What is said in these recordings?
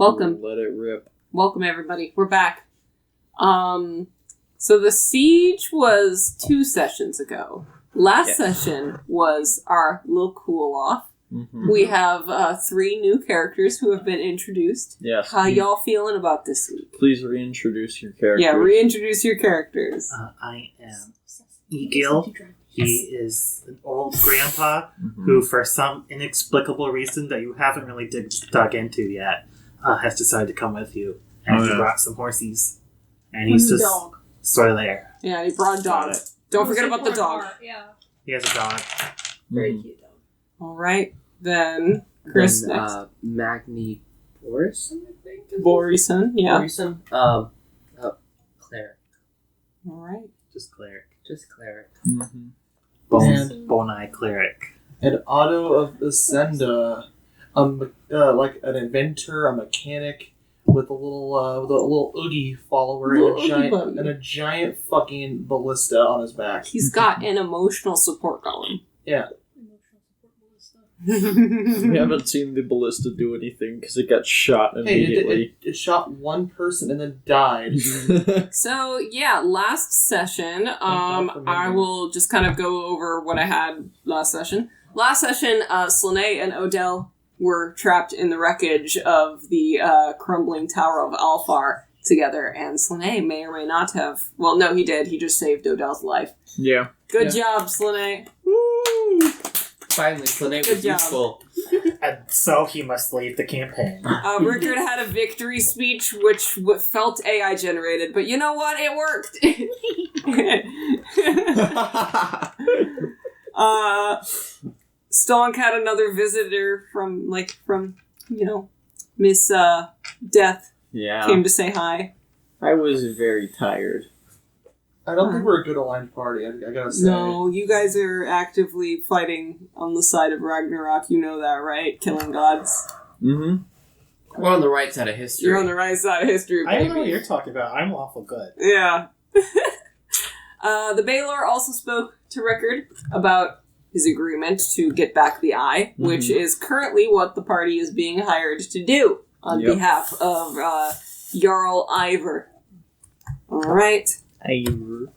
Welcome. Let it rip. Welcome, everybody. We're back. So the siege was 2 sessions ago. Last session was our little cool-off. Mm-hmm. We have 3 new characters who have been introduced. Yes. How y'all feeling about this week? Please reintroduce your characters. Yeah, reintroduce your characters. I am Egil. He is an old grandpa who, for some inexplicable reason that you haven't really dug into yet, has decided to come with you. And he brought some horsies. And he's just sort of there. Yeah, he brought a dog. Don't forget about the dog. Yeah. He has a dog. Very cute dog. Alright, then Chris next. Magni Borison, I think? Borison, yeah. Borison? Cleric. Alright. Just cleric. Just cleric. Mm-hmm. Bone-eye cleric. And Otto of Ascenda, like an inventor, a mechanic, with a little Oogie follower and a giant fucking ballista on his back. He's got an emotional support golem. Yeah. We haven't seen the ballista do anything because it got shot immediately. It shot one person and then died. So, yeah, last session, I will just kind of go over what I had last session. Last session, Slane and Odell were trapped in the wreckage of the crumbling Tower of Alfar together, and Slane may or may not have... Well, no, he did. He just saved Odell's life. Yeah. Good job, Slane. Woo! Finally, Slane was useful. And so he must leave the campaign. Rickard had a victory speech, which felt AI generated, but you know what? It worked. Stonk had another visitor from Miss Death. Yeah. Came to say hi. I was very tired. I don't think we're a good aligned party, I gotta say. No, you guys are actively fighting on the side of Ragnarok. You know that, right? Killing gods. Mm-hmm. We're on the right side of history. You're on the right side of history, baby. I don't know what you're talking about. I'm awful good. Yeah. The Baylor also spoke to Rickard about his agreement to get back the eye, which is currently what the party is being hired to do on behalf of Jarl Ivor. Alright. Tyrell,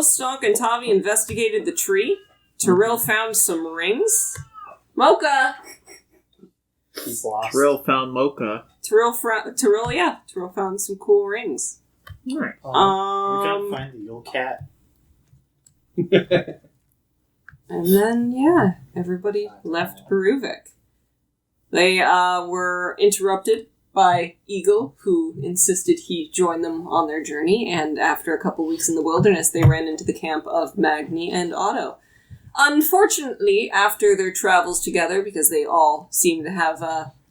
Stonk, and Tavi investigated the tree. Tyrell found some rings. Mocha! He's lost. Tyrell found Mocha. Tyrell found some cool rings. Alright. We gotta find the Yule Cat. And then, everybody left Beruvik. They were interrupted by Eagle, who insisted he join them on their journey, and after a couple weeks in the wilderness, they ran into the camp of Magni and Otto. Unfortunately, after their travels together, because they all seem to have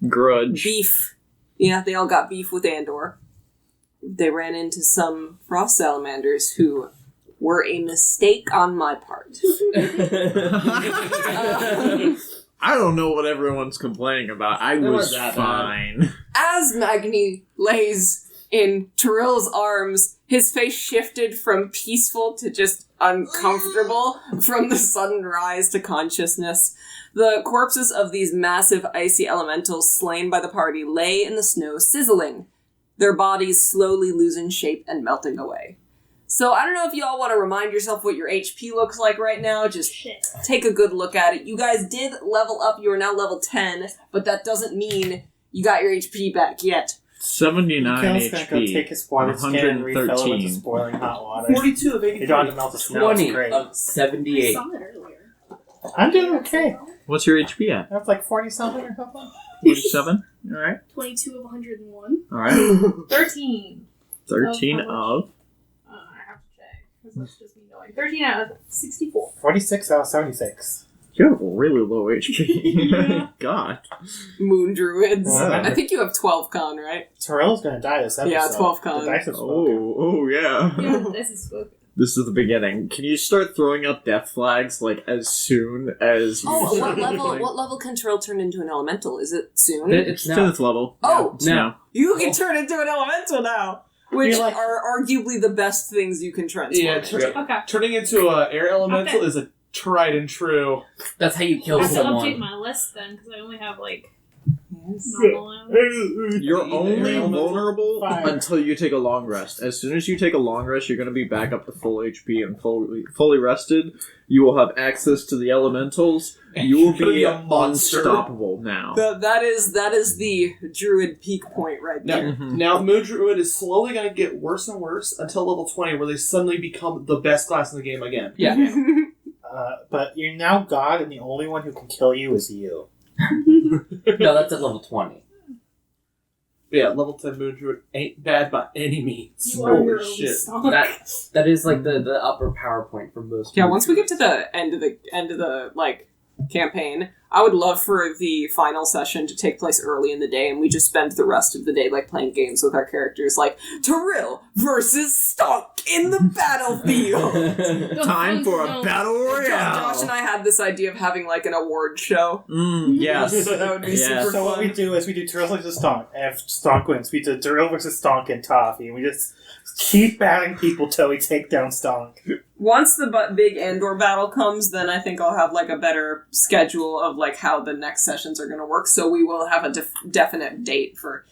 grudge. Beef. Yeah, they all got beef with Andor. They ran into some frost salamanders who were a mistake on my part. I don't know what everyone's complaining about. I was fine. As Magni lays in Tyrell's arms, his face shifted from peaceful to just uncomfortable, from the sudden rise to consciousness. The corpses of these massive icy elementals slain by the party lay in the snow sizzling, their bodies slowly losing shape and melting away. So I don't know if you all want to remind yourself what your HP looks like right now. Just take a good look at it. You guys did level up. You are now level 10, but that doesn't mean you got your HP back yet. 79 Mikhail's gonna go HP. take his water skin and refill it with the spoiling hot water. 42 of 83. You don't have to melt the snow. 20 It's great. of I 78. saw it earlier. I'm doing okay. What's your HP at? That's like 40-something or something. 47? Alright. 22 of 101. Alright. 13. 13 of... of... I have to check, because that's just me knowing. 13 out of 64. 46 out of 76. You have really low HP. God. Moon druids. Yeah. I think you have 12 con, right? Tyrell's gonna die this episode. Yeah, 12 con. The dice are spoken. Oh, yeah. Yeah, this is spoken. This is the beginning. Can you start throwing up death flags, as soon as you start anything? What level can Tyrell turn into an elemental? Is it soon? It's now. 10th level. Oh! No. You can turn into an elemental now! Which You're like- are arguably the best things you can transform. Yeah, Okay. turning into an air elemental Okay. is a tried and true. That's how you kill I have to update someone. my list then, because I only have, You're only Elemental vulnerable fire. until you take a long rest. As soon as you take a long rest, you're going to be back up to full HP and fully rested. You will have access to the elementals. You will be a monster. unstoppable now. That is the druid peak point right Now, there. now Moon Druid is slowly going to get worse and worse until level 20, where they suddenly become the best class in the game again. Yeah. But you're now God, and the only one who can kill you is you. No, that's at level 20. Yeah, level 10 Moon Druid ain't bad by any means. You are your Holy own shit. stomach. That is like the upper power point for most. Yeah, once we get to the end of the like campaign, I would love for the final session to take place early in the day, and we just spend the rest of the day like playing games with our characters, like Tyrell versus Stonk in the battlefield. Time for a battle royale. Josh and I had this idea of having like an award show. Yes. That would be Yes. super So what fun. we do is we do Tyrell versus Stonk, and if Stonk wins, we do Tyrell versus Stonk and Toffee, and we just keep batting people till we take down Stonk. Once the big Andor battle comes, then I think I'll have like a better schedule of like how the next sessions are going to work. So we will have a definite date for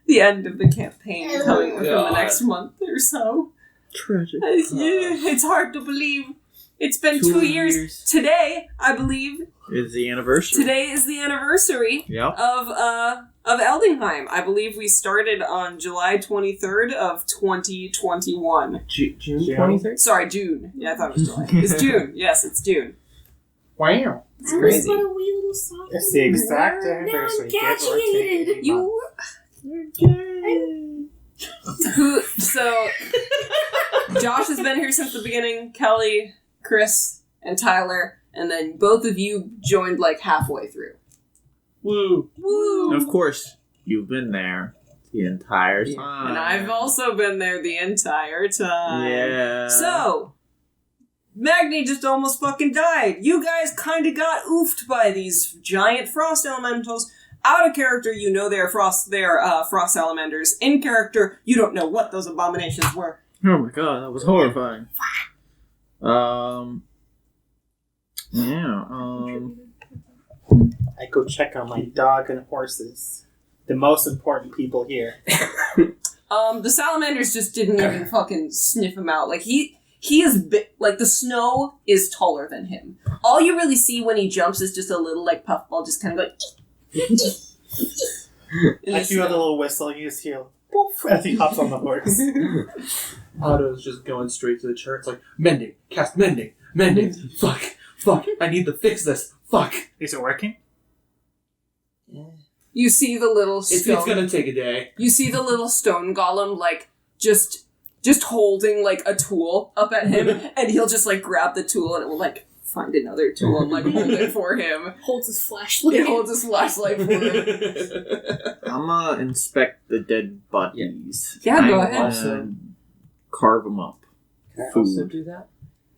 the end of the campaign coming within the next month or so. Tragic. Yeah, it's hard to believe. It's been 2 years today, I believe. Is the anniversary. Today is the anniversary Yep. of Eldingheim. I believe we started on July 23rd of 2021. June 23rd? Sorry, June. Yeah, I thought it was July. It's June. Yes, it's June. Wow. It's crazy. But a wee little soft It's the exact word. anniversary. Now I'm give or take catching 8 months. So, Josh has been here since the beginning. Kelly, Chris, and Tyler. And then both of you joined like halfway through. Woo. Woo! Of course, you've been there the entire time. And I've also been there the entire time. Yeah. So, Magni just almost fucking died. You guys kind of got oofed by these giant frost elementals. Out of character, you know they're frost elementers. In character, you don't know what those abominations were. Oh my god, that was horrifying. I go check on my dog and horses. The most important people here. The salamanders just didn't even fucking sniff him out. Like, he is like, the snow is taller than him. All you really see when he jumps is just a little, like, puffball just kind of like... As you have a little whistle, you just hear poof, as he hops on the horse. Otto's just going straight to the chair. It's like, mending, cast mending, fuck, I need to fix this, fuck. Is it working? You see the little It's stone... gonna take a day. You see the little stone golem, like, just holding, like, a tool up at him, and he'll just, like, grab the tool, and it will, like, find another tool and, like, hold it for him. Holds his flashlight. It holds his flashlight for him. I'm gonna inspect the dead bodies. Yeah, go I'm ahead. gonna carve them up. Can I Food. also do that?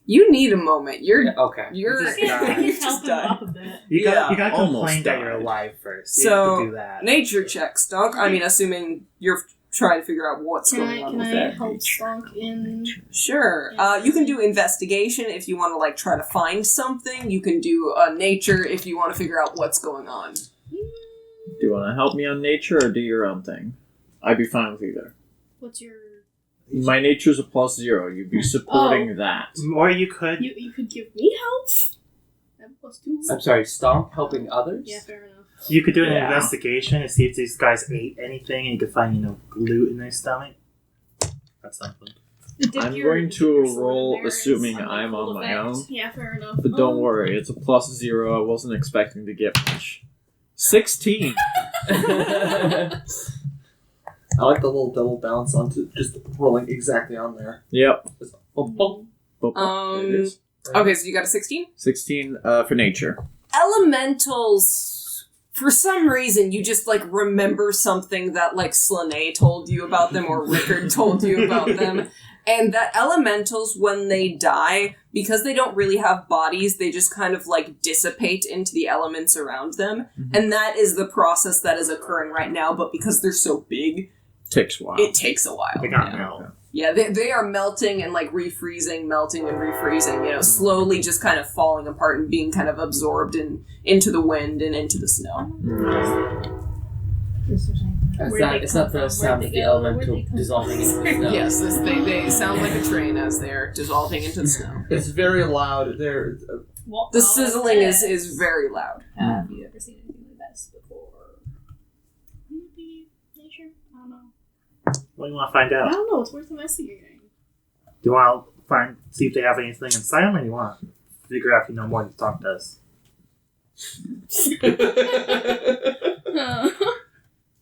You need a moment. You're... Okay. You're... You just Yeah, died. you help just him died. up a bit. You Yeah, gotta almost complain that you're died. alive first. You So, have to do that. nature check, Stunk. I mean, assuming you're trying to figure out what's going on Can with I it. help Stonk in? Sure. You can do investigation if you want to, like, try to find something. You can do nature if you want to figure out what's going on. Do you want to help me on nature or do your own thing? I'd be fine with either. What's your? My nature's a +0. You'd be supporting that. Or you could. You could give me help. I have +2. I'm sorry, Stomp helping others? Yeah, fair enough. You could do an Yeah. investigation and see if these guys ate anything, and you could find, loot in their stomach. That's something. I'm going to roll assuming I'm on my own. Yeah, fair enough. But don't worry, it's a +0. I wasn't expecting to get much. 16! I like the little double bounce onto just rolling exactly on there. Yep. Just, oh. There it is. Okay, so you got a 16? 16 for nature. Elementals, for some reason, you just, like, remember something that, like, Slane told you about them or Rickard told you about them. And that elementals, when they die, because they don't really have bodies, they just kind of, like, dissipate into the elements around them. Mhm. And that is the process that is occurring right now, but because they're so big, Takes a while. it takes a while. They got Yeah. melt. Yeah, they are melting and, like, refreezing, melting and refreezing, slowly just kind of falling apart and being kind of absorbed into the wind and into the snow. It's not the sound of the elemental dissolving into the snow. Yes, they sound like a train as they're dissolving into the snow. It's very loud. The sizzling is very loud. Have you ever seen anything like this before? Maybe nature? I don't know. What do you want to find I out? don't know. It's worth investigating. Do you want to see if they have anything inside them, or do you want to figure out if you know more than Stonk does?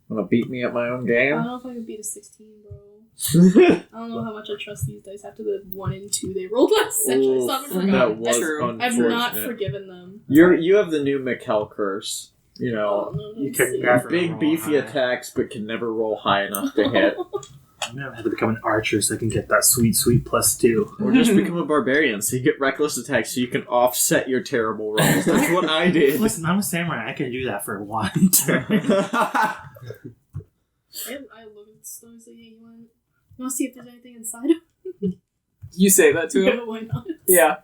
Wanna beat me at my own I game? don't know if I can beat a 16, bro. I don't know how much I trust these dice after the 1 and 2 they rolled last session. So I haven't forgotten. That was True. unfortunate. I've not forgiven them. You have the new Mikkel curse. You know, no, You let's can see. never big roll beefy high. attacks, but can never roll high enough to hit. I'm gonna have to become an archer so I can get that sweet +2. Or just become a barbarian, so you get reckless attacks, so you can offset your terrible rolls. That's what I did. Listen, I'm a samurai. I can do that for 1 turn. I look at those. Yeah, you want to see if there's anything inside of You say that to them? him? Yeah, why not? Yeah.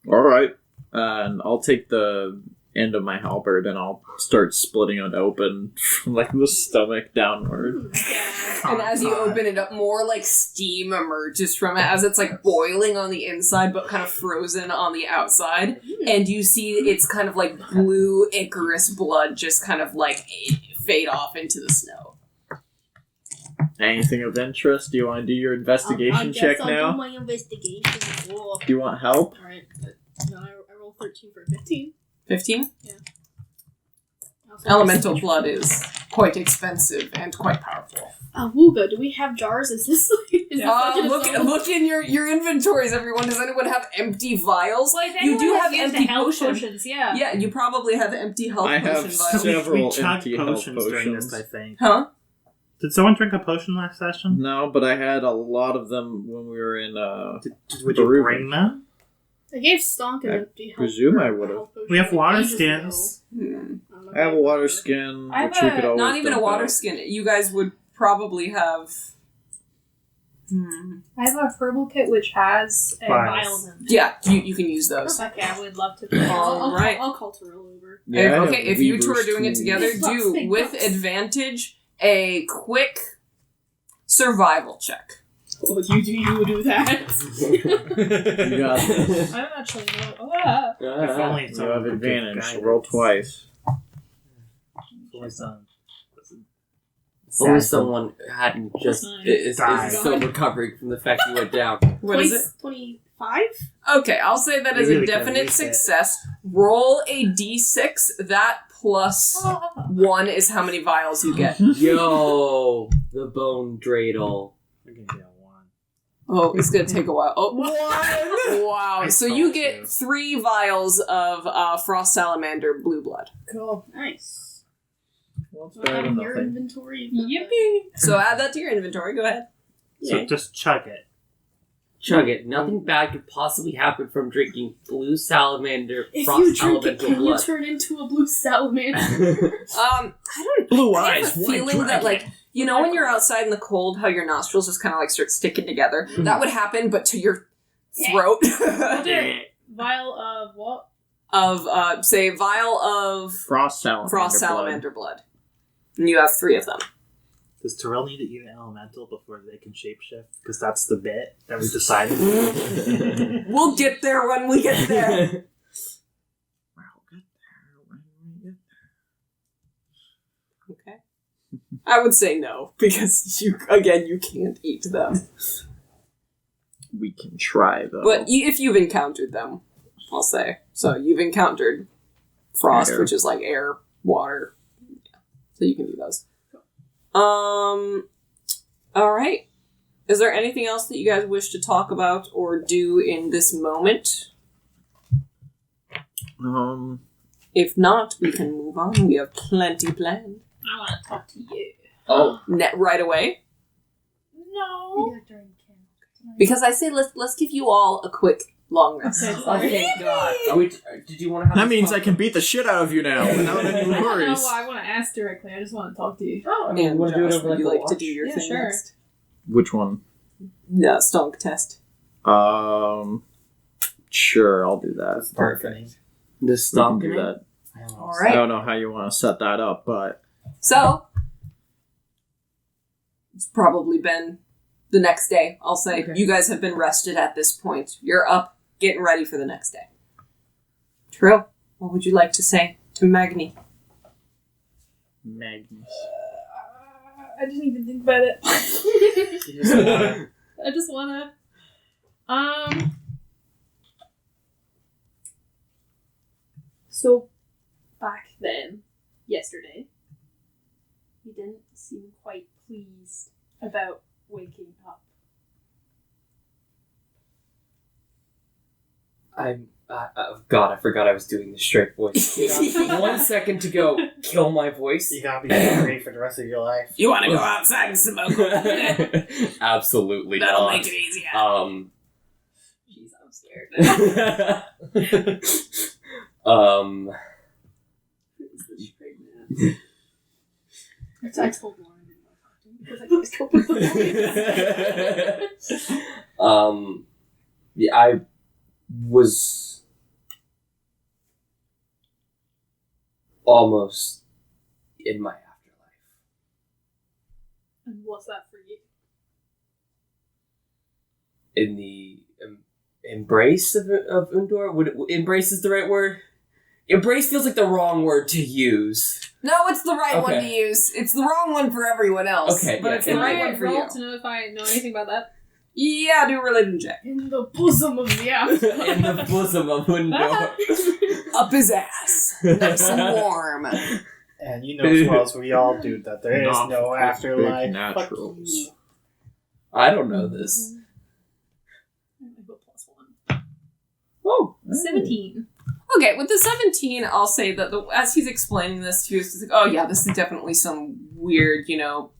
All right, and I'll take the end of my halberd and I'll start splitting it open from like the stomach downward. And as you open it up, more like steam emerges from it as it's like boiling on the inside but kind of frozen on the outside. And you see it's kind of like blue Icarus blood just kind of like fade off into the snow. Anything of interest? Do you want to do your investigation check I'll now? do my investigation. Whoa. Do you want help? Alright. No, I rolled 13 for 15. 15? Yeah. Elemental blood is quite expensive and quite powerful. Wooga, do we have jars? Is this like... Is this budget of someone? Look in your inventories, everyone. Does anyone have empty vials? You do have empty potions, yeah. Yeah, you probably have empty health I have potion vials. several we chugged empty health potions during this, potions. I think. Huh? Did someone drink a potion last session? No, but I had a lot of them when we were in. Would you Baruch. bring them? I gave Stonk an I empty health presume I health would've. potion We have water ages skins. Hmm. ago. I have a water skin, I have which we could always not even a dump water out. skin. You guys would probably have. I have a herbal kit which has Vials. vials in it. Yeah, you can use those. Okay, I would love to. Alright. I'll call Terrell over. Yeah, I have Okay, if you two are weaver's doing it tools. together, Big bucks, do big with bucks. advantage a quick survival check. Oh, you do that. You got this. I don't actually know. If only You someone have could give advantage. guidance. Roll twice. If only someone- Only someone hadn't just is Died. still recovering from the fact he went down. What is it? 25? Okay, I'll say that You is a really can definite reach it. success. Roll a d6. That plus 1 is how many vials you get. Yo, the bone dreidel. We're gonna get a 1. Oh, it's gonna take a while. Oh, wow! I So told you get you. 3 vials of frost salamander blue blood. Cool. Nice. Well, it's Do I better have than in your nothing. inventory? Yippee! So add that to your inventory. Go ahead. So just chug it. Chug it. Nothing bad could possibly happen from drinking blue salamander If frost you drink it, elemental can you blood. turn into a blue salamander? I don't. Blue I eyes, have a white feeling that, dragon. like, you know, when you're outside in the cold, how your nostrils just kind of like start sticking together. That would happen, but to your throat. I'll do it. Vial of what? Of say vial of Frost salamander. frost salamander blood. And you have 3 of them. Does Terrell need to eat an elemental before they can shapeshift? Because that's the bit that we decided. We'll get there when we get there. Okay. I would say no, because you can't eat them. We can try though. But if you've encountered them, I'll say. So you've encountered frost, Air. which is like air, water. Yeah. So you can do those. Alright. Is there anything else that you guys wish to talk about or do in this moment? If not, we can move on. We have plenty planned. I want to talk to you. Oh, Right away. No. Because I say let's give you all a quick long rest. Okay, oh, sorry. thank God. Did you want to have that this means talk? I can beat the shit out of you now without any I don't know worries. why I want to ask directly. I just want to talk to you. Oh, I mean, And want to do it Josh, over would like you a like to watch? do your Yeah, thing sure. next? Which one? The stunk test. Sure, I'll do that. Perfect. The We can stomp do that. All I right. don't know how you want to set that up, but So, it's probably been the next day, I'll say. Okay. You guys have been rested at this point. You're up, getting ready for the next day. Trill, what would you like to say to Magni? Magnus. I didn't even think about it. You just wanna- I just wanna. So, back then, yesterday, you didn't seem quite pleased about waking up. God, I forgot I was doing the straight voice. 1 second to go, kill my voice. You gotta be angry for the rest of your life. You want to go outside and smoke? Absolutely That'll not. make it easier. Jeez, I'm scared. I told Lauren because I can't cope with the yeah, I was almost in my afterlife. And what's that for you? In the embrace of Undor? Embrace is the right word? Embrace feels like the wrong word to use. No, it's the right one to use. It's the wrong one for everyone else. Okay, but yeah, it's the and right I one for roll you. to know if I know anything about that. Yeah, do a religion check. In the bosom of the afterlife. In the bosom of Undor. Up his ass. Nice and warm. And you know as well as we all do that there is Not no for afterlife. big Fuck naturals. you. I don't know this. I got +1. Oh. 17. Okay, with the 17, I'll say that as he's explaining this to you, it's like, oh yeah, this is definitely some weird,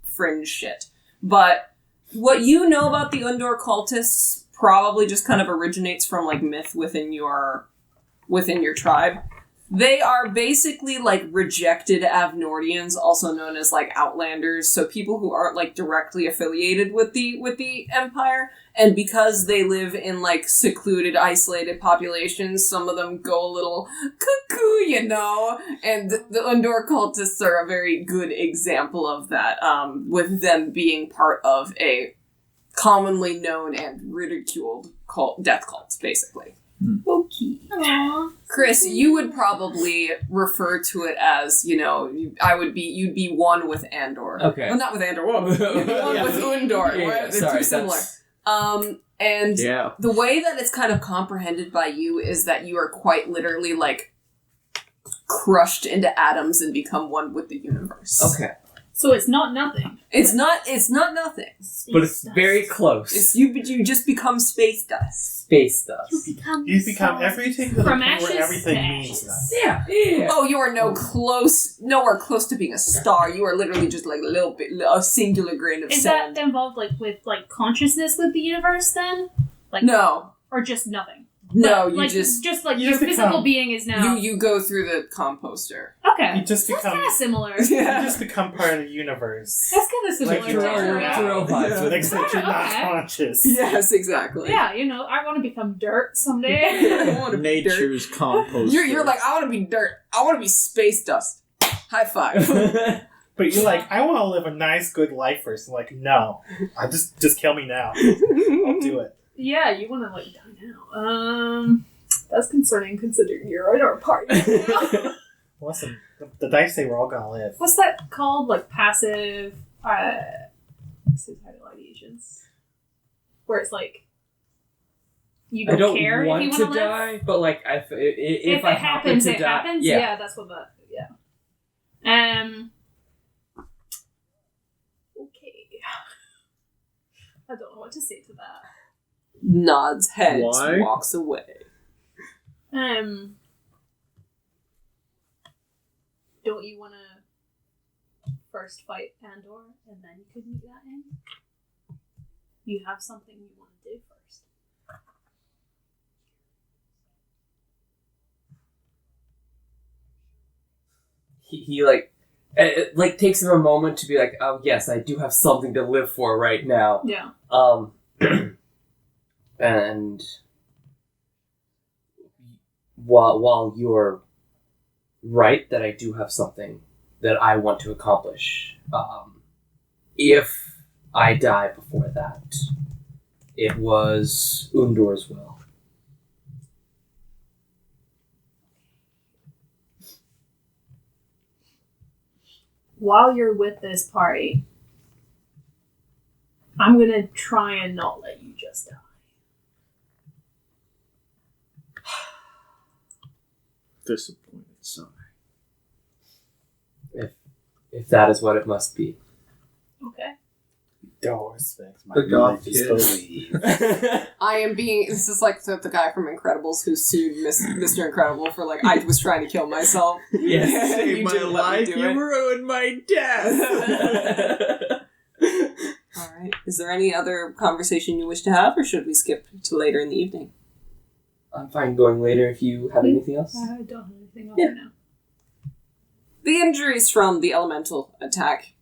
fringe shit. But what you know about the Undor cultists probably just kind of originates from, myth within your tribe. They are basically, rejected Avnordians, also known as, Outlanders, so people who aren't, directly affiliated with the Empire, and because they live in, secluded, isolated populations, some of them go a little cuckoo, and the Undor cultists are a very good example of that, with them being part of a commonly known and ridiculed death cult, basically. Okay. Aww. Chris, you would probably refer to it as, you'd be one with Andor. Okay. Well, not with Andor, one with Undor. Yeah, Right? They're sorry, too similar. that's- And Yeah. the way that it's kind of comprehended by you is that you are quite literally, crushed into atoms and become one with the universe. Okay. So it's not nothing. It's not nothing. But it's very close. It's you just become space dust. Space dust. You become everything to the From point where ashes everything to means ashes. that. Yeah. Oh, you are nowhere close to being a star. You are literally just a singular grain of Is sand. that involved with consciousness with the universe then? No, Or just nothing? no, But, you you just your just physical become- being is now. you go through the composter. Okay. You just That's become kind of similar. you Yeah. just become part of the universe. That's kind of similar. Like to you're Andor. all It's a real vibe with Except you're not Okay. conscious. Yes, exactly. Yeah, I want to become dirt someday. I want to be dirt. Nature's compost. You're like, I want to be dirt. I want to be space dust. High five. But you're like, I want to live a nice, good life first. I'm like, no, I just kill me now. I'll do it. Yeah, you want to die now. That's concerning considering you're in our party. Listen, the dice say we're all gonna live. What's that called? Passive suicidal ideations, where it's you I don't don't care want if you to want to live. die, but if If I it happens, happen it to die, happens. yeah. Yeah, that's what that. Yeah. Okay. I don't know what to say to that. Nods heads, Why? walks away. Don't you want to first fight Andor and then you could meet that end? You have something you want to do first. he takes him a moment to be like, oh yes, I do have something to live for right now. Yeah. And while you're right that I do have something that I want to accomplish. If I die before that, it was Undor's will. While you're with this party, I'm gonna try and not let you just die. Disappointed, sorry. If that is what it must be. Okay. Don't respect my The goth religious kid. belief. I am being. This is like the guy from Incredibles who sued Mr. Incredible for like I was trying to kill myself. Yes, You saved my didn't let me life. do You it. ruined my death. All right. Is there any other conversation you wish to have, or should we skip to later in the evening? I'm fine going later if you have anything else. I don't have anything else Yeah. right now. The injuries from the elemental attack,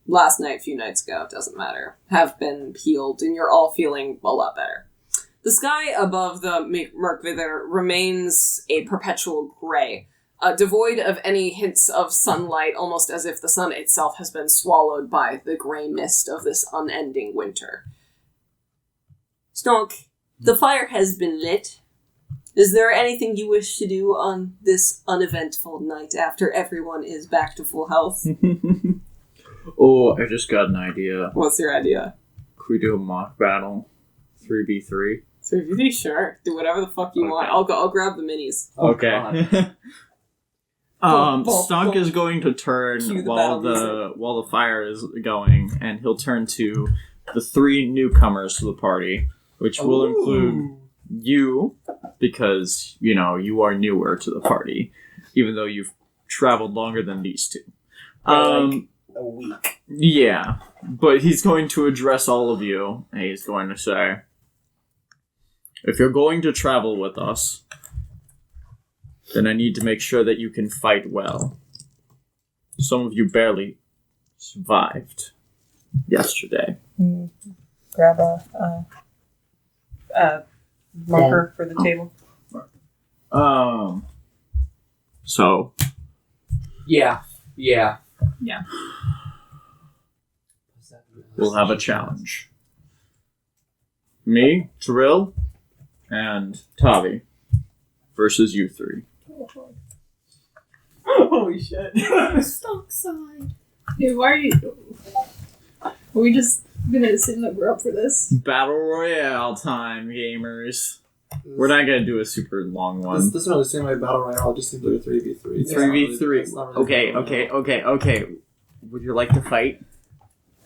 last night, a few nights ago, doesn't matter, have been healed, and you're all feeling a lot better. The sky above the Merkvither remains a perpetual gray, devoid of any hints of sunlight, almost as if the sun itself has been swallowed by the gray mist of this unending winter. Stonk, the fire has been lit. Is there anything you wish to do on this uneventful night after everyone is back to full health? Oh, I just got an idea. What's your idea? Could we do a mock battle? 3v3? So if you think, sure, do whatever the fuck you want. I'll grab the minis. Okay. Stunk is going to turn Cue the while battle the fire is going, and he'll turn to the 3 newcomers to the party, which will include you, because you are newer to the party, even though you've traveled longer than these 2. A week. Yeah, but he's going to address all of you, and he's going to say, if you're going to travel with us, then I need to make sure that you can fight well. Some of you barely survived yesterday. Grab a marker for the table. So. Yeah. We'll have a challenge. Me, Trill, and Tavi versus you 3. Holy shit. Stunk side. Dude, why are you... Are we just gonna assume that we're up for this? Battle Royale time, gamers. We're not gonna do a super long one. This is not the same way Battle Royale, it just seems like a 3v3. 3v3. It's not really Battle Royale. Okay. Would you like to fight?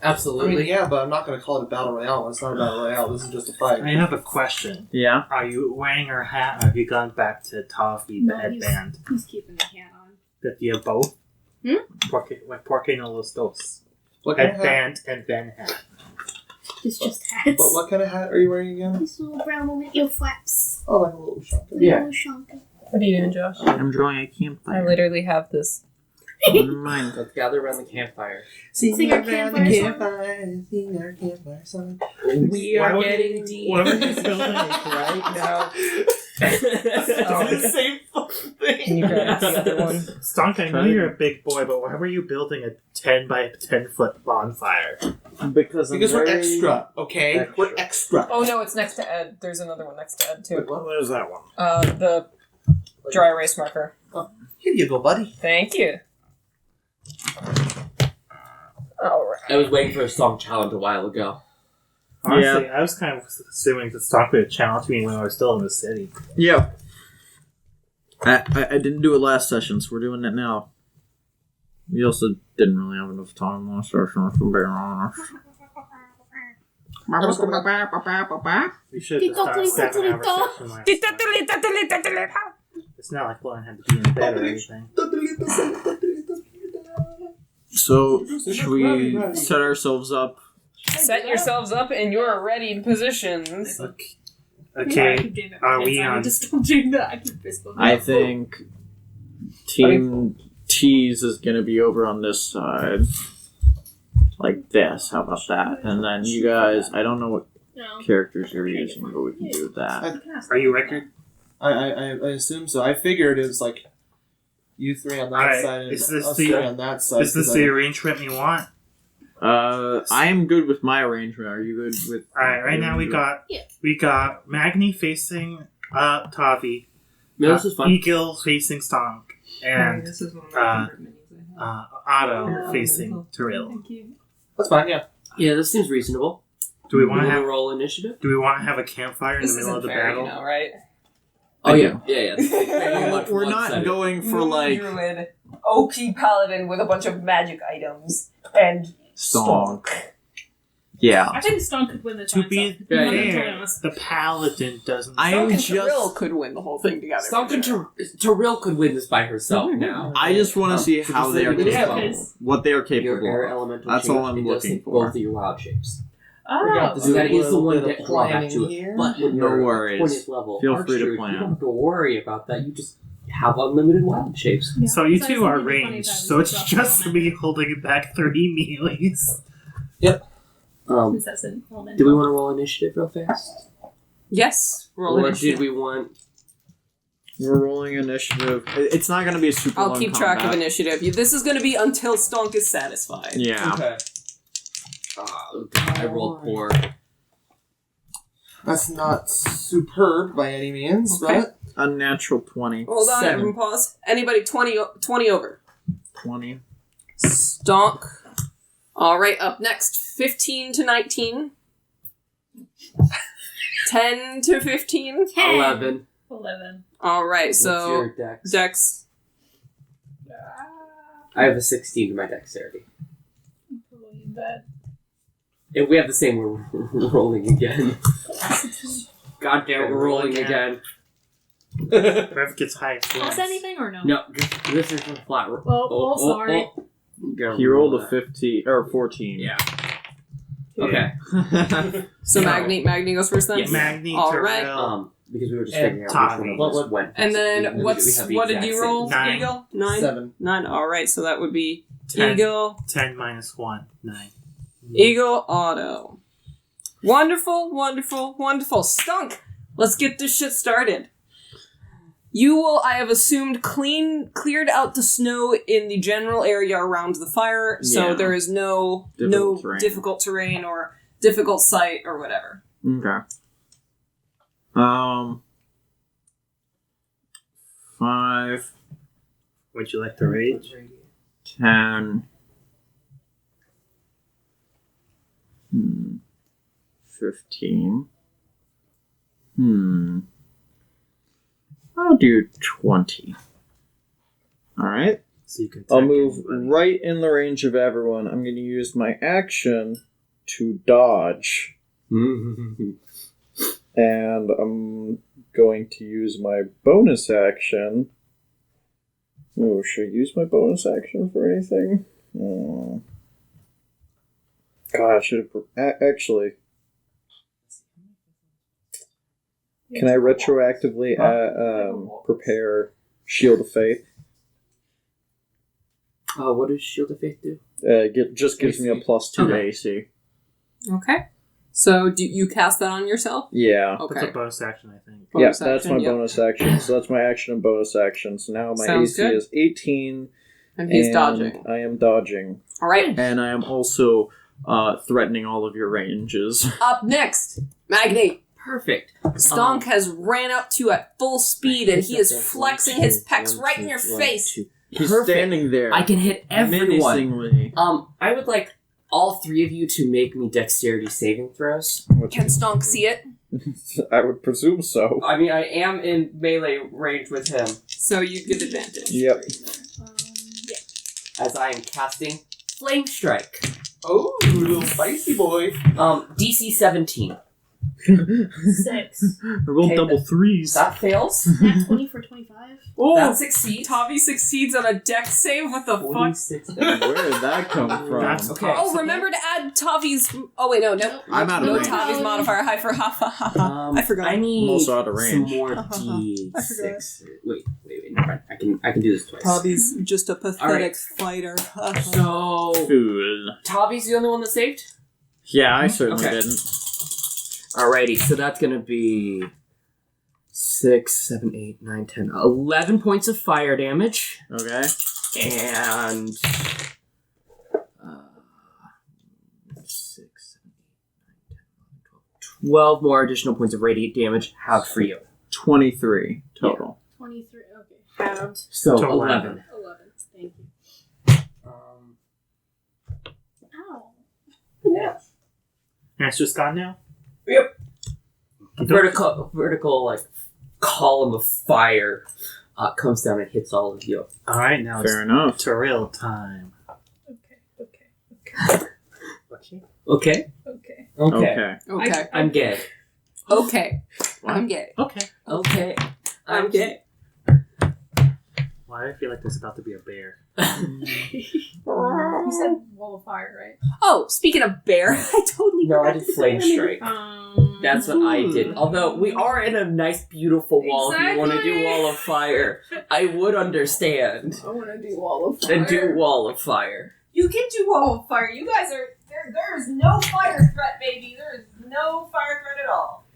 Absolutely. I mean, yeah, but I'm not going to call it a Battle Royale. It's not a Battle Royale. This is just a fight. I have a question. Yeah. Are you wearing her hat, or have you gone back to Tavi, the No, headband? He's keeping the hat on. That you have both? Hmm? Porque no los dos. What kind of hat? Headband and then hat. It's just hats. What kind of hat are you wearing again? This little brown one with your flaps. Oh, like a little shotgun. Yeah. Little shotgun. What are you doing, Josh? I'm drawing a campfire. I literally have this. Mine. Let's gather around the campfire. Sing our campfire song. Sing our campfire song. We Why are would- getting deep what are you right now. It's the same fucking thing. Can you grab the other one? Stonk, I know you're a big boy, but why were you building a 10 by 10 foot bonfire? Because we're extra, okay? Extra. We're extra. Oh no, it's next to Ed. There's another one next to Ed too. Where's that one? The dry erase marker. Here you go, buddy. Thank you. Alright. I was waiting for a song challenge a while ago. Honestly, I was kind of assuming that Stonk would challenge me when I was still in the city. Yeah. I didn't do it last session, so we're doing it now. We also didn't really have enough time last session, if I'm being honest. We should have just started 7 hour session last time. It's not like Lauren had to be in bed or anything. So, should we set ourselves up? Set yourselves up in your ready positions. Okay, are we on? Just don't do that. I keep fist bumping. I think Team T's is going to be over on this side. Like this. How about that? And then you guys, I don't know what No. characters you're using, but we can do that. Are you record? I assume so. I figured it was like You three on that Alright, side and is this us the- three on that side. Is this the arrangement you want? I am good with my arrangement. Are you good with? Alright, right now we got Magni facing Tavi, No, this is fun. Eagle facing Stonk, and this is one of my favorite minis I have. Otto facing Tyrell. Thank you. That's fine, yeah. Yeah, this seems reasonable. Do we want to Wanna have roll initiative? a campfire in This the middle isn't of the fair, battle? you know, right? Oh I yeah, do. yeah. This is very much We're not one-sided. going for Moon like Druid, OP Paladin with a bunch of magic items, and Stonk. Yeah. I think Stone could win the To time. be so I'm fair, totally honest. the paladin doesn't. I'm Stonk and just- Tyrell could win the whole thing together. Stonk and Tyrell could win this by herself now. I just want to see So how just they are leave it Yeah, capable. because- What they are Your capable air of. elemental That's change, all I'm it does looking take for. both of your wild shapes. We're gonna have Oh, to So do that a is the little one bit that of claw back planning to it. here. But when No you're worries. 20th level Feel free to archer, plan. you don't have to worry about that. You just have unlimited wild shapes. yeah. So you Besides, two are it'd be funny ranged, if I was so it's dropped just element, me holding back 3 melees. since that's an element. Do we want to roll initiative real fast? Yes. Roll Or initiative. did we want... We're rolling initiative. It's not going to be a super I'll long keep track of combat. initiative. This is going to be until Stonk is satisfied. Yeah. Okay. Oh, God, I rolled poor. That's not superb by any means, Okay. but A natural 20. Hold on, 7. everyone pause. Anybody 20 over. 20. Stonk. Alright, up next. 15 to 19. 10 to 15. 11. 11. Alright, What's so your dex? Dex. I have a 16 to my dexterity. Probably in bed. If we have the same, we're rolling again. God damn it, we're rolling again. Whoever gets highest Plus wins. anything or no? No, this is a flat roll. Oh, sorry. He rolled a 15 or 14. Yeah. Okay. So No. Magni goes first then? Yes. Magni, Alright. Tyrell, Because we were just And figuring out Tommy. which one of us went. And then We have the what did exact you same. roll, 9. Eagle? 9? 7. 9. Alright, so that would be 10. Eagle, 10 minus 1, 9. Eagle, Auto. Wonderful, wonderful, wonderful. Stunk! Let's get this shit started. You will, I have assumed, cleared out the snow in the general area around the fire, so Yeah. there is no Difficult terrain. difficult terrain or difficult site or whatever. Okay. 5, Would you like to rage? 10, 15. I'll do 20. Alright. So you can I'll attack move anybody. right in the range of everyone. I'm going to use my action to dodge. And I'm going to use my bonus action. Oh, should I use my bonus action for anything? Oh. God, I should have... Actually... Can I retroactively prepare Shield of Faith? What does Shield of Faith do? Just gives me a +2 Okay. AC. Okay. So, do you cast that on yourself? Yeah. Okay. That's a bonus action, I think. Yeah, Bonus that's action, my yep. bonus action. So that's my action and bonus action. So now my Sounds AC good. is 18. And he's and dodging. I am dodging. Alright. And I am also threatening all of your ranges. Up next, Magni. Perfect. Stonk has ran up to at full speed and he is flexing his pecs right in your face. He's Perfect. standing there. I can hit everyone. menacingly. I would like all three of you to make me dexterity saving throws. Can Stonk see it? I would presume so. I mean, I am in melee range with him So you get advantage. Yep. as I am casting Flame Strike. oh, little spicy boy. DC 17. 6. I rolled Okay, double threes. That fails. Nat 20 for 25. Oh, That succeeds. Tavi succeeds on a dex save? What the fuck? 46. Where did that come from? That's Okay. Oh, possible. remember to add Tavi's... Oh, wait, no. I'm out of No range. Tavi's modifier. Hi for ha ha ha ha. I forgot. I need I'm also out of some range. more I D6. Wait, never mind. I can do this twice. Tavi's just a pathetic Alright. fighter. So, Fool. Tavi's the only one that saved? Yeah, I certainly Okay. didn't. Alrighty, so that's gonna be 6, 7, 8, 9, 10, 11 points of fire damage. Okay. And 6, 7, 8, 9, 10, 11, 12 more additional points of radiant damage. Halved for you. 23 total. 23. Okay. Halved. So So 11. 11. Thank you. Ow. Yeah. And it's just gone now? Yep. Vertical like column of fire comes down and hits all of you. Alright, now Fair enough. it's Terrell time. Okay. Okay. Okay. Okay. I'm gay. Okay. I'm gay. Okay. Okay. I'm gay. Why do I feel like there's about to be a bear? You said wall of fire, right? Oh, speaking of bear, I totally No, I forgot did to flame say strike. Um, That's what I did. Although we are in a nice, beautiful wall. If you want to do Exactly. wall of fire, I would understand. I want to do wall of fire. Then do wall of fire. You can do wall of fire. You guys are there is no fire threat, baby. There is no fire threat at all.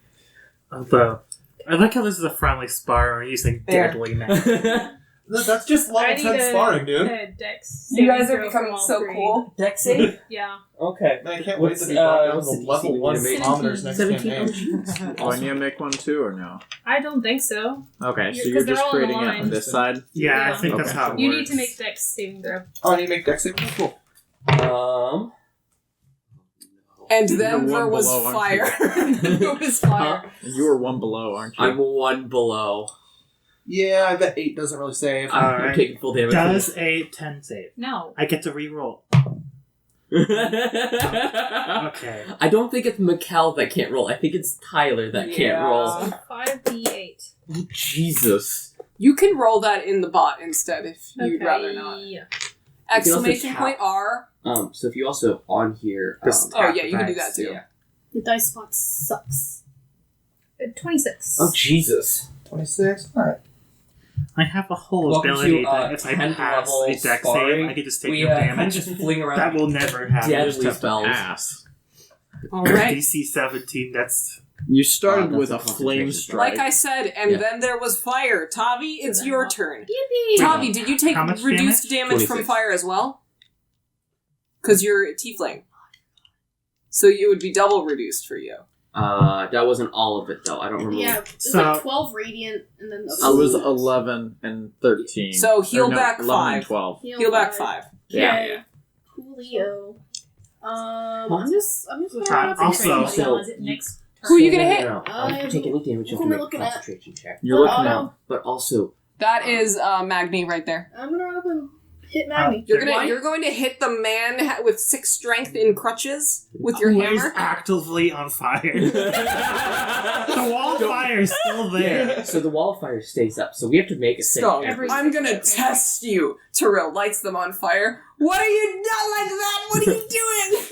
Although, I like how this is a friendly spar and we're using Bear. deadly now. That's just I level need 10 sparring, dude. Dex. You guys are saving throw becoming from all so three. cool. Deck save? Yeah. Okay. Man, I can't wait What's, to be brought down what's to the level DC 1 we need to make? kilometers next 17. campaign. Do I need to make one too or no? I don't think so. Okay, so Because you're they're just all on the creating it line. on this side? Yeah, I Yeah. think that's Okay. how it You works. need to make Dex saving throw. Oh, I need to make deck saving? Cool. And You're then there one was below, aren't fire. There was fire. You were one below, aren't you? I'm one below. Yeah, I bet 8 doesn't really save. I'm Alright. taking full damage. Does a 10 save? No. I get to re-roll. Okay. Okay. I don't think it's Mikkel that can't roll. I think it's Tyler that can't Yeah. roll. So 5d8. Oh, Jesus. You can roll that in the bot instead if you'd Okay. rather not. Yeah. Exclamation tap. point R. So if you also on here. Just Oh, yeah, you can do that too. Yeah. The dice spot sucks. 26. Oh, Jesus. 26? Alright. I have a whole Welcome ability to, that if I 10th pass level a deck sparring. save, I can just take We no damage. just fling around That will never happen. deadly You just have to spells. Ass. Alright. DC 17, that's... You started that's with a a flame concentration strike. Like I said, and Yeah. then there was fire. Tavi, it's then your what? turn. Yippee! Tavi, did you take How much reduced damage from 26. fire as well? Because you're a tiefling. So it would be double reduced for you. That wasn't all of it, though. I don't remember. Yeah, it's So- like 12 radiant and then the. I was 11 and 13. So heal Or no, back 11 and 5. 12. Heal back 5. Yeah. Okay. Coolio. I'm just gonna Also- So is it next Who are you gonna hit? No, if you take any damage, you Who have to am I make a looking at? concentration check. You're looking Oh. at. But also, That is Magni right there. I'm gonna run up and hit Magni. You're going to hit the man with 6 strength in crutches with your Who is hammer. actively on fire. The wall of fire is still there. so the wall of fire stays up. So we have to make a save. So Every I'm six gonna seconds. test you. Terrell lights them on fire. What are you not like that? What are you doing?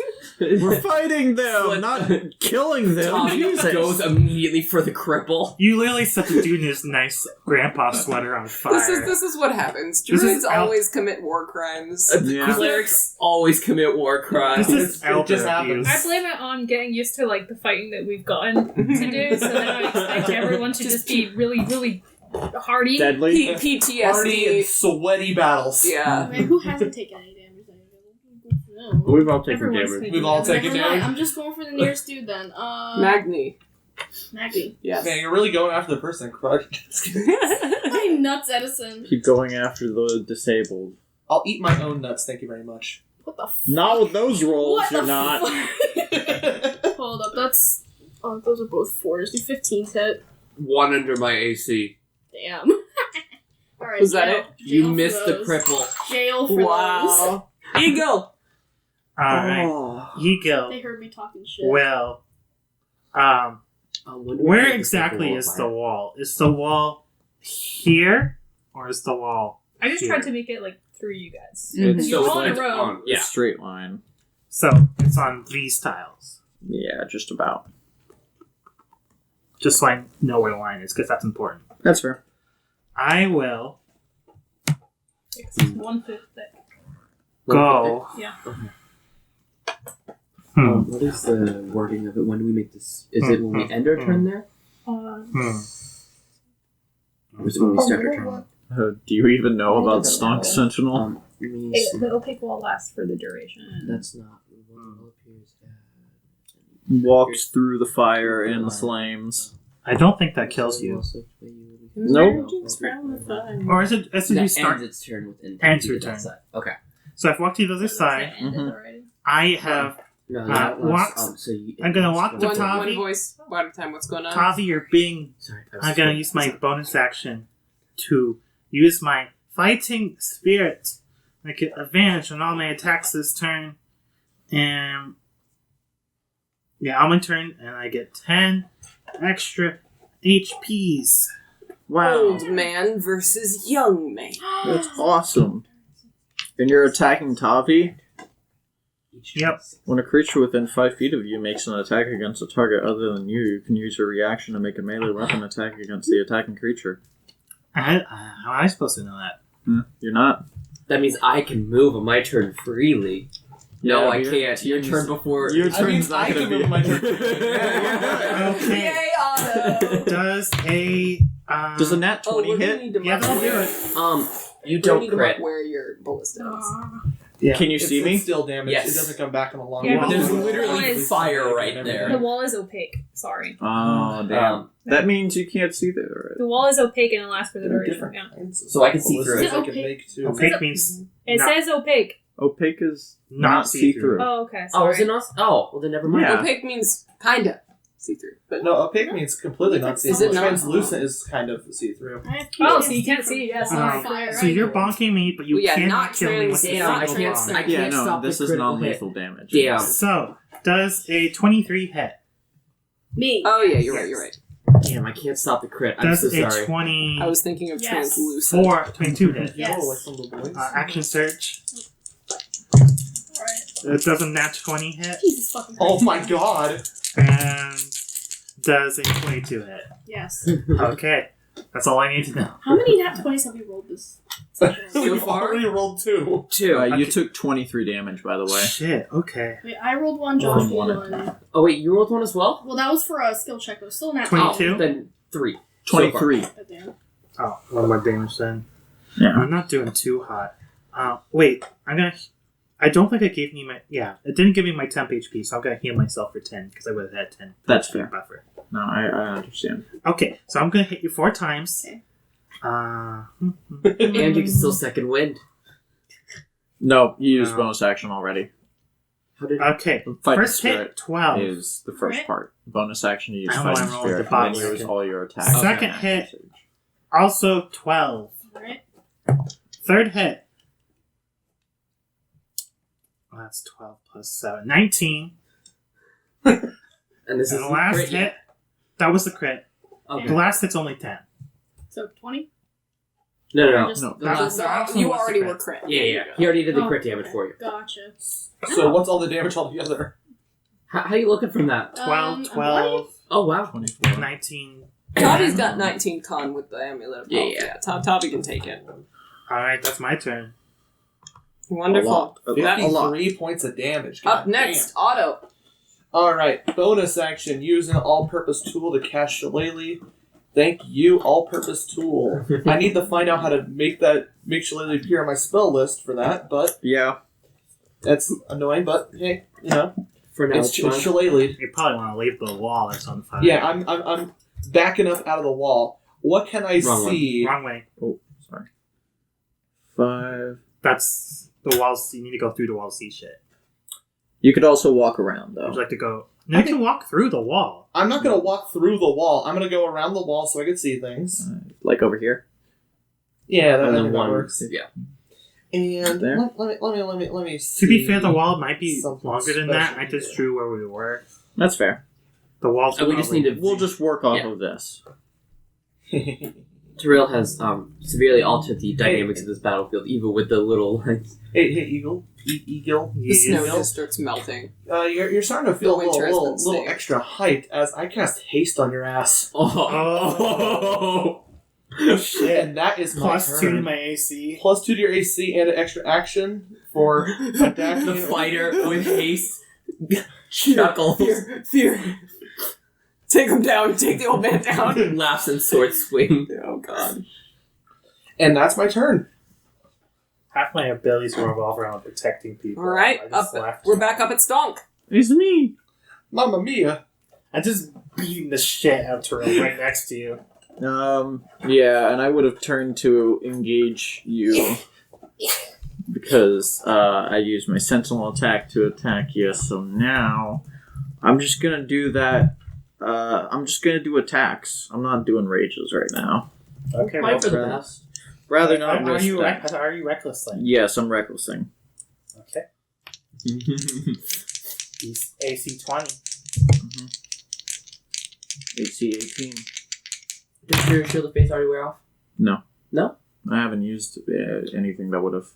We're fighting them, What? not killing them. Tommy Jesus. goes immediately for the cripple. You literally set the dude in his nice grandpa sweater on fire. This is what happens. This is Druids out- always commit war crimes. Yeah. Clerics always commit war crimes. This is elder just happens. abuse. I blame it on getting used to like the fighting that we've gotten to do, so then I expect everyone to just be really, really hardy. Deadly. Party and PTSD. sweaty battles. Yeah. Man, who hasn't taken any damage? No. We've all taken Everyone's damage. taking We've all damage. taken Never mind, damage. I'm just going for the nearest dude then. Magni. Magni. Yes. Man, you're really going after the person, crushed. My nuts, Edison. Keep going after the disabled. I'll eat my own nuts, thank you very much. What the fuck? Not with those rolls, What you're the not. fuck? Hold up, that's... Oh, those are both 4s. Do 15 hit. One under my AC. Damn. Alright, Was that jail- it? You jail for missed the those. cripple. Jail for Wow. Eagle. Alright. Oh. those. Eagle. They heard me talking shit. Well, where exactly is the wall? Is the wall here? Or is the wall I just here? tried to make it like through you guys. It's You're just all in a like row. a straight line. So, it's on these tiles. Yeah, just about. Just so I know where the line is, because that's important. That's fair. I will It's 1/5 thick. go... Yeah. What is the wording of it? When do we make this? Is it when we end our turn there? Was when we started turning. Do you even know about Stonk Sentinel? Let me Hey, see. the opaque wall lasts for the duration. That's not what appears Walks through the fire and the flames. I don't think that kills you. Nope. Or is it as soon as you start? ends its turn within Ends your feet of that turn. side. Okay. So I've walked to the other side. I have. No, walks- so you, I'm gonna walk to One Tavi. voice, one at a time. What's going on? Tavi, you're being. Sorry, I'm gonna use my bonus action to use my fighting spirit. I get advantage on all my attacks this turn, and on my turn, and I get 10 extra HPs. Wow. Old man versus young man. That's awesome. And you're attacking Tavi? Yep. When a creature within 5 feet of you makes an attack against a target other than you can use your reaction to make a melee weapon attack against the attacking creature. How am I supposed to know that? You're not. That means I can move on my turn freely. No, Yeah, I your can't. Your turn before. Your I mean, turn's not I going can to be. move my turn. Okay. Yay, Otto! Does a Does a nat 20 hit? Yeah, that'll do it. You We don't need to crit. mark where your ballista is. Yeah. Can you see me? It's still damage. Yes. It doesn't come back in a long Yeah, while. There's but literally Boys. fire right there. The wall is opaque. Sorry. Oh, damn. Um, That means you can't see there. The wall is opaque and it lasts for the There are duration. different Yeah. kinds of So I can see through ballistas it. I can Opaque. make too. Opaque means It No. says opaque. Opaque is Not not see-through. see-through. Oh, okay. Oh, Sorry. is it not? Oh, well then never mind. Yeah. Opaque means kinda see-through, but No, opaque means completely not see Is through. it not? Translucent is kind of see through. Oh, so you can't see. Yes. Um, Fire. so you're bonking me, but you Well, yeah, cannot not kill me with trans- a Damn, I single can't. bonk. I Yeah, can't no, stop this the is critical non-lethal hit. damage. Damn. So, does a 23 hit? Me. oh yeah, you're right. You're right. Damn, I can't stop the crit. I'm Does so a sorry. 24 I was thinking of Yes. translucent. 22 hit? Yes. Oh, like some little boys. Action search. Alright. It does a nat 20 hit. Jesus fucking Oh Christ. my god! And does a 22 hit. Yes. Okay. That's all I need to know. How many nat 20s have we rolled this session? We've far? already rolled 2. Two. You took 23 damage, by the way. Shit, okay. Wait, I rolled one, Josh Oh, rolled one. one. Oh wait, you rolled one as well. Well, that was for a skill check, but still nat 22? Oh, then 3. 23. But damn. Oh, one more damage then. Yeah. I'm not doing too hot. Wait, I don't think it gave me my... Yeah, it didn't give me my temp HP, so I'm gonna heal myself for 10, because I would have had 10. That's HP fair. Buffer. No, I understand. Okay, so I'm gonna hit you 4 times. Okay. And you can still second wind. No, you used No. bonus action already. How did? Okay, Fighting first hit, Spirit 12. is the first Right. part. Bonus action, you use I don't know why Fighting I'm rolling Spirit, the and box. then you use all your attacks. Second hit, also 12. Alright. Third hit. Oh, that's 12 plus 7. 19. And this And is the last crit, hit, that was the crit. Okay. The last hit's only 10. So 20? No, no, no. Just- No, That was the last You one was the already crit. were crit. Yeah, yeah. He already did the Oh, crit damage okay. for you. Gotcha. So what's all the damage altogether? How you looking from that? 12, I'm 12, Oh wow. 24. 19. Toby's got 19 con with the amulet of Yeah, health. yeah. Toby can take it. Alright, that's my turn. Wonderful. A lot. 53 points of damage. Up God next, Otto. Alright, bonus action. Use an all-purpose tool to cast Shillelagh. Thank you, all-purpose tool. I need to find out how to make Shillelagh appear on my spell list for that, but Yeah. that's annoying, but hey, you know, For now, it's it's fine. Shillelagh. You probably want to leave the wall that's on fire. Yeah, I'm back enough out of the wall. What can I Wrong one. see? Wrong way. Oh, sorry. 5. That's the walls. You need to go through the wall to see shit. You could also walk around, Would though. you like to go? No, you can walk through the wall. I'm not gonna walk through the wall. I'm gonna go around the wall so I can see things. Like over here. Yeah, And that then one. works. Yeah. And There. let me see. To be fair, the wall might be something longer than that. special I just here. drew where we were. That's fair. The walls. And we just need to. We'll just work off Yeah. of this. Terrell has severely altered the dynamics of this battlefield, even with the little lines. Hey, Eagle. Eagle. The snow Yes. just starts melting. You're starting to feel a The winter has little been staying. extra height as I cast haste on your ass. Oh. And that is my Plus 2 turn. to my AC. Plus 2 to your AC and an extra action for attacking. The fighter with haste. Chuckle. Fear. Take him down. Take the old man down. Laughs and sword swing. Oh god. And that's my turn. Half my abilities revolve around protecting people. All right, I just left. we're back up at Stonk. It's me. Mamma mia. I'm just beating the shit out of Terrell right next to you. Yeah, and I would have turned to engage you because I used my sentinel attack to attack you. So now I'm just gonna do that. I'm just gonna do attacks. I'm not doing rages right now. Okay, Mine well, for the rather- best. Rather not are risk you that. are you recklessing? Yes, I'm recklessing. Okay. He's AC 20. AC 18. Does your shield of faith already wear off? No. No? I haven't used anything that would have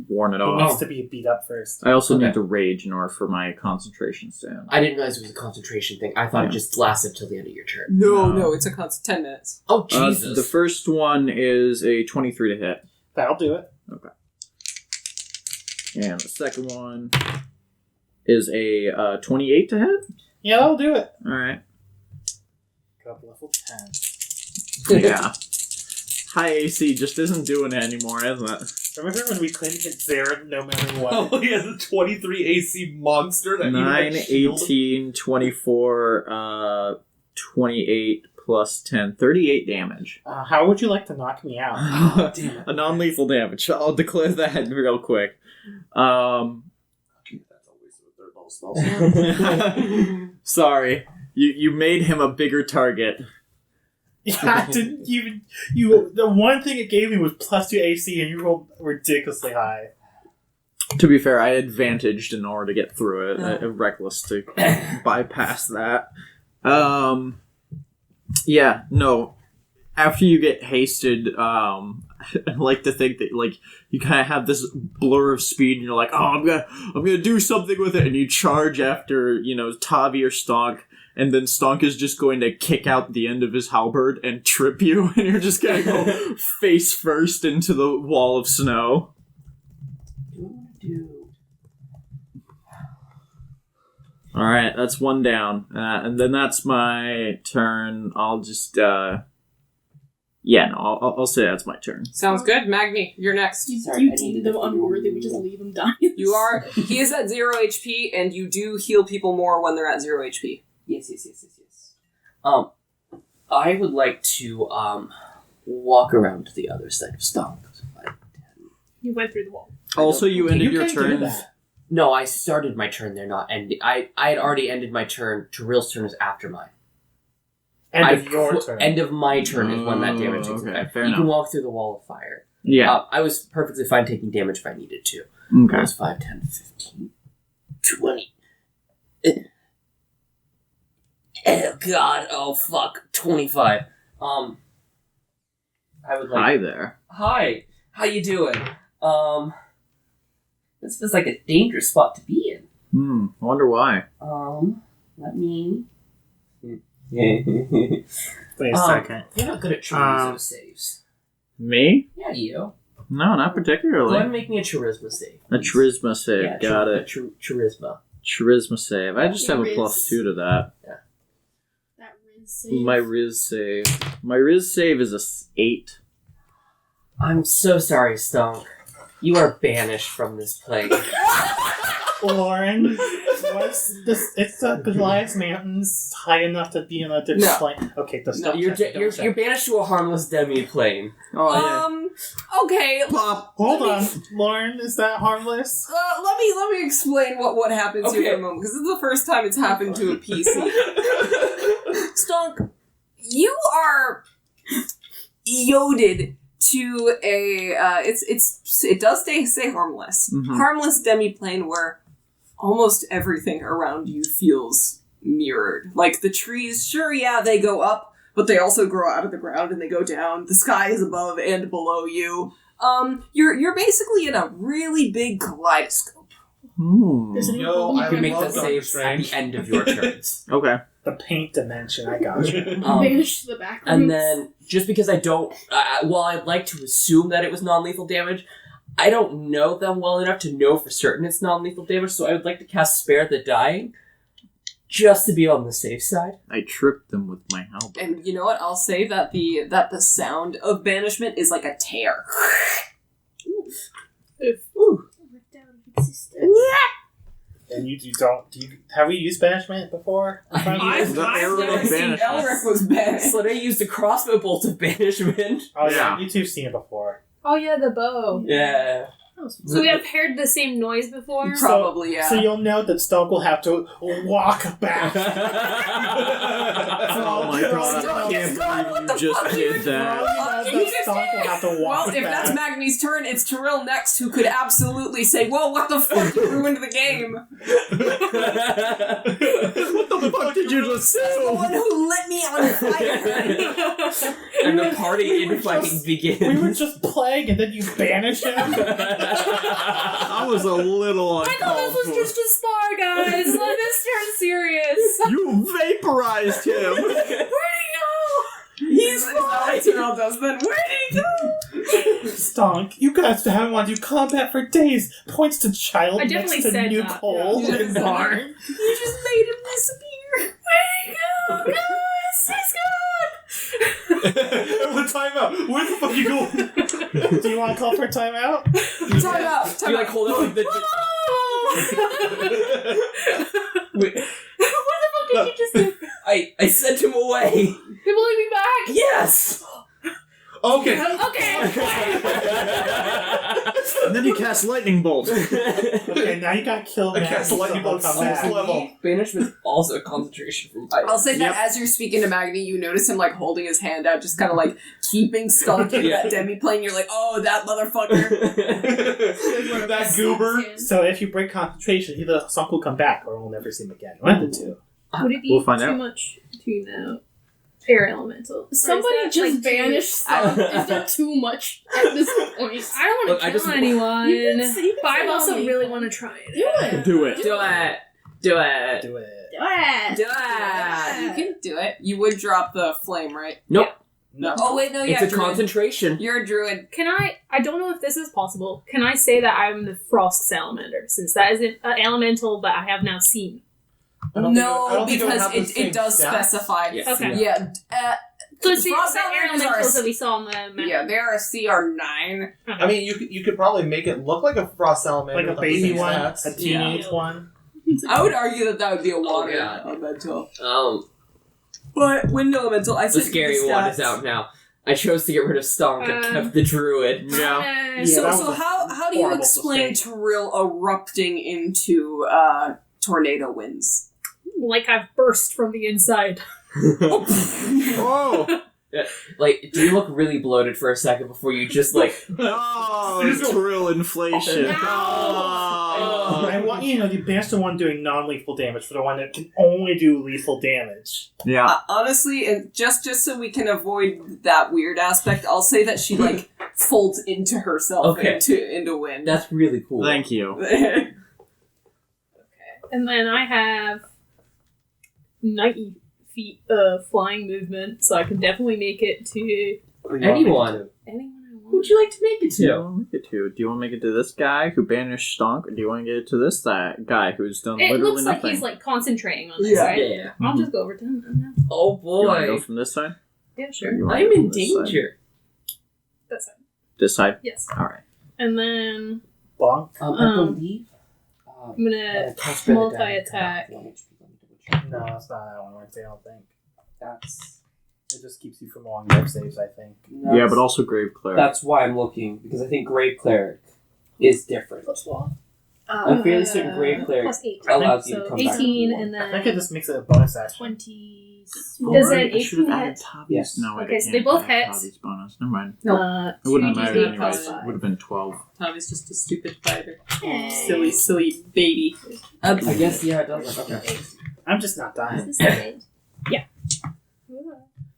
worn it He off. needs to be beat up first. I also Okay. need to rage in order for my concentration stand. I didn't realize it was a concentration thing. I thought it just lasted till the end of your turn. No, it's a constant 10 minutes. Oh, Jesus. The first one is a 23 to hit. That'll do it. And the second one is a 28 to hit. Yeah, that'll do it. Alright. Go up level 10. Yeah. High AC just isn't doing it anymore, isn't it? Remember when we couldn't hit 0 no matter what? Oh, he has a 23 AC monster that 9, even had shield. 18, 24, 28 plus 10. 38 damage. How would you like to knock me out? Damn it. A non-lethal damage. I'll declare that real quick. That's always a third level spell. Sorry. You made him a bigger target. Yeah, I didn't even. You. The one thing it gave me was +2 AC, and you rolled ridiculously high. To be fair, I advantaged in order to get through it. Reckless to bypass that. Yeah, no. After you get hasted, I like to think that like you kind of have this blur of speed, and you're like, "Oh, I'm gonna do something with it," and you charge after Tavi or Stonk, and then Stonk is just going to kick out the end of his halberd and trip you, and you're just gonna go face first into the wall of snow. All right, that's one down, and then that's my turn. I'll just, I'll say that's my turn. Sounds good. Magni, you're next. You deemed them unworthy, we just leave them dying. You are. He is at 0 HP, and you do heal people more when they're at 0 HP. Yes. I would like to walk around to the other side of Stomp. You went through the wall. Also, you ended your can do turn. that. No, I started my turn there, not ending. I had already ended my turn. Terrell's turn is after mine. End of your turn. End of my turn is when that damage takes okay, effect. fair You can enough. walk through the wall of fire. Yeah. I was perfectly fine taking damage if I needed to. Okay. That was 5, 10, 15, 20. Oh god, oh fuck, 25. I would like... Hi there. Hi, how you doing? This feels like a dangerous spot to be in. Wonder why. Let me... Wait a second. You're not good at chorizo saves. Me? Yeah, you. No, not Go particularly. ahead and make me a charisma save. A please. charisma save. Yeah, Got it. Charisma. Charisma save. I just have a +2 to that. That Riz save. My Riz save. My Riz save is a 8. I'm so sorry, Stonk. You are banished from this place. Lauren, what's this? It's the Goliath Mountains high enough to be in a different No. plane. Okay, that's No, not. You're banished to a harmless demi-plane. Oh, Okay, Plop. Hold on, Lauren, is that harmless? Let me explain what happens here for a moment, because this is the first time it's happened to a PC. Stonk, you are yoded to a it does say harmless. Mhm. Harmless demiplane where almost everything around you feels mirrored. Like the trees, sure, yeah, they go up, but they also grow out of the ground and they go down. The sky is above and below you. You're basically in a really big kaleidoscope. Does anyone Yo, believe You can I make love that Doctor save at Strange. the end of your turns. Okay. The paint dimension, I got you. Vanish to the back And rooms? then, just because I don't... while I'd like to assume that it was non-lethal damage, I don't know them well enough to know for certain it's non-lethal damage, so I would like to cast Spare the Dying. just to be on the safe side. I tripped them with my halberd. And you know what? I'll say that the sound of banishment is like a tear. And you don't. Have we used banishment before? I've never seen Elric was banished. So they used a crossbow bolt of banishment. Oh yeah, you two've seen it before. Oh yeah, the bow. Yeah. So we have heard the same noise before? Probably, yeah. So you'll know that Stunk will have to walk back. Oh my god, I can't believe you just did that. Stunk will have to walk Well, if back. that's Magni's turn, it's Tyrell next who could absolutely say, "Whoa, what the fuck? You ruined the game." What the fuck did you just The say? one who lit me on fire. And the party infighting begins. We were just playing, and then you banish him. I was a little I thought uncalled this was for. just a spar, guys. Let this turn serious. You vaporized him! Where'd he go? He's fine. Tyrell does then. Where did he go? Stunk, you guys haven't wanted to do combat for days. Points to child I definitely next to said new that, coal yeah. in barn. You just made him disappear. Where'd he go? Guys, he's Everyone, time out. Where the fuck you going? Do you want to call for a timeout? Time out. Do you like hold up like the... gone. Wait, What the fuck did you just do? I sent him away. People leave me back. Yes. Okay. Okay. And then he cast lightning bolt. Okay, now you got killed. I Matt, cast so lightning he'll bolt come 6th back. level. Banishment's also a concentration from fire. I'll say that as you're speaking to Magni, you notice him like holding his hand out, just kind of like keeping Stunk in that demi-plane. You're like, oh, that motherfucker. That goober. So if you break concentration, either Sunk will come back, or we'll never see him again. One of the two. Would it be We'll find too out. much to know? Air elemental. Somebody Or is that, just like, banished stuff. Is that too much at this point? I don't Look, want I to just- kill anyone, You can but I say also no, really Nathan. want to try it. Do it. Do it. Do it. Do it. Do it. Do it. Do it. You can do it. You would drop the flame, right? Nope. No. Oh, wait, no, yeah. It's a druid. concentration. You're a druid. Can I don't know if this is possible. Can I say that I'm the frost salamander, since that is an elemental that I have now seen? I don't think No, it would because have the it same does stats. specify. Yes. Okay. Yeah. So it's the Frost air salamanders are elementals that we saw on the map. Yeah, they're a CR9. I mean, you could probably make it look like a frost salamander. Like a with the baby same one, stats. a teenage one. I would argue that would be a water God. elemental. The But wind elemental, I said scary one is out now. I chose to get rid of Stunk and kept the druid. Yeah. Yeah, So, that so was a how do you horrible explain mistake. Tyrell erupting into tornado winds? Like I've burst from the inside. Oh! Like, do you look really bloated for a second before you just like... Oh, Trill inflation. Oh. I want you to know you banished the one doing non-lethal damage for the one that can only do lethal damage. Yeah. Honestly, and just so we can avoid that weird aspect, I'll say that she like folds into herself Okay. into wind. That's really cool. Thank you. And then I have 90 feet flying movement, so I can definitely make it to Anyone. anyone I want. Who'd you like to make it Do you to? want to make it to? Do you want to make it to this guy who banished Stonk, or do you want to get it to this guy who's done It literally looks like nothing? he's like concentrating on this, Yeah. right? Yeah. I'll just go over to him. Oh You want to go boy. from this side? Yeah, Or sure. you wanna I'm go in from this side? danger. That's fine. This side? Yes. Alright. And then Bonk. I Um, believe... I'm gonna multi-attack. No, it's not that one. I don't think. It just keeps you from long life saves, I think. Yeah, but also Grave Cleric. That's why I'm looking, because I think Grave Cleric is different. Plus what? I'm fairly certain Grave Cleric Plus 8. allows you to So come back. 18 and I think it then just makes it a bonus action. 20. Oh, Does right, an I should have 18 added hit? Tavi's. Yes. No, I Okay, so can't they both add hit. Tavi's bonus. Never mind. No. It wouldn't have mattered 2d8 anyways. plus It 5. would have been 12. Tommy's just a stupid fighter. Hey. Silly baby. I guess, yeah, it does. Okay. I'm just not dying. Is this the eight? Yeah.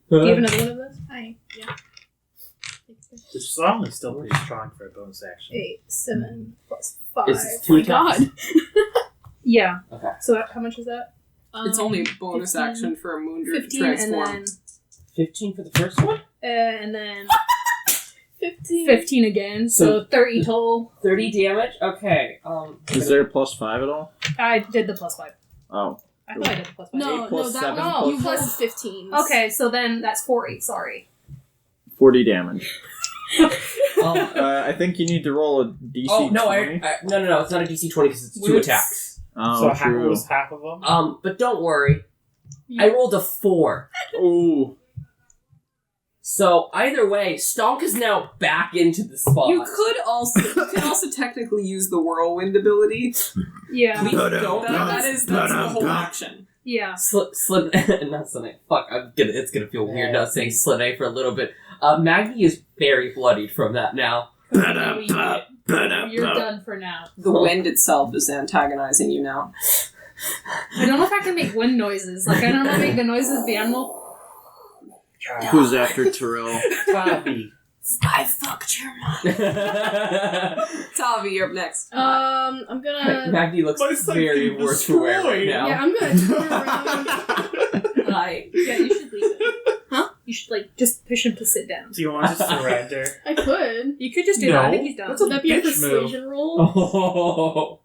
Do you have another one of those? The song is still pretty strong for a bonus action. 8, 7, plus 5. Is this two attacks? God. Yeah. Okay. So how much is that? It's only a bonus 15, action for a Moondrift 15 transform. and 15 for the first one? then 15. 15 again, so 30 total. 30 damage? Okay. Is there a +5 at all? I did the plus 5. Oh. I thought I did plus 5. No, 8 plus no, that 7 one. plus You plus 15. Okay, so then that's 4-8, sorry. 40 damage. Um, I think you need to roll a DC oh, no, 20. no, it's not a DC 20 because it's 2 Whoops. attacks. Oh, so half, it true. was half of them? But don't worry. I rolled a 4. Ooh. So either way, Stonk is now back into the spot. You could also technically use the whirlwind ability. Yeah. Please don't. That's the whole action. Yeah. Slid not Slid. Fuck, it's gonna feel weird not saying Slid for a little bit. Maggie is very bloodied from that now. You're done for now. The wind itself is antagonizing you now. I don't know if I can make wind noises. Like, I don't know how to make the noises of the animal. Who's after Terrell? Bobby. I fucked your mom. Tavi, you're up next. I'm gonna. Maggie looks My son very can worse for wear right destroy. now. Yeah, I'm gonna turn around. Like, yeah, you should leave it. Huh? You should, like, just push him to sit down. Do you want to surrender? I could. You could just do that. I think he's done. That's a Would that be a bitch persuasion roll? Oh.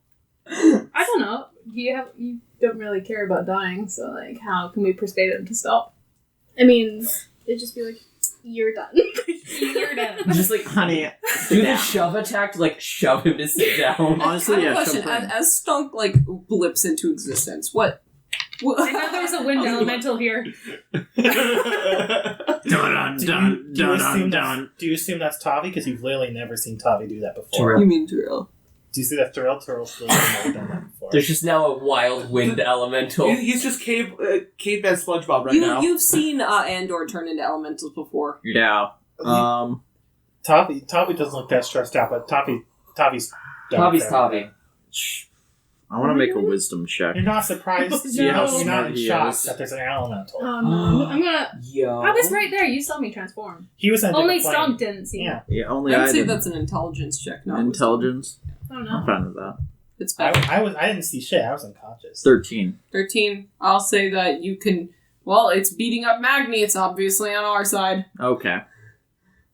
I don't know. You don't really care about dying, so, like, how can we persuade him to stop? I mean, it'd just be like, you're done. You're done. Just like, Honey, do the shove attack to like shove him to sit down. honestly, I have yeah, a question. something. As Stunk, like, blips into existence, what... I know there's a wind elemental here. Do you assume that's Tavi? Because you've literally never seen Tavi do that before. You mean Terrell? Do you see that Terrell's literally never done that before? There's just now a wild wind elemental. He's just caveman SpongeBob right now. You've seen Andor turn into elementals before. Yeah. Tavi doesn't look that stressed out, but Tavi's Tavi. I want to make a wisdom check. You're not surprised. See how You're smart not in he shock is. that there's an elemental. No. I'm gonna. Yo. I was right there. You saw me transform. He was in a Only different Stomp plane. didn't see Yeah. me. Yeah, only I I would say did. that's an intelligence check, not Intelligence? I don't I'm know. fine with that. It's better. I didn't see shit. I was unconscious. 13. 13. I'll say that you can... Well, it's beating up Magni. It's obviously on our side. Okay.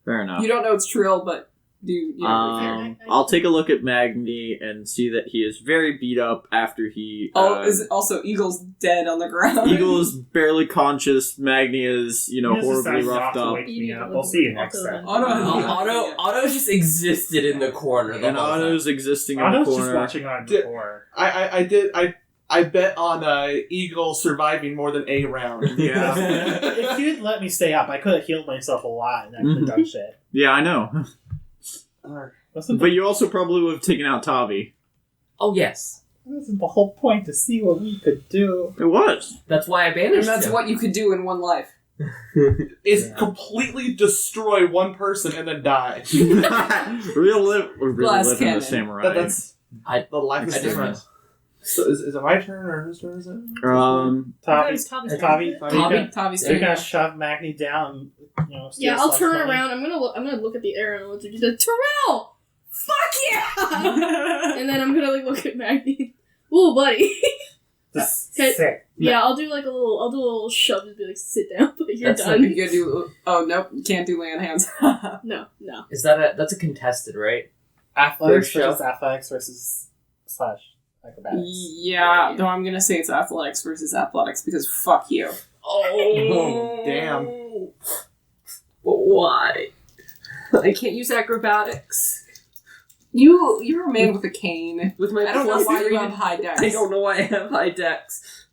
Fair enough. You don't know it's Trill, but you know, care. I'll take a look at Magni and see that he is very beat up after he... is it also Eagle's dead on the ground? Eagle is barely conscious. Magni is, He just horribly decided not roughed to up. wake me up. We'll see you next time. Otto just existed in the corner. The And whole time. Otto's existing in the Otto's just corner. watching on before. I bet on Eagle surviving more than a round. Yeah. If you'd let me stay up, I could have healed myself a lot and I could have done shit. Yeah, I know. But you also probably would have taken out Tavi. Oh yes, This is the whole point, to see what we could do. It was. that's why I And banished that's him. what you could do in one life. Is completely destroy one person and then die. Live Glass in cannon. the samurai. That's the life is I didn't different. So is it my turn or whose turn is it? Tavi, It's Tavi's or turn. Tavi, Tavi's you're turn. gonna shove Magni down. Yeah, I'll turn around. I'm gonna look at the arrow and what's it? Terrell! Fuck yeah! And then I'm gonna look at Maggie. Ooh, buddy. Sick. Yeah, I'll do a little shove and be like, sit down, but you're That's done. You gotta do... Oh, nope. You can't do lay on hands. No. Is that's a contested, right? Athletics First versus athletics versus / acrobatics. Yeah, though I'm gonna say it's athletics versus athletics because fuck you. Oh, damn. But why? I can't use acrobatics You're a man with a cane. with my I don't know plus why 3. you have high dex. I don't know why I have high dex.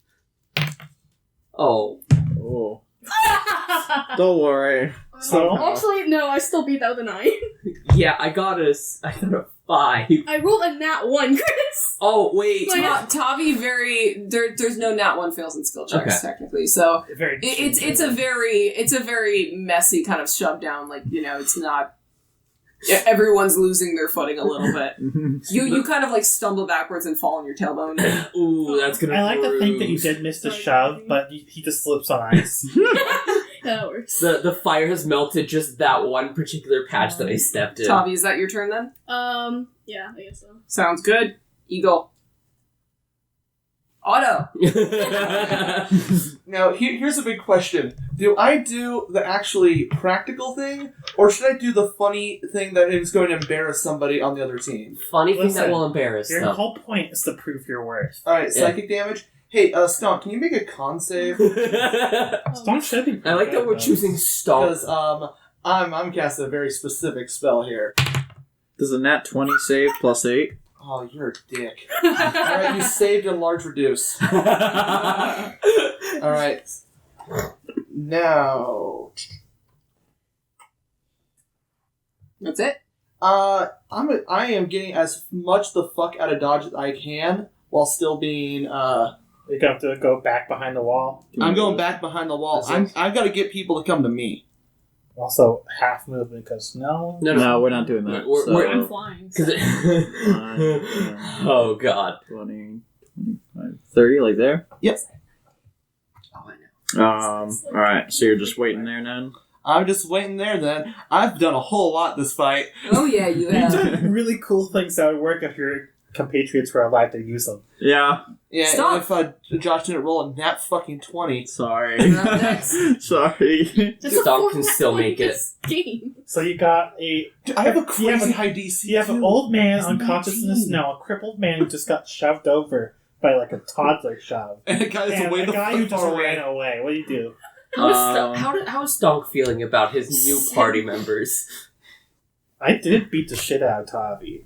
Oh. Oh. Don't worry. So Actually, no, I still beat that with a 9. Yeah, I got a 5. I rolled a nat 1, Chris. Oh, wait. Like- Tavi there's no nat 1 fails in skill checks Okay. technically, so very. it's a very messy kind of shove down. Like it's not. Everyone's losing their footing a little bit. You kind of like stumble backwards and fall on your tailbone. Ooh, that's gonna. I like to think that you bruise. did miss the shove, but he just slips on ice. That works. The fire has melted just that one particular patch that I stepped in. Tavi, is that your turn then? Yeah, I guess so. Sounds good. Eagle. Otto. Now, here's a big question. Do I do the actually practical thing, or should I do the funny thing that is going to embarrass somebody on the other team? Funny thing that Listen, will embarrass Your them. whole point is to prove your worth. Alright, psychic damage. Hey, Stomp, can you make a con save? Stomp should be. I like that we're choosing Stomp. Because I'm casting a very specific spell here. Does a nat 20 save plus 8? Oh, you're a dick. Alright, you saved and large reduce. Alright. Now... That's it? I am getting as much the fuck out of dodge as I can while still being, You have to go back behind the wall. I'm going back behind the wall. I've got to get people to come to me. Also, half movement, because no, we're not doing that. I'm flying. So. Oh god. 20, 25, 30, like there? Yep. Oh, I know. Alright, so you're just waiting there then? I'm just waiting there then. I've done a whole lot this fight. Oh yeah, you you have. did really cool things that would work if your compatriots were alive to use them. Yeah. Yeah, Stop. and if Josh didn't roll a nat fucking 20. Sorry. You're up next. Sorry. Just Stomp a can format still like make it. this Game. So you got a Dude, I have a You have crazy a- high DC. you have an too. old man He's unconsciousness 19. now, a crippled man who just got shoved over by like a toddler shove, And a guy that's and way a the guy who fuck just far ran away. away. What do you do? How's Stonk feeling about his new party members? I did beat the shit out of Tavi.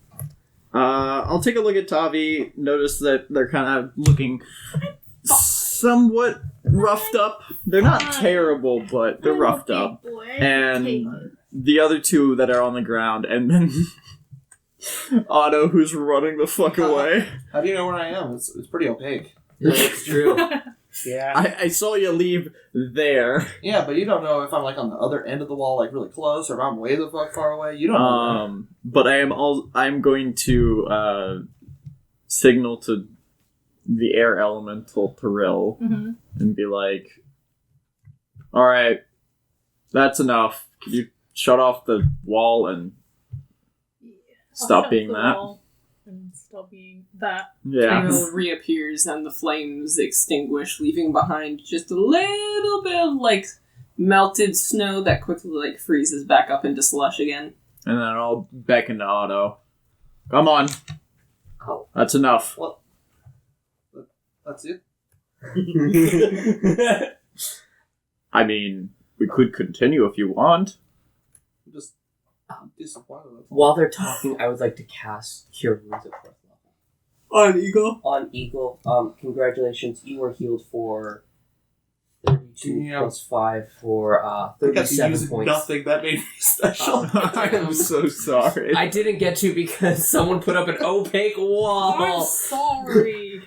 I'll take a look at Tavi, notice that they're kind of looking somewhat roughed up. They're not terrible, but they're roughed up. And the other two that are on the ground, and then Otto, who's running the fuck away. How do you know where I am? It's pretty opaque. That's true. Yeah. I saw you leave there. Yeah, but you don't know if I'm like on the other end of the wall, like really close, or if I'm way the fuck far away. You don't know. But I'm going to signal to the air elemental Tyrell and be like, alright, that's enough. Can you shut off the wall and stop being that? And stop being that. Yeah. Tyrell reappears and the flames extinguish, leaving behind just a little bit of like melted snow that quickly like freezes back up into slush again. And then I'll beckon to Otto. Come on. Oh. That's enough. Well, that's it. I mean, we could continue if you want. I'm just disappointed. While they're talking, I would like to cast Cure Wounds at 4th level. On Eagle. On Eagle, congratulations, you are healed for 32 Damn. plus 5 for I got to 37 use points. nothing. That made me special. I'm so sorry. I didn't get to because someone put up an opaque I'm wall. sorry.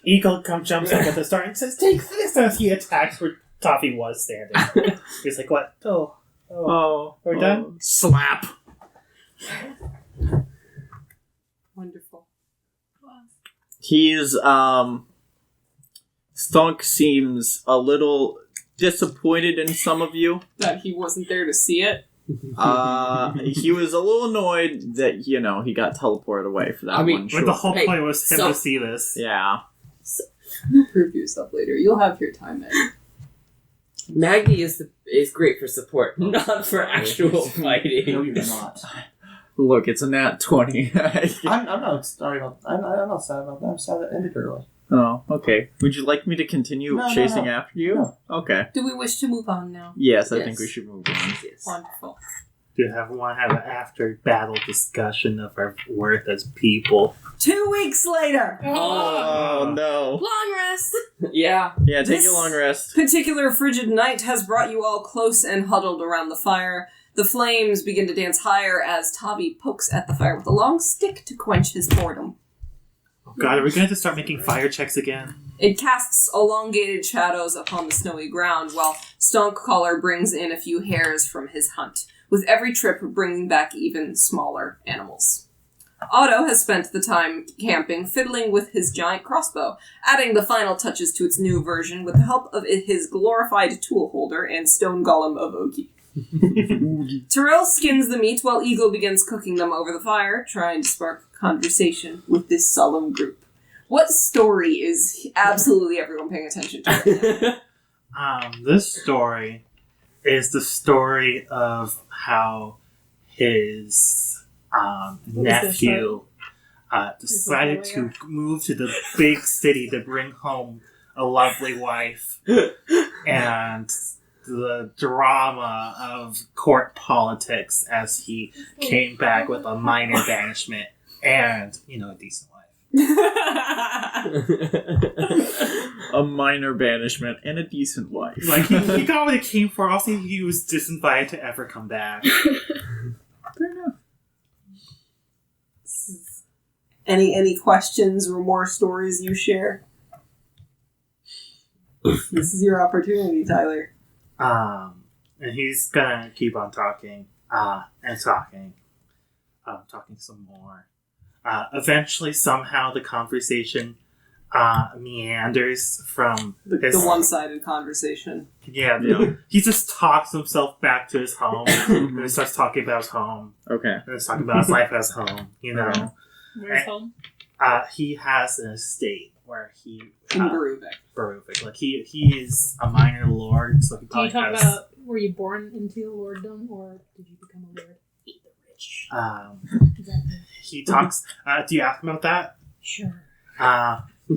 Eagle jumps up at the start and says, "Take this!" as he attacks where Tavi was standing. He's like, "What? Oh, we're done?" Slap. Wonderful. He's, Stunk seems a little disappointed in some of you. That he wasn't there to see it. He was a little annoyed that, he got teleported away for that I mean, one But the short. whole Hey, point was him so- to see this. Yeah. Prove yourself later. You'll have your time, Ed. Maggie is great for support, not for actual No, fighting. you're not. Look, it's a nat 20. I'm not sorry about. I'm not sad about that. I'm sad that ended early. Oh, okay. Would you like me to continue No, chasing no. after you? No. Okay. Do we wish to move on now? Yes, I Yes. think we should move on. Yes. Wonderful. Do you want to have an after battle discussion of our worth as people? 2 weeks later! Oh, no. Long rest. Yeah. Yeah, take This- your long rest. Particular frigid night has brought you all close and huddled around the fire. The flames begin to dance higher as Tavi pokes at the fire with a long stick to quench his boredom. Oh God, are we going to start making fire checks again? It casts elongated shadows upon the snowy ground, while Stonkcaller brings in a few hares from his hunt, with every trip bringing back even smaller animals. Otto has spent the time camping, fiddling with his giant crossbow, adding the final touches to its new version with the help of his glorified tool holder and stone golem of Oki. Tyrell skins the meat while Eagle begins cooking them over the fire, trying to spark conversation with this solemn group. What story is absolutely everyone paying attention to right now? This story is the story of how his nephew decided to move to the big city to bring home a lovely wife, and the drama of court politics as he came back with a minor banishment and, a decent wife. A minor banishment and a decent wife. Like, he got what he came for, also he was disinvited to ever come back. Fair enough. Any questions or more stories you share? This is your opportunity, Tyler. And he's gonna keep on talking, and talking some more. Eventually, somehow, the conversation meanders from The one-sided conversation. Yeah, he just talks himself back to his home, and he starts talking about his home, Okay. and he's talking about his life as home, Okay. Where's home? He has an estate where he... In Beruvik. Beruvik. Like, he is a minor lord, so he Do you probably talk has... about were you born into lorddom or did you become a lord? Eat the rich. Exactly. He talks... do you ask him about that? Sure.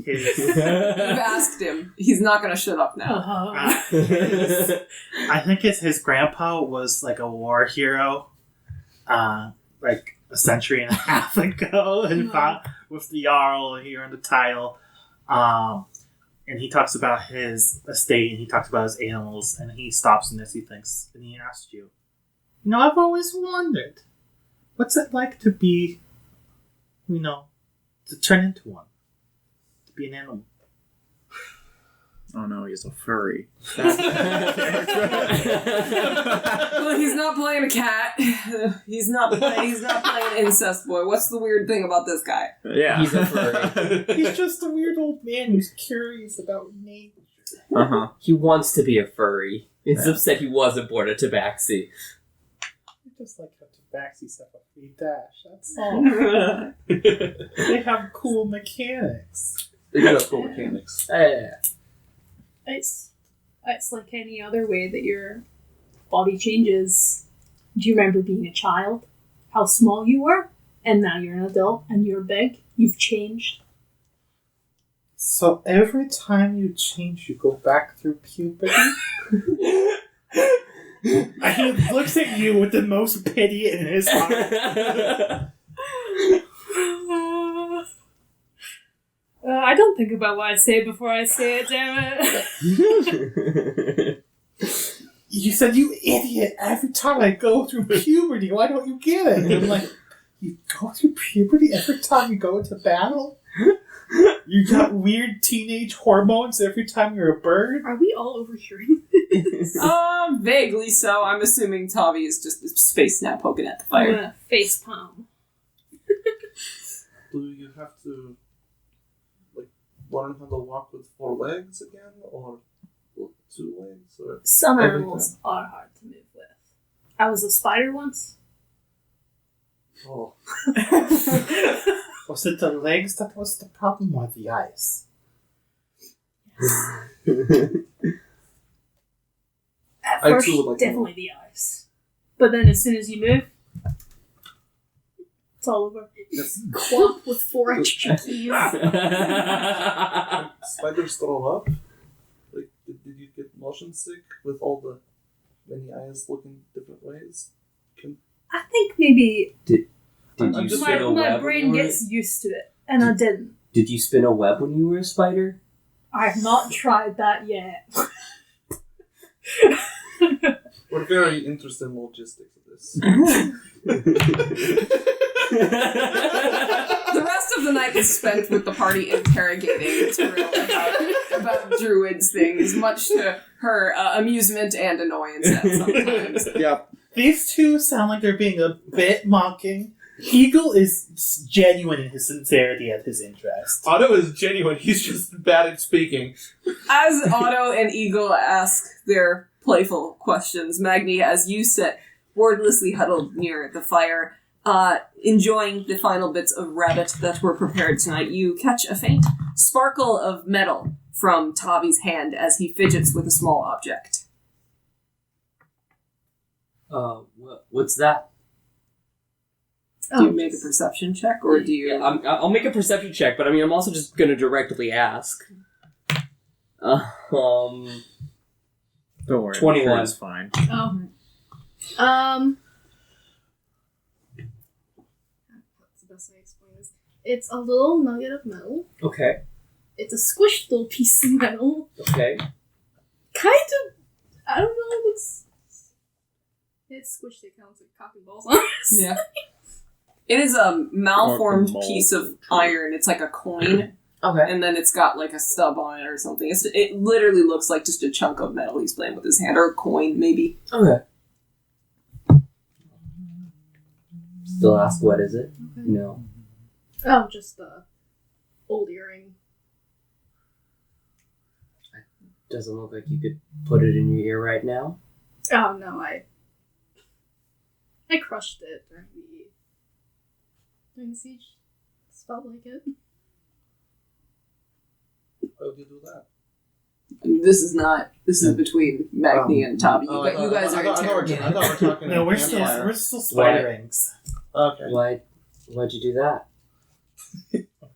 His... You've asked him. He's not going to shut up now. I think his grandpa was like a war hero, like a century and a half ago, and fought with the Jarl here in the title. And he talks about his estate, and he talks about his animals, and he stops in this, he thinks, and he asks you, I've always wondered, what's it like to be, to turn into one? To be an animal? Oh no, he's a furry. Well, he's not playing a cat. He's not playing incest boy. What's the weird thing about this guy? Yeah. He's a furry. He's just a weird old man who's curious about nature. Uh-huh. He wants to be a furry. He's Yeah. upset he wasn't born a tabaxi. Just like how tabaxis have a free dash. That's all. They have cool mechanics. They got cool mechanics. It's like any other way that your body changes. Do you remember being a child? How small you were? And now you're an adult and you're big. You've changed. So every time you change, you go back through puberty? He looks at you with the most pity in his heart. I don't think about what I say before I say it, damn it. You said, you idiot, every time I go through puberty, why don't you get it? And I'm like, you go through puberty every time you go into battle? You got weird teenage hormones every time you're a bird? Are we all overhearing this? Vaguely so. I'm assuming Tavi is just a space snap poking at the I'm fire. gonna face palm. Do you have to, learn how to walk with 4 legs again? Or 2 legs? Or Some every animals are hard to move with. I was a spider once. Oh. Was it the legs that was the problem, or the eyes? At I first, too would like to definitely the eyes. But then as soon as you move, it's all over. Clump with 4 extra keys. Spiders throw up? Did you get motion sick with all the many eyes looking different ways? I think maybe Did I'm you just- spin a my web? brain when you gets used to it, and I didn't. Did you spin a web when you were a spider? I have not tried that yet. We're very interested in logistics of this. The rest of the night is spent with the party interrogating Tyrell about Druid's things, much to her amusement and annoyance at sometimes. Yep. These two sound like they're being a bit mocking. Eagle is genuine in his sincerity and his interest. Otto is genuine, he's just bad at speaking. As Otto and Eagle ask their playful questions, Magni, as you sit wordlessly huddled near the fire, enjoying the final bits of rabbit that were prepared tonight, you catch a faint sparkle of metal from Tavi's hand as he fidgets with a small object. What's that? Do you make a perception check, or do you... Yeah, I'll make a perception check, but I'm also just going to directly ask. Don't worry. 21. It's fine. Oh. That's the best way to explain this. It's a little nugget of metal. Okay. It's a squished little piece of metal. Okay. Kind of, I don't know, it's squished, it counts like cotton balls on it. Yeah. It is a malformed Mold. piece of iron. It's like a coin, Okay. and then it's got like a stub on it or something. It literally looks like just a chunk of metal he's playing with his hand, or a coin, maybe. Okay. Still ask what is it? Okay. No. Oh, just the old earring. Doesn't look like you could put it in your ear right now. Oh no, I crushed it during the siege. It felt like it. How did you do that? This is between Magni and Tavi. You guys are I thought we were interrogating. talking. No, about we're still campfire. spider rings. Okay. Why'd you do that?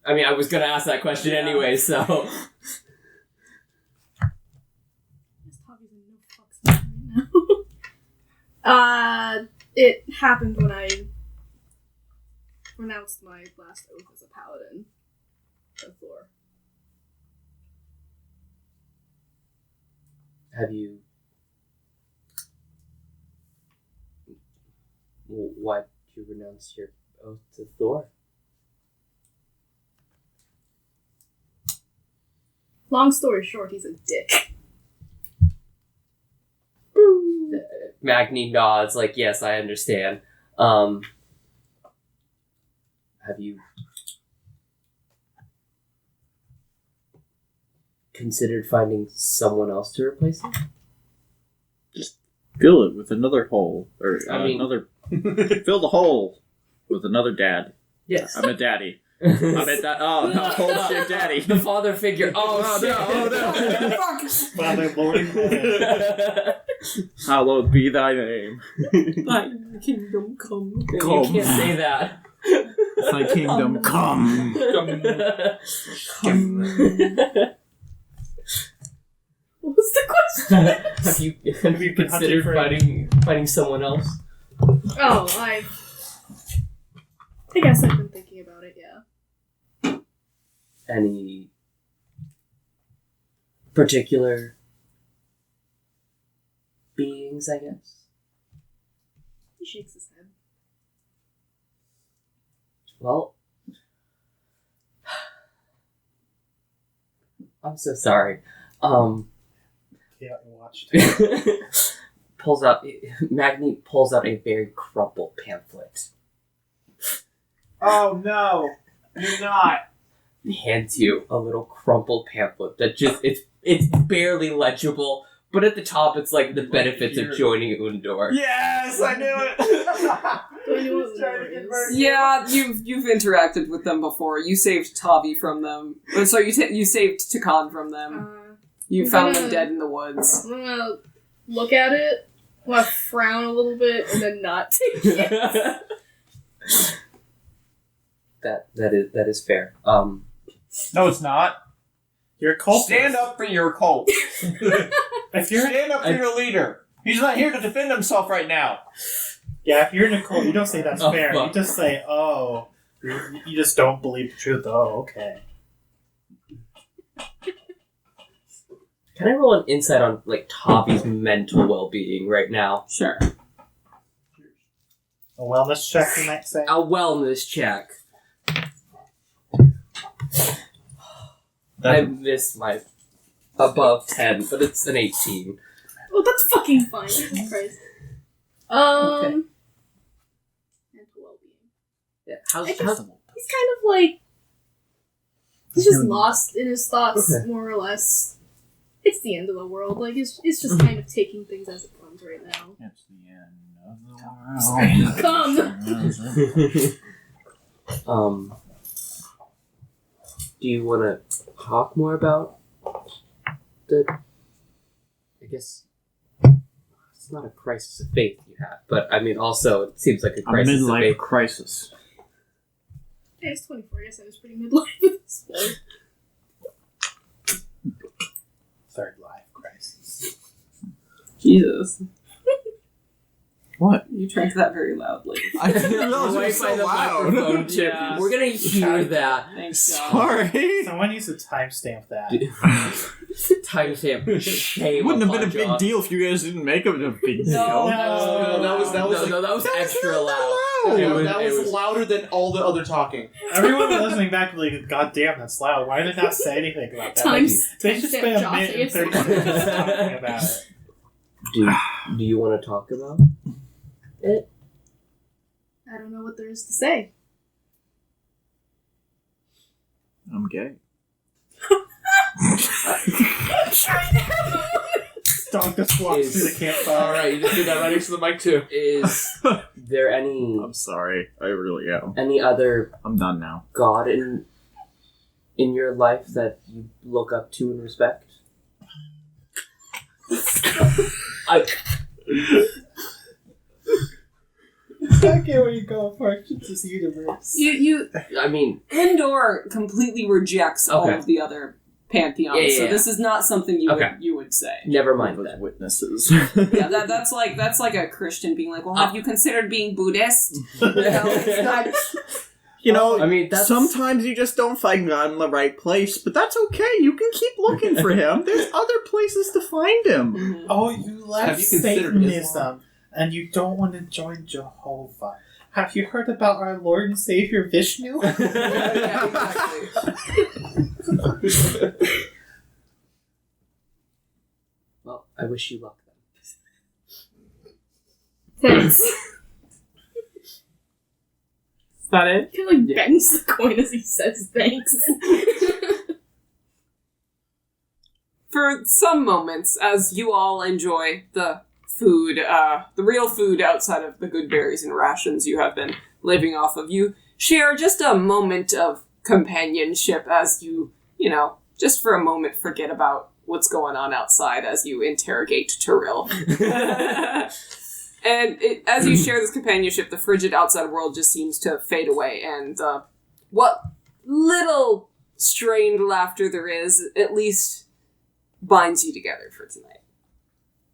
I mean, I was gonna ask that question anyway, so. This Tavi's in no fucks right now. It happened when I pronounced my last oath as a paladin of Thor. Have you... Why'd you renounce your oath to Thor? Long story short, he's a dick. Magni nods, like, yes, I understand. Have you considered finding someone else to replace him? Fill it with another hole. Or another... Fill the hole with another dad. Yes. I'm a daddy. I'm a not hole-shaped daddy. The father figure. Oh, shit. Fuck! Father, Lord in heaven. Hallowed be thy name. Thy kingdom come. You can't say that. Thy kingdom come. What was the question? have you considered finding someone else? Oh, I guess I've been thinking about it, yeah. Any particular beings, I guess? He shakes his head. Well, I'm so sorry. Yeah, I watched. Magni pulls out a very crumpled pamphlet. Oh no, you're not. He hands you a little crumpled pamphlet that it's barely legible, but at the top it's like the benefits of joining Undor. Yes, I knew it. Do I know what Trying to Lord convert is? Yeah, you've interacted with them before. You saved Tavi from them. So you saved Takan from them. You I'm found gonna- them dead in the woods. I'm gonna look at it, I'm gonna frown a little bit, and then not take it. That is fair. No, it's not. You're a cult. Stand up for your cult. If you're Stand up for your leader. He's not here to defend himself right now. if you're in a cult, you don't say that's Oh, fair. fuck. You just say, oh, you just don't believe the truth. Oh, okay. Can I roll an insight on like Tavi's mental well-being right now? Sure. A wellness check, you might say. A wellness check. I missed my above 10, but it's an 18. Oh, that's fucking fine. Jesus Christ. Mental well-being. Yeah. He's kind of like he's just lost in his thoughts, Okay. more or less. It's the end of the world. Like it's just kind of taking things as it comes right now. It's the end of the world. Come. Do you want to talk more about the? I guess it's not a crisis of faith you have, but I mean, also it seems like a A crisis of midlife faith. crisis. Yeah, he's 24. I guess I was pretty midlife at this point. third life crisis. Jesus. What? You drank that very loudly. I didn't realize it Right was by so the loud. microphone chip. Yeah. We're gonna hear that. Thanks, God. Sorry. Someone needs to timestamp that. Timestamp. It Shame. wouldn't have been a upon big Josh. deal if you guys didn't make it a big deal. No. that was No, that was extra loud. that was louder than all the other talking. Everyone listening back like, God damn, that's loud. Why did they not say anything about that? Like, they should spend a minute and 30 seconds talking about it. Do you want to talk about it? I don't know what there is to say. I'm gay. Dog just walks through the campfire. Alright, you just did that right next to the mic too. Is there any I'm sorry. I really am. any other I'm done now. god in your life that you look up to and respect? I get where you're going for. It's this universe. I mean, Andor completely rejects all Okay. of the other pantheons, Yeah, so yeah. this is not something you Okay. would say. never mind With then. witnesses. Yeah, that's like a Christian being like, well, have you considered being Buddhist? You know, it's not. You know, I mean, that's sometimes you just don't find God in the right place, but that's okay. You can keep looking for him. There's other places to find him. Mhm. Oh, you left Have you considered Satanism, Islam? and you don't want to join Jehovah. Have you heard about our Lord and Savior Vishnu? Yeah, exactly. well. I wish you luck then. Thanks. Is that it? He like bangs the coin as he says thanks. For some moments, as you all enjoy the food, the real food outside of the good berries and rations you have been living off of, you share just a moment of companionship as you just for a moment forget about what's going on outside as you interrogate Tyrell. And as you share this companionship, the frigid outside world just seems to fade away, and what little strained laughter there is, at least binds you together for tonight.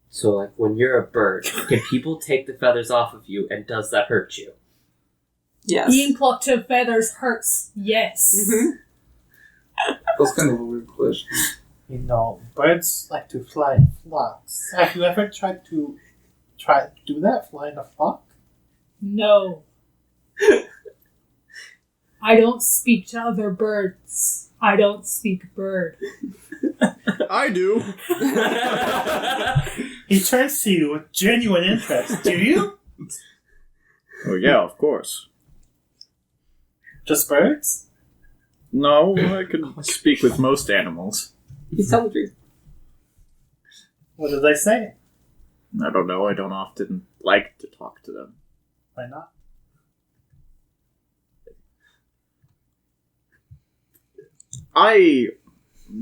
So, like, when you're a bird, can people take the feathers off of you, and does that hurt you? Yes. Being plucked of feathers hurts, yes. Mhm. That's kind of a weird question. You know, birds like to fly in flocks. Have you ever tried to do that? Fly in a flock? No. I don't speak to other birds. I don't speak bird. I do. He turns to you with genuine interest. Do you? Oh yeah, of course. Just birds? No, I can speak with most animals. He's telling the truth. What did they say? I don't know. I don't often like to talk to them. Why not? I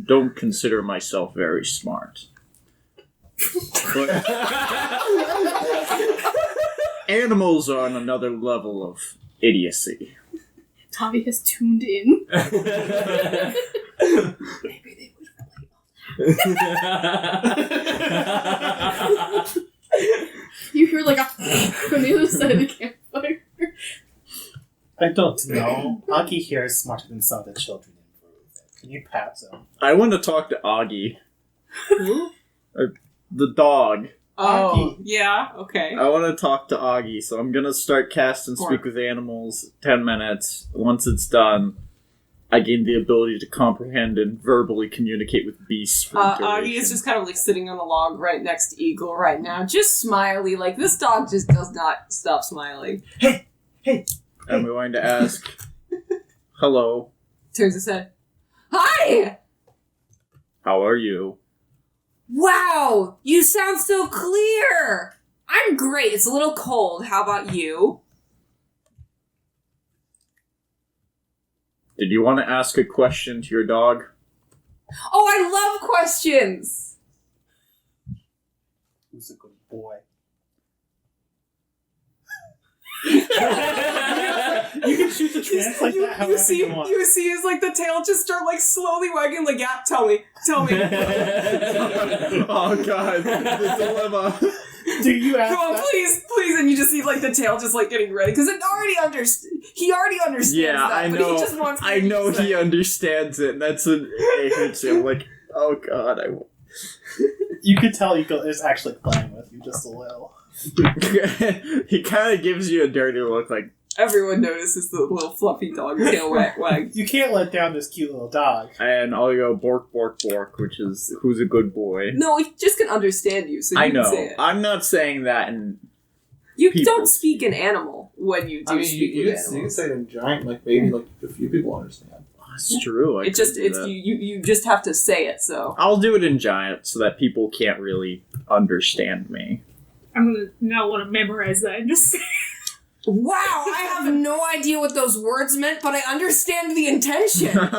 don't consider myself very smart. But animals are on another level of idiocy. Tavi has tuned in. Maybe they would You hear like a from the other side of the campfire. I don't know. Aki here is smarter than some of the children in Peru. Can you pat him? I want to talk to Augie. The dog. Oh, yeah, okay. I want to talk to Augie, so I'm gonna start cast and speak with animals. 10 minutes. Once it's done, I gain the ability to comprehend and verbally communicate with beasts for the duration. Augie is just kind of like sitting on a log right next to Eagle right now, just smiley. Like, this dog just does not stop smiling. I'm going to ask, hello, Turns his head. Hi! how are you? Wow! You sound so clear! I'm great. It's a little cold. How about you? Did you want to ask a question to your dog? Oh, I love questions! Who's a good boy? You can shoot the trance like that however you want. You see his like the tail just start like slowly wagging like, yeah, tell me. Oh god, the dilemma. Do you ask Come on, that? please, and you just see like the tail just like getting ready because he already understands Yeah, that, I but know. he just wants. I know he understands it, and that's what it hurts him. Like, oh god, You could tell Eagle is actually playing with you just a little. he kind of gives you a dirty look, like. Everyone notices the little fluffy dog tail wag. You can't let down this cute little dog. And I'll go bork, bork, bork, which is who's a good boy. No, he just can understand you, so you I know. can say it. I'm not saying that, and You people. don't speak in animal when you do I mean, speak you in can animal. say it in giant, like maybe like a few people understand. It's true. It's you just have to say it. So I'll do it in giant so that people can't really understand me. I'm gonna now want to memorize that and just say wow, I have no idea what those words meant, but I understand the intention. Thank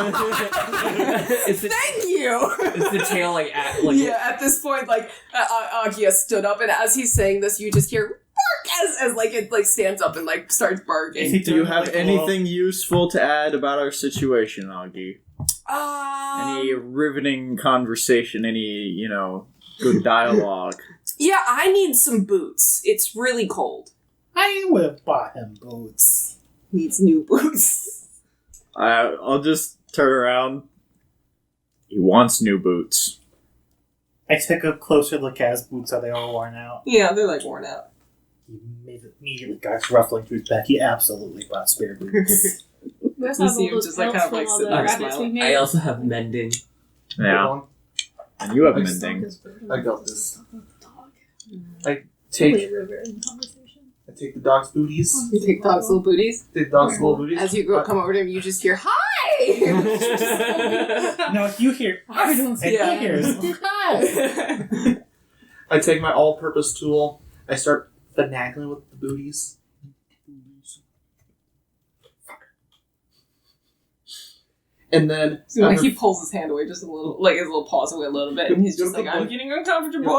you. Is the tail like at Yeah, at this point, like Akia stood up, and as he's saying this, you just hear bark as like it like stands up and like starts barking. Do you have anything useful to add about our situation, Augie? Any riveting conversation? Any good dialogue? Yeah, I need some boots. It's really cold. I would have bought him boots. Needs new boots. I'll just turn around. He wants new boots. I took a closer look at his boots. Are they all worn out? Yeah, they're like worn out. He immediately got ruffling through his back. He absolutely bought spare boots. we also You have see all him those just, like, pelts kind of, from like, all sitting the there rabbits we smiling. made. I also have mending. Yeah. And you have I mending. I got this. Probably Take a river in conversation. I take the dog's booties. You take dog's little booties. Take the dog's little booties. As you come over to him, you just hear, hi! No, you hear. I don't And Yeah. he hears. I take my all-purpose tool. I start finagling with the booties. And then So like he pulls his hand away just a little, like his little paws away a little bit, and he's just like, I'm getting uncomfortable.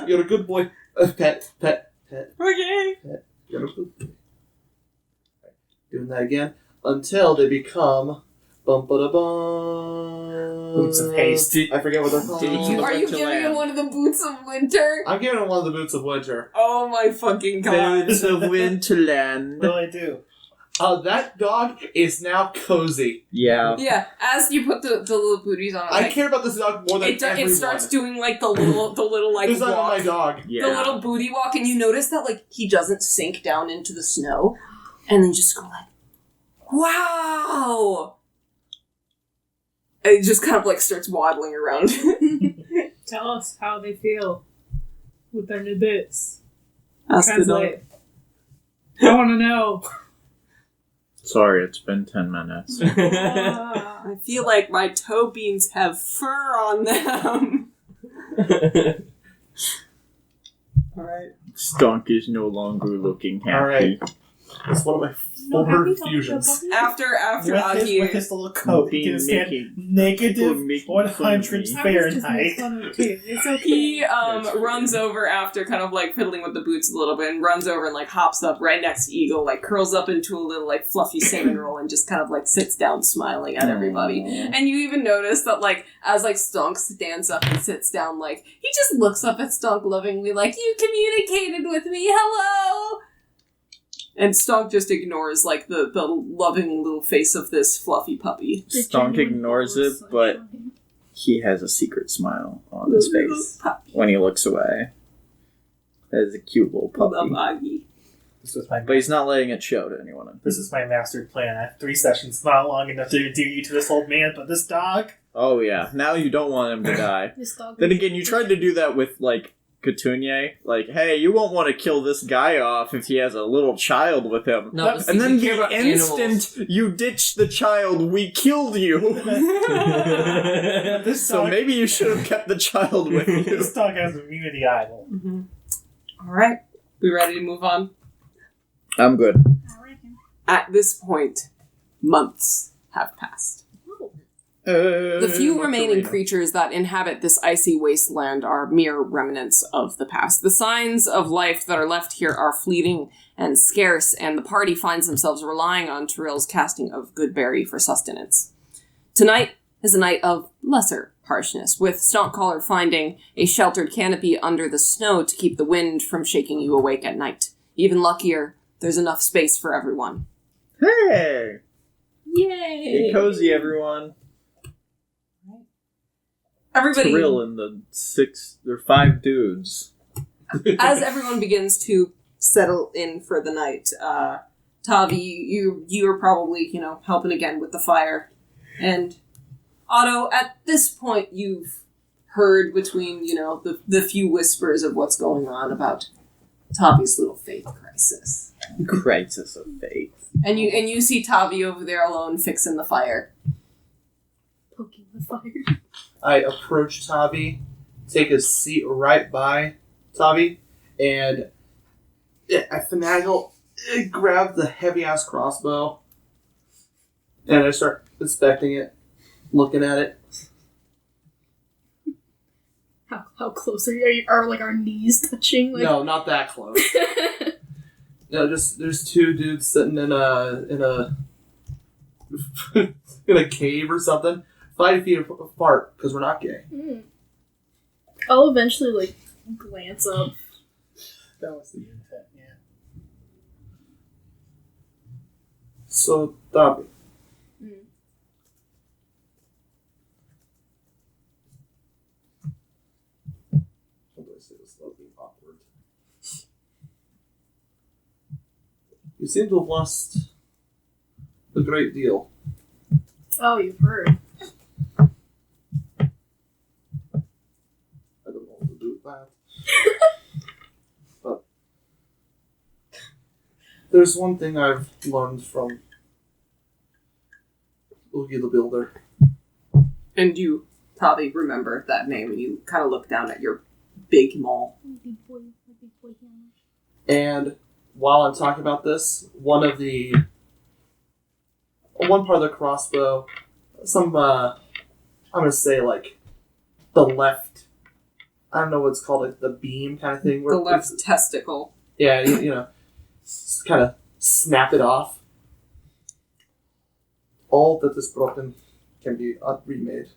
You're a good boy. Pet. Okay. You're a good boy. Doing that again until they become bum-ba-da-bum. Boots of haste. I forget what they're called. Are you giving him one of the boots of winter? I'm giving him one of the boots of winter. Oh my fucking god. Boots of Winterland. What do I do? That dog is now cozy. Yeah. Yeah, as you put the little booties on, I like, care about this dog more than everyone. it starts doing like the little like Who's not walk, my dog? Yeah. the little booty walk, and you notice that like he doesn't sink down into the snow, and then just go like, wow. And it just kind of like starts waddling around. Tell us how they feel with their new boots. Ask the dog. Translate. I want to know. Sorry, it's been 10 minutes. I feel like my toe beans have fur on them. Alright. Stunk is no longer looking happy. Alright. That's one of my No, four happy talking fusions. about puppy? After With Aki, his little coat, he can stand Making negative making 100 fun of me. I was just Fahrenheit. making fun of it too. It's okay. he That's runs over after kind of like fiddling with the boots a little bit and runs over and like hops up right next to Eagle, like curls up into a little like fluffy salmon roll and just kind of like sits down smiling at everybody. And you even notice that like as like Stunk stands up and sits down, like he just looks up at Stunk lovingly like, you communicated with me, hello! And Stunk just ignores like the loving little face of this fluffy puppy. Stunk ignores it, but he has a secret smile on his face when he looks away. That is a cute little puppy. This was my But he's not letting it show to anyone. This is my master plan. I have 3 sessions, not long enough to endear you to this old man, but this dog. Oh yeah, now you don't want him to die. This dog. Then again, you tried to do that with, like, Couturier. Like, hey, you won't want to kill this guy off if he has a little child with him. No, And then we care the about instant animals. you ditched the child, we killed you. This So dog, maybe you should have kept the child with you. this dog has immunity idol. Alright, we ready to move on? I'm good. I reckon. At this point, months have passed. The few remaining Torino. creatures that inhabit this icy wasteland are mere remnants of the past. The signs of life that are left here are fleeting and scarce, and the party finds themselves relying on Terill's casting of good berry for sustenance. Tonight is a night of lesser harshness, with Stonkcaller finding a sheltered canopy under the snow to keep the wind from shaking you awake at night. Even luckier, there's enough space for everyone. Hey! Yay! Get cozy, everyone. Everybody, Tirill and the 5 dudes. as everyone begins to settle in for the night, Tavi, you are probably, helping again with the fire. And Otto, at this point, you've heard between, the few whispers of what's going on about Tavi's little faith crisis. Crisis of faith. And you see Tavi over there alone fixing the fire. Poking the fire. I approach Tavi, take a seat right by Tavi, and I finagle, grab the heavy-ass crossbow, and I start inspecting it, looking at it. How close are you? Are like our knees touching? Like... No, not that close. No, just there's 2 dudes sitting in a in a cave or something, 5 feet apart because we're not gay. I'll eventually glance up. That was the intent, yeah. So, Tavi. How do I say this without being awkward? You seem to have lost a great deal. Oh, you've heard. I don't know what to do with that. But there's one thing I've learned from Oogie the Builder. And you probably remember that name, and you kind of look down at your big maul. And while I'm talking about this, one part of the crossbow, I'm gonna say the left, I don't know what it's called, the beam kind of thing. The left testicle. Yeah, kind of snap it off. All that is broken can be remade.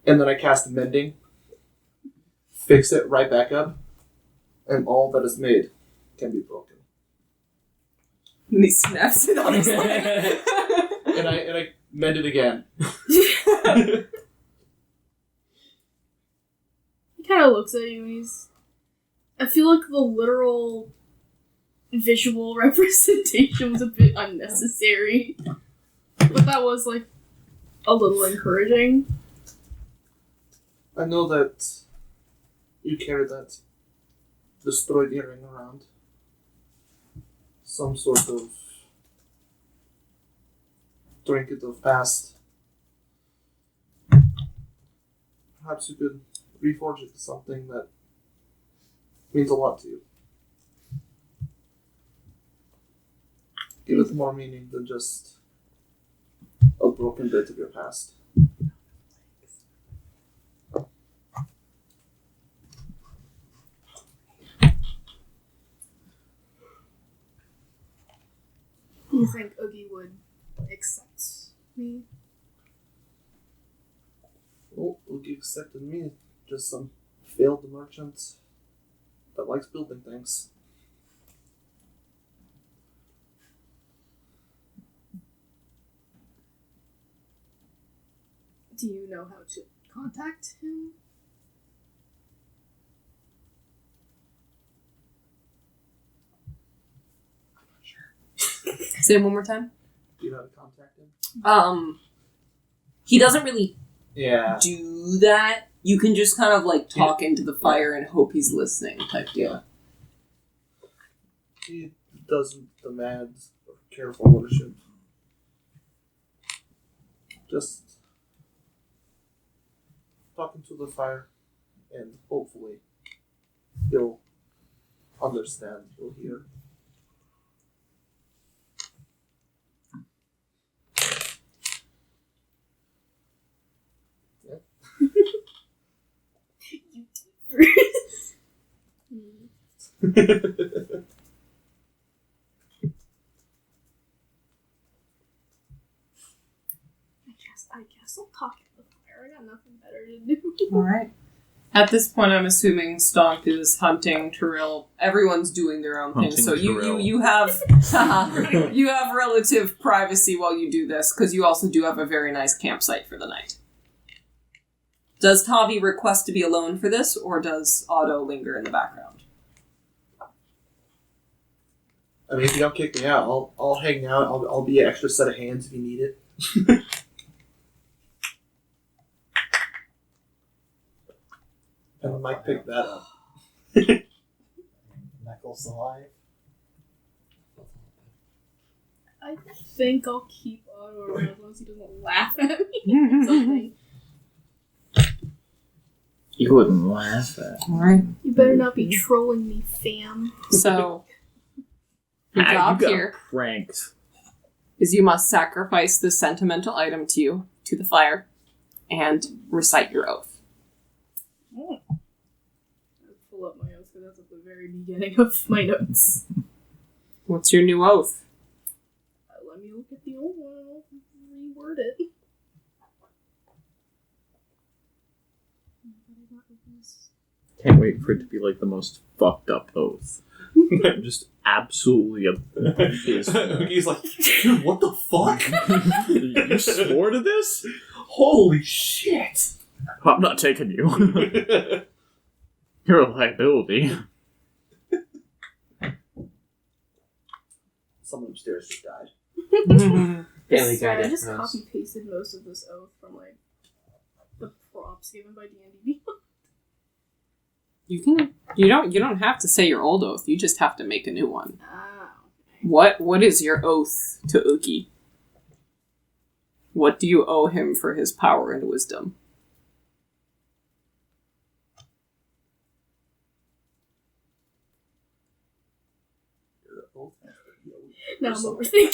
And then I cast Mending, fix it right back up, and all that is made can be broken. And he snaps it on his leg. And I mend it again. He kind of looks at you and he's... I feel like the literal visual representation was a bit unnecessary. But that was, a little encouraging. I know that you carry that destroyed earring around. Some sort of trinket of past. Perhaps you could reforge it to something that means a lot to you. Give it more meaning than just a broken bit of your past. Do you think Oogie would accept me? Well, Oogie accepted me, just some failed merchant that likes building things. Do you know how to contact him? Say it one more time. Do you know how to contact him? He doesn't really Yeah. do that. You can just kind of talk into the fire and hope he's listening type deal. He doesn't demand careful ownership. Just talking to the fire, and hopefully he'll understand, he'll hear. I guess I'll talk to the fire. I got nothing better to do. Alright. At this point, I'm assuming Stonk is hunting Tyrell. Everyone's doing their own thing, Hunting so you Tyrell. have you have relative privacy while you do this, because you also do have a very nice campsite for the night. Does Tavi request to be alone for this, or does Otto linger in the background? I mean, if you don't kick me out, I'll hang out. I'll be an extra set of hands if you need it. And I might pick that up. Knuckles alive. I think I'll keep Otto around as long as he doesn't laugh at me or something. You wouldn't laugh at. Alright. You better not be trolling me, fam. So, your You job got here pranked. is you must sacrifice this sentimental item to the fire, and recite your oath. I'll pull up my notes because that's at the very beginning of my notes. What's your new oath? Let me look at the old one and I'll reword it. Can't wait for it to be like the most fucked up oath. Just absolutely abysmal. He's like, dude, what the fuck? You swore to this? Holy shit! I'm not taking you. You're a liability. Someone upstairs just died. Family So I guy just house. copy pasted most of this oath from like the props given by D&D. You don't have to say your old oath, you just have to make a new one. Ah. What is your oath to Uki? What do you owe him for his power and wisdom? Now I'm overthinking.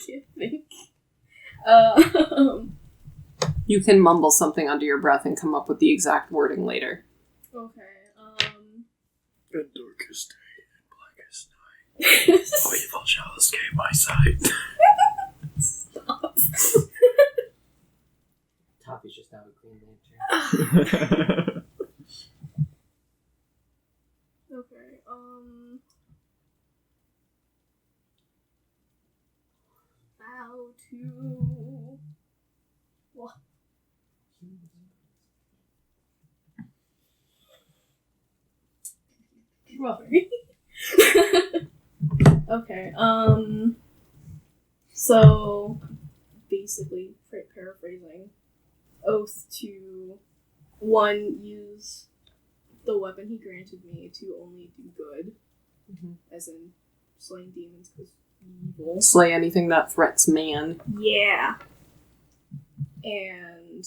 Can't think. You can mumble something under your breath and come up with the exact wording later. Okay. And darkest day and blackest night. No evil shall escape my sight. Stop. Toffee's just now a Green Lantern. Okay. Vow to what? Sorry. Okay. So basically, paraphrasing, oath to one, use the weapon he granted me to only do good, as in slaying demons because evil. Slay anything that threats man. Yeah. And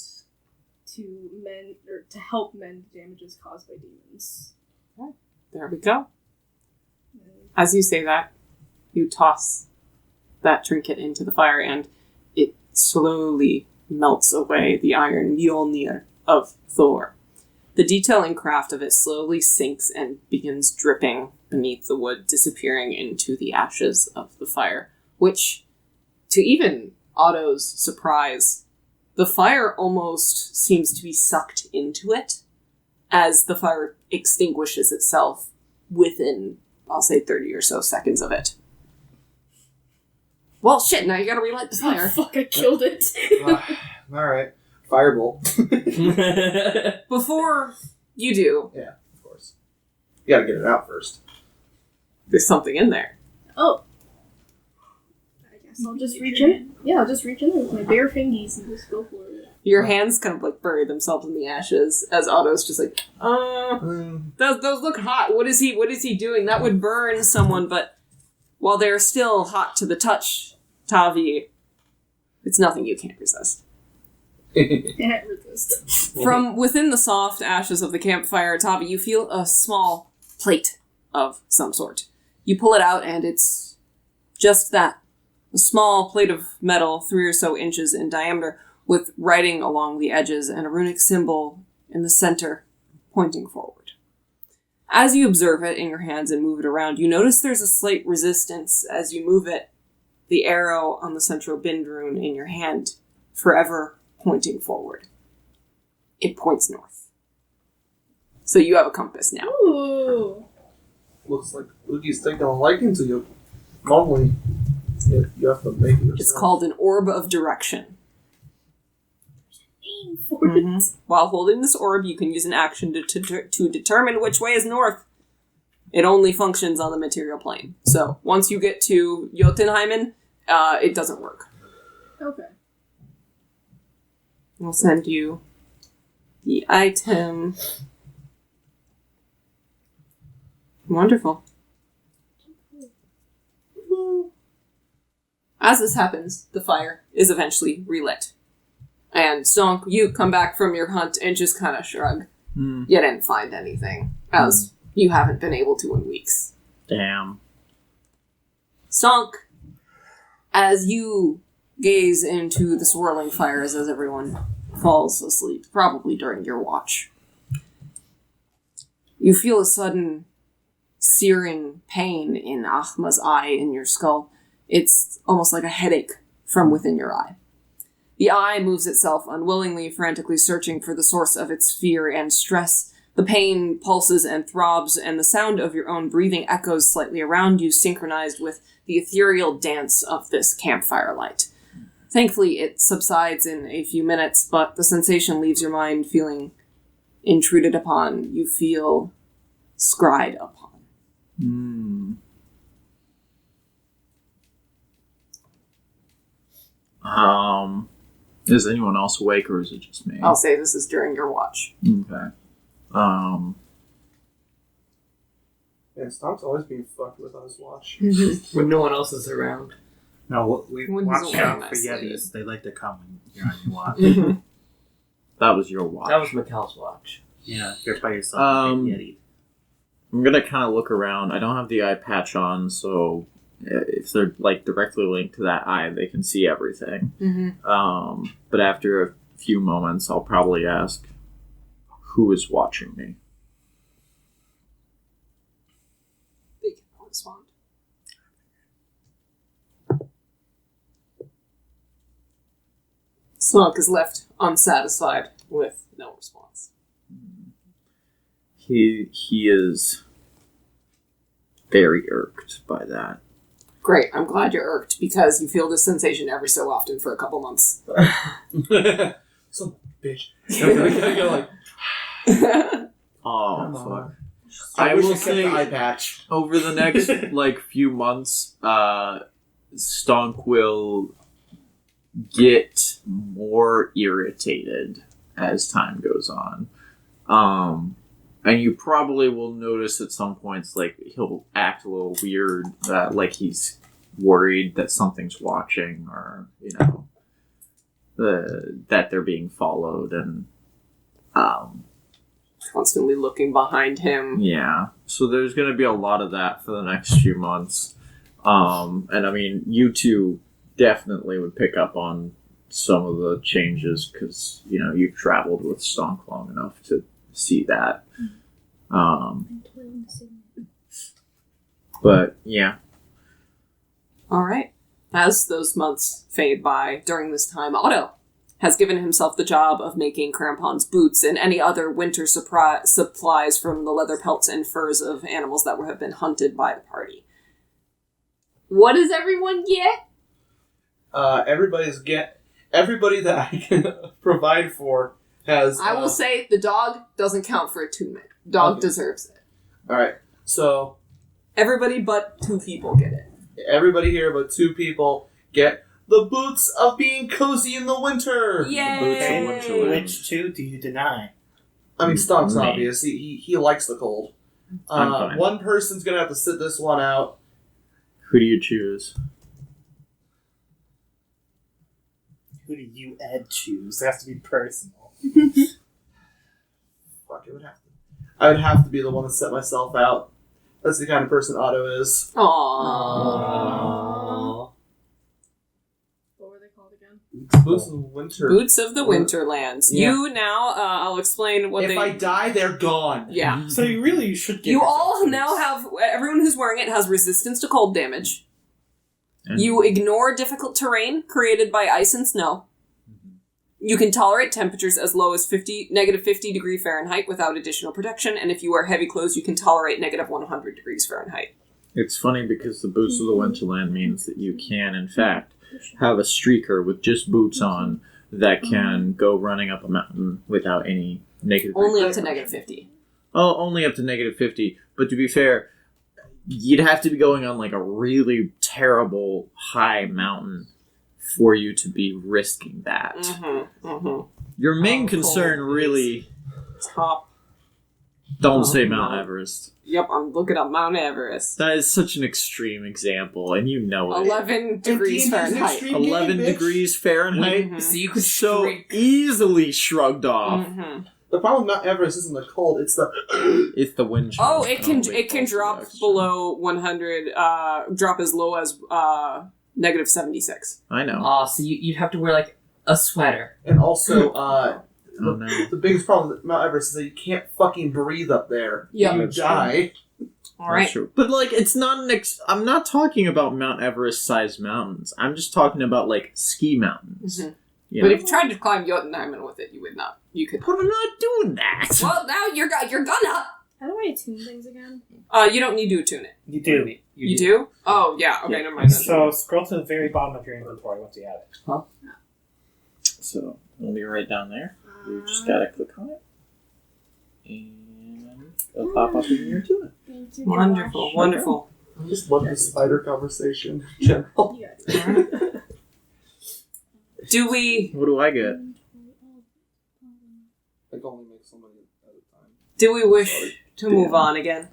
to mend or to help mend damages caused by demons. There we go. As you say that, you toss that trinket into the fire and it slowly melts away the iron Mjolnir of Thor. The detail and craft of it slowly sinks and begins dripping beneath the wood, disappearing into the ashes of the fire, which, to even Otto's surprise, the fire almost seems to be sucked into it as the fire extinguishes itself within, I'll say, 30 or so seconds of it. Well, shit, now you gotta relight the fire. Oh, fuck, I killed it. Alright. Firebolt. Before you do, Yeah, of course. You gotta get it out first. there's something in there. Oh. I guess I'll just reach in. Yeah, I'll just reach in with my bare fingies and just go for it. Your hands kind of like bury themselves in the ashes as Otto's just like, those look hot. What is he doing? That would burn someone, but while they're still hot to the touch, Tavi, it's nothing you can't resist. Can't resist. From within the soft ashes of the campfire, Tavi, you feel a small plate of some sort. You pull it out and it's just that. A small plate of metal, 3 or so inches in diameter, with writing along the edges and a runic symbol in the center, pointing forward. As you observe it in your hands and move it around, you notice there's a slight resistance as you move it, the arrow on the central bind rune in your hand, forever pointing forward. It points north. So you have a compass now. Ooh. Looks like Oogie's taking a liking to you. Normally, you have to make it yourself. It's called an orb of direction. Aim for it. While holding this orb, you can use an action to determine which way is north. It only functions on the material plane. So once you get to Jotunheimen, it doesn't work. Okay. We'll send you the item. Wonderful. As this happens, the fire is eventually relit. And Stonk, you come back from your hunt and just kind of shrug. You didn't find anything, as you haven't been able to in weeks. Damn. Stonk, as you gaze into the swirling fires as everyone falls asleep, probably during your watch, you feel a sudden searing pain in Ahma's eye in your skull. It's almost like a headache from within your eye. The eye moves itself unwillingly, frantically searching for the source of its fear and stress. The pain pulses and throbs, and the sound of your own breathing echoes slightly around you, synchronized with the ethereal dance of this campfire light. Thankfully, it subsides in a few minutes, but the sensation leaves your mind feeling intruded upon. You feel scryed upon. Is anyone else awake, or is it just me? I'll say this is during your watch. Okay. Yeah, Stonk's always being fucked with on his watch. When no one else is around. No, we When he's watch away, out for nicely. Yetis. They like to come when you're on your watch. That was your watch. That was Mikkel's watch. Yeah, you're by yourself. Yeti. I'm gonna kind of look around. I don't have the eye patch on, so if they're like directly linked to that eye, they can see everything. But after a few moments, I'll probably ask, who is watching me? They cannot respond. Stonk is left unsatisfied with no response. He is very irked by that. Great, I'm glad you're irked, because you feel this sensation every so often for a couple months. Some bitch. You're like, Oh, come fuck. on. I wish will I kept say- the eye patch. Over the next, few months, Stonk will get more irritated as time goes on. And you probably will notice at some points, he'll act a little weird, like he's worried that something's watching, or, that they're being followed, and, Constantly looking behind him. yeah. So there's gonna be a lot of that for the next few months. And I mean, you two definitely would pick up on some of the changes, because, you've traveled with Stonk long enough to see that. But yeah. Alright. As those months fade by, during this time, Otto has given himself the job of making crampons, boots, and any other winter supplies from the leather pelts and furs of animals that have been hunted by the party. What does everyone get? Everybody that I can provide for has. I will say the dog doesn't count for attunement. Dog Okay. deserves it. Alright, so Everybody but 2 people get it. everybody here but 2 people get the boots of being cozy in the winter! Yay! Boots of winter. Which two do you deny? I mean, Stonk's Me. obvious. He likes the cold. I'm fine. One person's gonna have to sit this one out. Who do you choose? Who do you, Ed, choose? It has to be personal. Fuck, I would have to be the one to set myself out. That's the kind of person Otto is. Aww. Boots of the Winter. Boots of the Winterlands. Yeah. You now, I'll explain what If they... I die, they're gone. Yeah. So you should give You yourself all boots. now have... Everyone who's wearing it has resistance to cold damage. And- You ignore difficult terrain created by ice and snow. You can tolerate temperatures as low as negative 50 degree Fahrenheit without additional protection, and if you wear heavy clothes, you can tolerate negative 100 degrees Fahrenheit. It's funny because the Boots of the Winterland means that you can, in fact, have a streaker with just boots on that can go running up a mountain without any negative... Only up to negative 50. Oh, only up to negative 50. But to be fair, you'd have to be going on like a really terrible high mountain for you to be risking that. Mm-hmm. Mm-hmm. Your main Oh, concern cold really... Top. Don't say Oh, Mount no. Everest. Yep, I'm looking up Mount Everest. That is such an extreme example, and you know it. 11 degrees D&D is an Fahrenheit. extreme game, 11 bitch. degrees Fahrenheit? Mhm. So you could So shrink. easily shrugged off. Mm-hmm. The problem with Mount Everest isn't the cold, it's the... It's the wind chill. Oh, it can also drop extra. below 100, drop as low as negative 76. I know. So you'd have to wear like a sweater. And also, Oh no. the biggest problem with Mount Everest is that you can't fucking breathe up there. Yeah. You That's die. All right. That's true. But like, it's not an. I'm not talking about Mount Everest-sized mountains. I'm just talking about like ski mountains. Mhm. You But know? if you tried to climb Jotunheimen with it, you would not. You could. But I'm not doing that. Well, now you're gonna. How do I attune things again? You don't need to attune it. You do. You do? Oh, yeah. Okay, Yeah. never mind. Then. So scroll to the very bottom of your inventory once you have it. So it'll be right down there. You just gotta click on it, and it'll pop up in your tune. Thank you. Wonderful, wonderful. I just love this spider conversation in general. Do we What do I get? I can only make so many at a time. wish to move on again?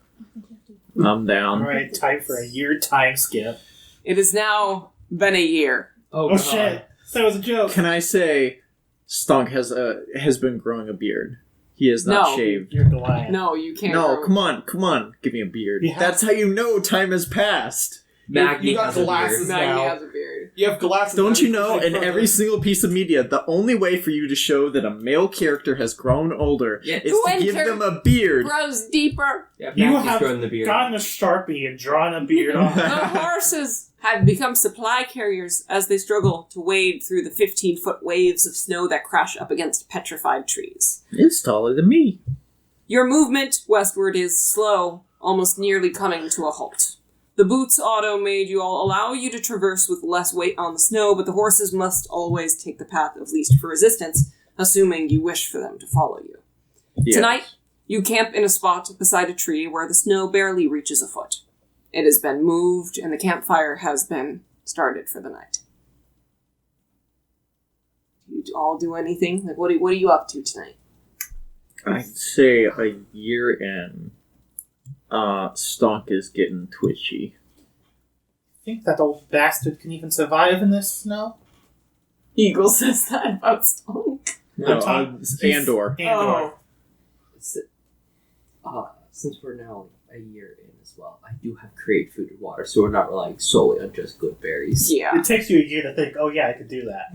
I'm down. Alright, time for a year time skip. It has now been a year. Oh, Oh God. shit! That was a joke. Can I say, Stunk has been growing a beard. He has not No. shaved. You're Goliath. No, you can't. No, grow- come on, give me a beard. You have- That's how you know time has passed. Maggie You got has a beard. glasses. Maggie now. has a beard. You have glasses. Don't now, you know, can in see every further. single piece of media, the only way for you to show that a male character has grown older Yeah. is to give Winter them a beard. Grows deeper. Yeah, You Maggie's have growing the beard. gotten a Sharpie and drawn a beard on. The horses have become supply carriers as they struggle to wade through the 15-foot waves of snow that crash up against petrified trees. It's taller than me. Your movement westward is slow, almost nearly coming to a halt. The boots auto made you all allow you to traverse with less weight on the snow, but the horses must always take the path of least for resistance, assuming you wish for them to follow you. Yeah. Tonight, you camp in a spot beside a tree where the snow barely reaches a foot. It has been moved, and the campfire has been started for the night. Do you all do anything? Like, what are you up to tonight? I'd say a year in, Stunk is getting twitchy. Think that old bastard can even survive in this snow? Eagle says that about Stunk. No, he's- Andor. Andor. Since we're now a year in as well, I do have create food and water, so we're not relying solely on just good berries. Yeah. It takes you a year to think, oh yeah, I could do that.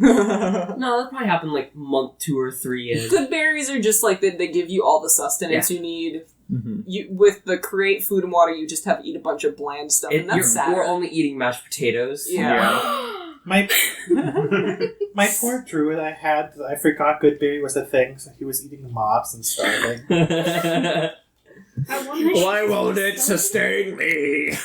No, that probably happened like month 2 or 3 in. Good berries are just like they give you all the sustenance you need. Mm-hmm. You with the create food and water, you just have to eat a bunch of bland stuff, and that's sad. We're only eating mashed potatoes. Yeah. My my poor druid I had, I forgot Goodberry was a thing, so he was eating mobs and starving. Why won't it sustain me?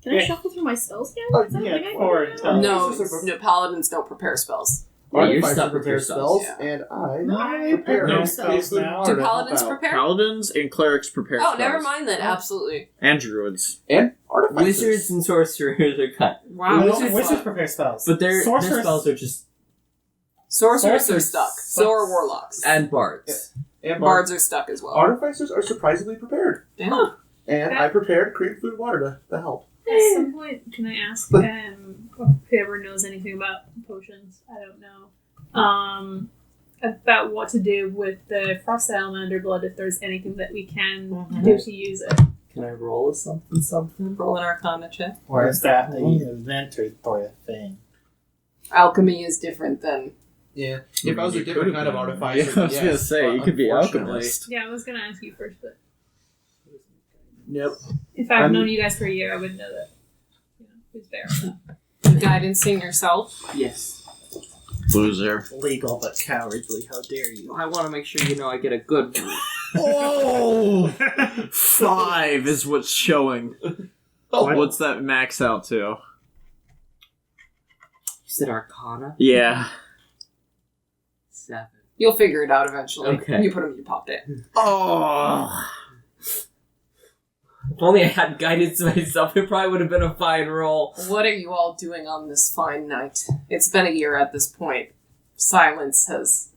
Can I shuffle through my spells again? Oh, Is that yeah, a thing I can or- do? No, paladins don't prepare spells. Yeah, you're Artificer stuck with prepares yourself. spells, Yeah. and I I prepare prepare spells spells now. Do paladins prepare? Paladins and clerics prepare Oh, spells. never mind then. Absolutely. And druids. And artificers. Wizards and sorcerers are cut. Wow. No, Wizards, wizards prepare spells. But their Sorcerers- spells are just... sorcerers are Sorcerers stuck. sucks. So are warlocks. And bards. and Bards are stuck as well. Artificers are surprisingly prepared. Yeah. And I prepared create food and water to help. At some point, can I ask whoever knows anything about potions? I don't know. About what to do with the frost salamander blood if there's anything that we can do to use it. Can I roll a something? Roll an Arcana check. Or is that the inventor for a thing? Alchemy is different than Yeah. If I was a different kind of artificer, Yeah, I was gonna say, you could be unfortunately- alchemist. Yeah, I was gonna ask you first, but Nope. if I've I'm- known you guys for a year, I would know that. You know, who's there? Guidancing yourself. Yes. Loser. Legal but cowardly. How dare you? I want to make sure you know I get a good. Oh! 5 is what's showing. What? What's that max out to? You said Arcana? Yeah. 7. You'll figure it out eventually. Okay. You put them in your pocket. Oh! If only I had guidance myself, it probably would have been a fine roll. What are you all doing on this fine night? It's been a year at this point. Silence has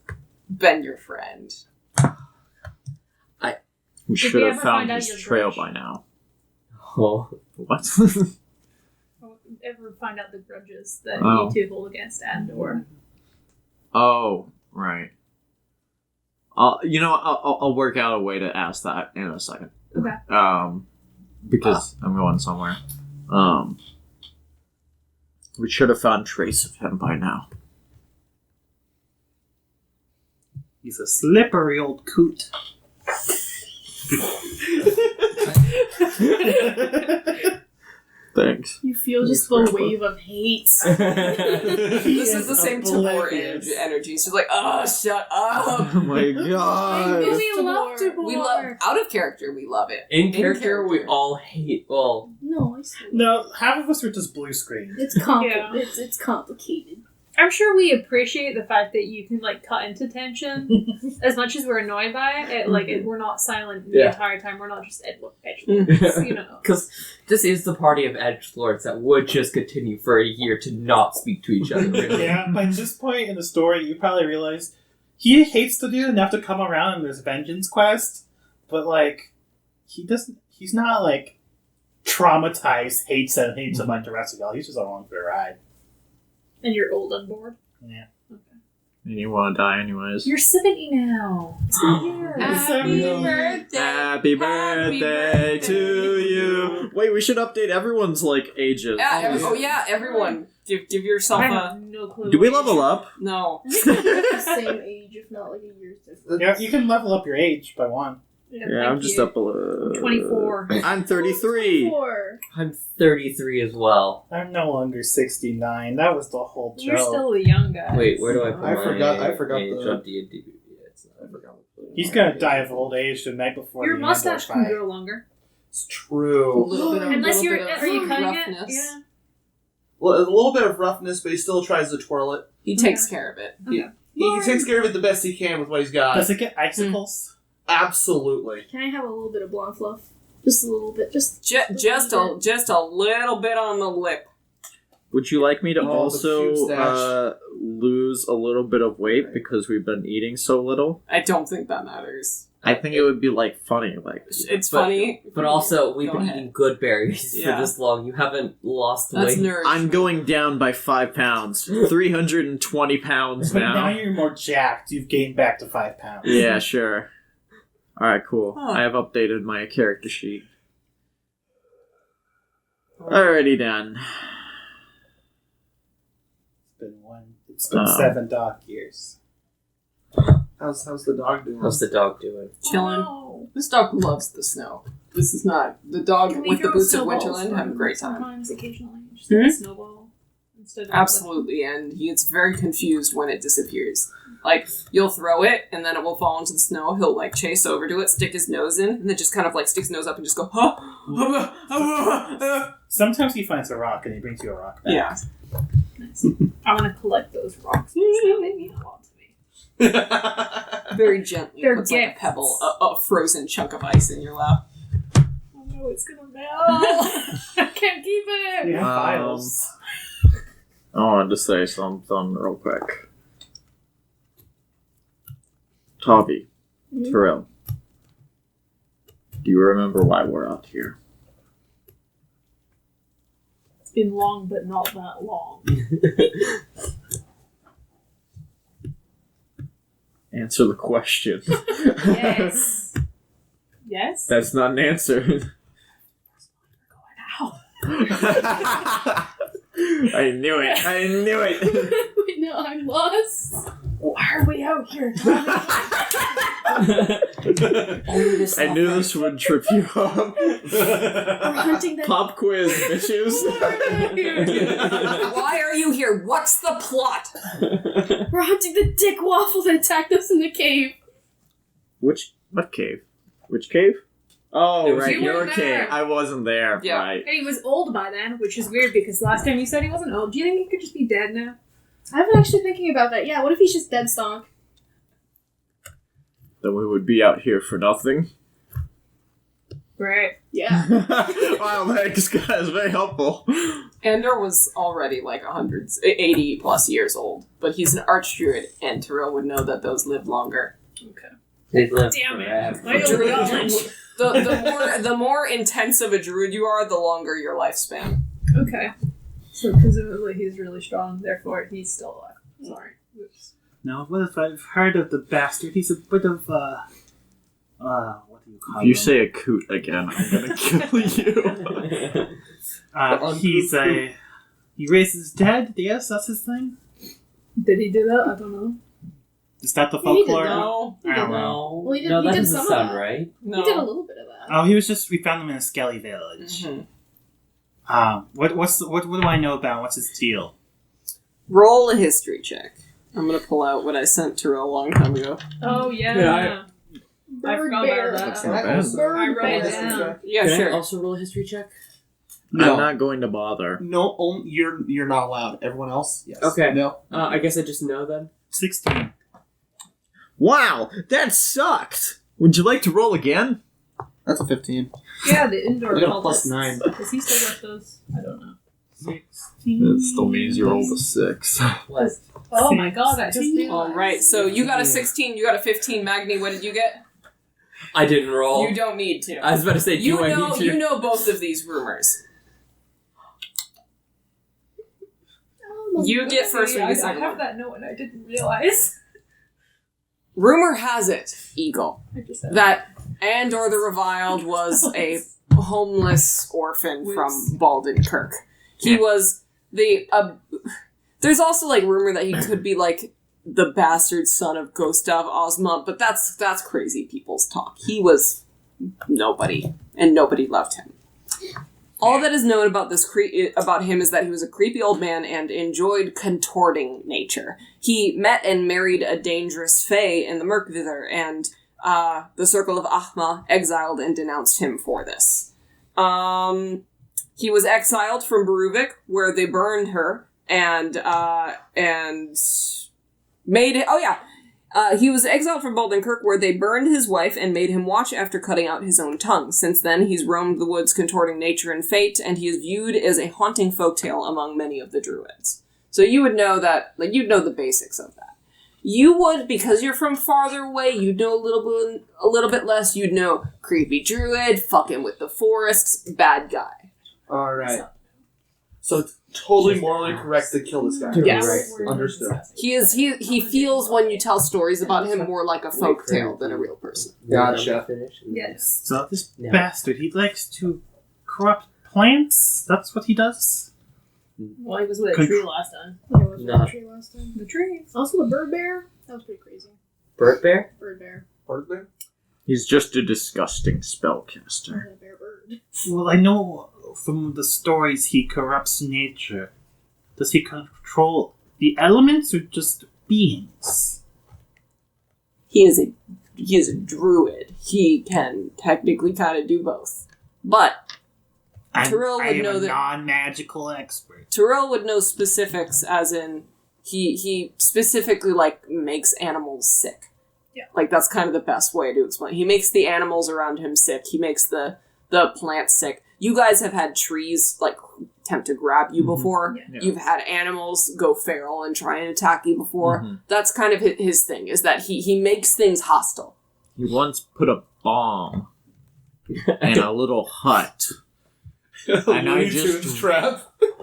been your friend. We Did should we have ever found find out his your trail grudge? by now. Oh. What? Ever find out the grudges that Oh. you two hold against Andor? Oh, right. I'll work out a way to ask that in a second. Okay. Because I'm going somewhere. We should have found trace of him by now. He's a slippery old coot. Thanks. You feel just the wave of hate. This is the same Tabor oblivious. energy. She's like, oh, shut up. Oh my god. We love to We love, out of character, we love it. In character, we all hate. Well, No, I see. No, half of us are just blue screen. It's Yeah. it's complicated. I'm sure we appreciate the fact that you can like cut into tension as much as we're annoyed by it. We're not silent the Yeah. entire time. We're not just edgelords, you know. because this is the party of edgelords that would just continue for a year to not speak to each other. Really. Yeah, by this point in the story, you probably realize he hates the dude enough to come around in this vengeance quest, but like he's not like traumatized, hates him like the rest of y'all. He's just along for a ride. And you're old and bored. Yeah. And you want to die anyways. You're 70 now. It's not yours. Happy birthday. Happy birthday to you. Wait, we should update everyone's like ages. Yeah, everyone. Give yourself I a... have no clue. Do we level up? No. I think we're the same age, if not like a year's difference. Yeah, you can level up your age by 1. Yeah, I'm just up a little. 24. I'm 33. 4. I'm 33 as well. I'm no longer 69. That was the whole joke. You're still the young guy. Wait, where do I put I my forgot age the- on D&D? I forgot. He's gonna die of old age the night before Your the mustache Andor can fight. grow longer. It's A true. little bit of, Unless little you're... bit of Are you cutting roughness. it? Yeah. Well, a little bit of roughness, but he still tries to twirl it. He takes care of it. He takes care of it the best he can with what he's got. Does it get icicles? Absolutely. Can I have a little bit of blonde fluff? Just a little bit. Just Just a little bit on the lip. Would you like me to Eat all the cube also stash. lose a little bit of weight because we've been eating so little? I don't think that matters. I think it would be like funny, like It's funny. But also, we've Go been ahead. eating good berries Yeah. for this long. You haven't lost That's weight. nourishment. I'm going down by 5 pounds, 320 pounds But now now. you're more jacked. You've gained back to 5 pounds. Yeah, sure. All right, cool. Huh. I have updated my character sheet. Alrighty then. It's been 7 dark years. How's the dog doing? How's the dog doing? Chilling. Oh. This dog loves the snow. This is not the dog Can we with the throw boots of snowballs Winterland for having a him great time. Sometimes, occasionally, just Hmm? like a snowball instead of Absolutely, and he gets very confused when it disappears. Like, you'll throw it, and then it will fall into the snow. He'll, like, chase over to it, stick his nose in, and then just kind of, like, sticks his nose up and just go, huh? Sometimes he finds a rock and he brings you a rock back. Yeah. Nice. I want to collect those rocks. They mean a lot to me. Very gently They're puts, like, a gifts. pebble, a frozen chunk of ice in your lap. Oh no, it's gonna melt. I can't keep it. Yeah, files. I wanted to say something real quick. Tavi, Terrell, do you remember why we're out here? It's been long, but not that long. Answer the question. Yes. Yes? That's not an answer. I knew it. Wait, no, I'm lost. Why are we out here? I knew this would trip you up. We're hunting that. Pop quiz, bitches. Why are you here? What's the plot? We're hunting the dick waffle that attacked us in the cave. What cave? Which cave? Oh, right, You your weren't cave. there. I wasn't there. Yeah. Right. And he was old by then, which is weird because last time you said he wasn't old. Do you think he could just be dead now? I've been actually thinking about that. Yeah, what if he's just dead stonk? Then we would be out here for nothing. Right. Yeah. Wow, thanks, guys. Very helpful. Andor was already like 80 plus years old, but he's an archdruid, and Tyrell would know that those live longer. Okay. They live Damn forever. it. My old knowledge. The more intense of a druid you are, the longer your lifespan. Okay. So presumably he's really strong, therefore he's still alive. Sorry. Oops. No, what if I've heard of the bastard? He's a bit of, what do you call If you him? say a coot again, I'm gonna kill you. He raises dead? Yes, that's his thing? Did he do that? I don't know. Is that the Yeah, he did folklore? that. No. I don't know. Well, he did- no, he that did doesn't some of sound that. right. No. He did a little bit of that. Oh, we found him in a skelly village. Mhm. What do I know about him? What's his deal? Roll a history check. I'm gonna pull out what I sent Tyrell a long time ago. Oh, yeah. Yeah, I forgot about that. That's not bad. I wrote it down. Yeah, Can I sure. also roll a history check? No. I'm not going to bother. No, you're not allowed. Everyone else, yes. Okay. No. I guess I just know then. 16. Wow, that sucked. Would you like to roll again? That's a 15. Yeah, the indoor I got a cultists. plus 9. Is he still with those? I don't know. 16. It still means you rolled a 6. What? Oh my god, I just realized. All right, so you got a 16, you got a 15. Magni, what did you get? I didn't roll. You don't need to. I was about to say, You do I know, need to? you know both of these rumors. You get first when you I get second have one. that note and I didn't realize. Rumor has it, Eagle, I just have that Andor the Reviled was a homeless orphan from Baldenkirk. He was the. There's also like rumor that he could be like the bastard son of Gustav Osmond, but that's crazy people's talk. He was nobody, and nobody loved him. All that is known about about him is that he was a creepy old man and enjoyed contorting nature. He met and married a dangerous fae in the Merkvither, and the Circle of Ahma exiled and denounced him for this. He was exiled from Beruvik, where they burned her, and made it. Oh yeah. He was exiled from Baldenkirk, where they burned his wife and made him watch after cutting out his own tongue. Since then, he's roamed the woods contorting nature and fate, and he is viewed as a haunting folktale among many of the druids. So you would know that, like, you'd know the basics of that. You would, because you're from farther away, you'd know a little bit less. You'd know creepy druid, fucking with the forests, bad guy. Alright. So it's totally morally correct to kill this guy. Yes. Right. Understood. He feels when you tell stories about him more like a folktale than a real person. Gotcha. Yes. So this Yeah. bastard, he likes to corrupt plants? That's what he does? Well, he was with a tree last time. Yeah, it was No. the tree last time. The tree. Also, the bird bear. That was pretty crazy. Bird bear? Bird bear. Partner? He's just a disgusting spellcaster. A bear bird. Well, I know from the stories he corrupts nature. Does he control the elements or just beings? He is a druid. He can technically kind of do both. But Tyrell would I am know a that- non-magical expert. Tyrell would know specifics, as in he specifically like makes animals sick. Yeah. Like that's kind of the best way to explain. He makes the animals around him sick. He makes the plants sick. You guys have had trees like attempt to grab you before. Yeah. You've had animals go feral and try and attack you before. That's kind of his thing, is that he makes things hostile. He once put a bomb in a little hut. And I Looney just- Tunes trap.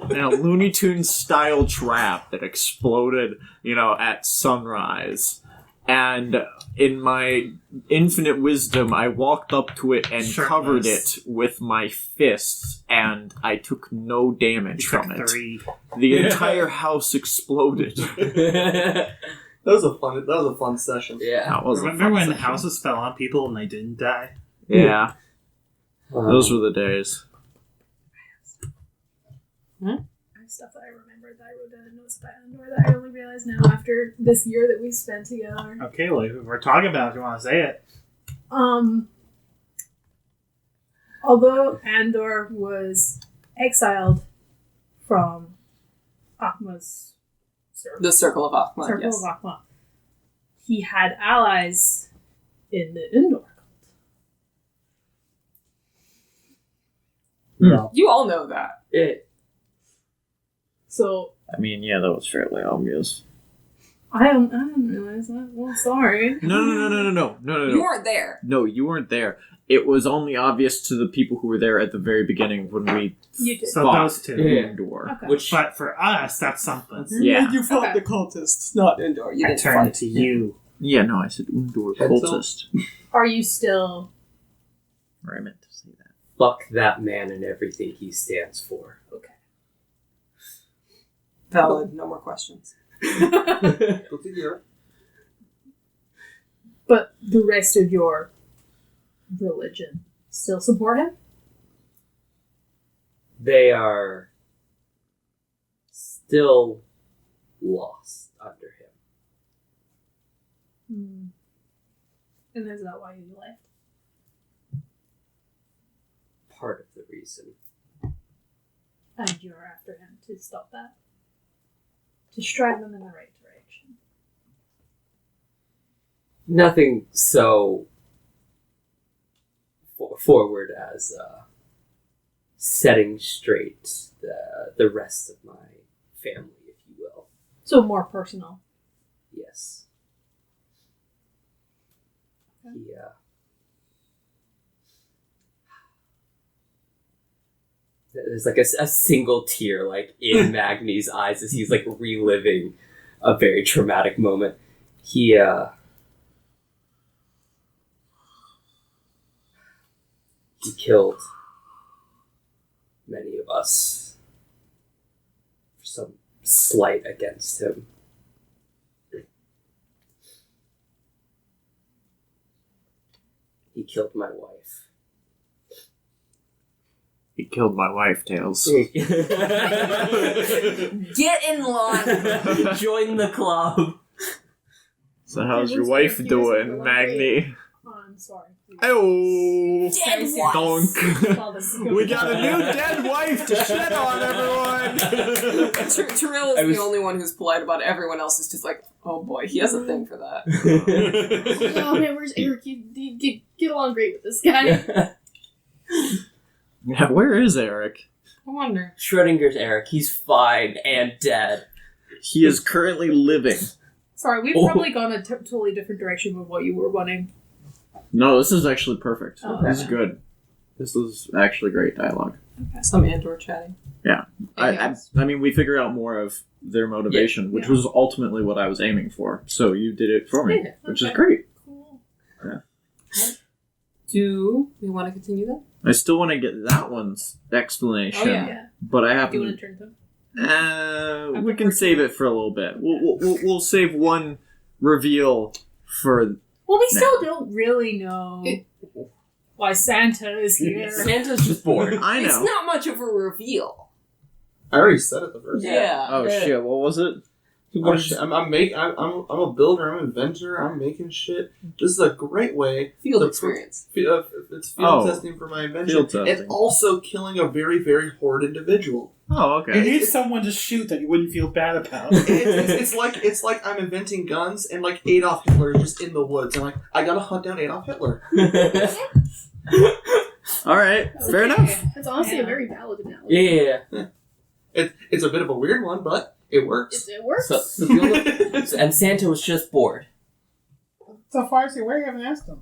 In a Looney Tunes style trap that exploded, at sunrise. And in my infinite wisdom, I walked up to it and Shirtless. covered it with my fists, and I took no damage from it. 3. The entire house exploded. That was a fun session. Yeah. That was a Remember fun when session. houses fell on people and they didn't die? Yeah, those were the days. I have stuff that I remembered that I wrote down in notes about Andor that I only realize now after this year that we spent together. Okay, well, if we're talking about it, if you want to say it. Although Andor was exiled from Akma's The Circle of Akhma, Circle yes. of Akhma, he had allies in the Indor cult. You all know that. So I mean, yeah, that was fairly obvious. I didn't realize that. Well, sorry. No. You weren't there. No, you weren't there. It was only obvious to the people who were there at the very beginning when we You did. So fought those two. Yeah. Endor. Okay. Which But for us, that's something. Yeah. You fought Okay. the cultists, not Endor. You I didn't turn fight. to you. Yeah, no, I said Endor Pencil? cultist. Are you still? Or I meant to say that. fuck that man and everything he stands for. Okay. Valid. No more questions. Go to Europe. But the rest of your religion still support him? They are still lost under him. And is that why you left? Part of the reason. And you're after him to stop that? To strive them in the right direction? Nothing so forward as setting straight the rest of my family, if you will. So more personal. Yes. Okay. Yeah. There's like a single tear like in Magni's eyes as he's like reliving a very traumatic moment. He killed many of us for some slight against him. He killed my wife. He killed my wife, Tails. Get in line. Join the club. So how's It your was wife like, doing, here's the Magni? Oh, I'm sorry. Oh, Dead donk. Well, We got a new dead wife to shit on, everyone. Tyrell is the only one who's polite about it. Everyone else is just like, oh boy, he has a thing for that. Oh man, where's Eric? You get along great with this guy. Yeah, where is Eric? I wonder. Schrodinger's Eric. He's fine and dead. He is currently living. Sorry, we've Oh. probably gone a totally different direction with what you were wanting. No, this is actually perfect. Oh, This is okay. good. This is actually great dialogue. Some Andor chatting. Yeah. I mean, we figure out more of their motivation, which was ultimately what I was aiming for. So you did it for me, Yeah, which is okay. great. Cool. Do we want to continue then? I still want to get that one's explanation, Oh, yeah. Yeah. but I Do you haven't. want to turn to him? We can save it for a little bit. We'll save one reveal for. Well, we still don't really know why Santa is here. Santa's just bored. I It's know. not much of a reveal. I already said it the first time. Yeah. Oh shit! What was it? Oh, shit. I'm a builder. I'm an inventor. I'm making shit. This is a great way. Field to experience. It's field testing for my invention, Field testing. and also killing a very, very horrid individual. Oh, You okay. need someone to shoot that you wouldn't feel bad about. It's like I'm inventing guns, and like Adolf Hitler is just in the woods, and like I gotta hunt down Adolf Hitler. All right. Fair enough. That's honestly a Yeah. very valid analogy. Yeah. It's a bit of a weird one, but it works. It works. So, and Santa was just bored. So far, so where you haven't asked him?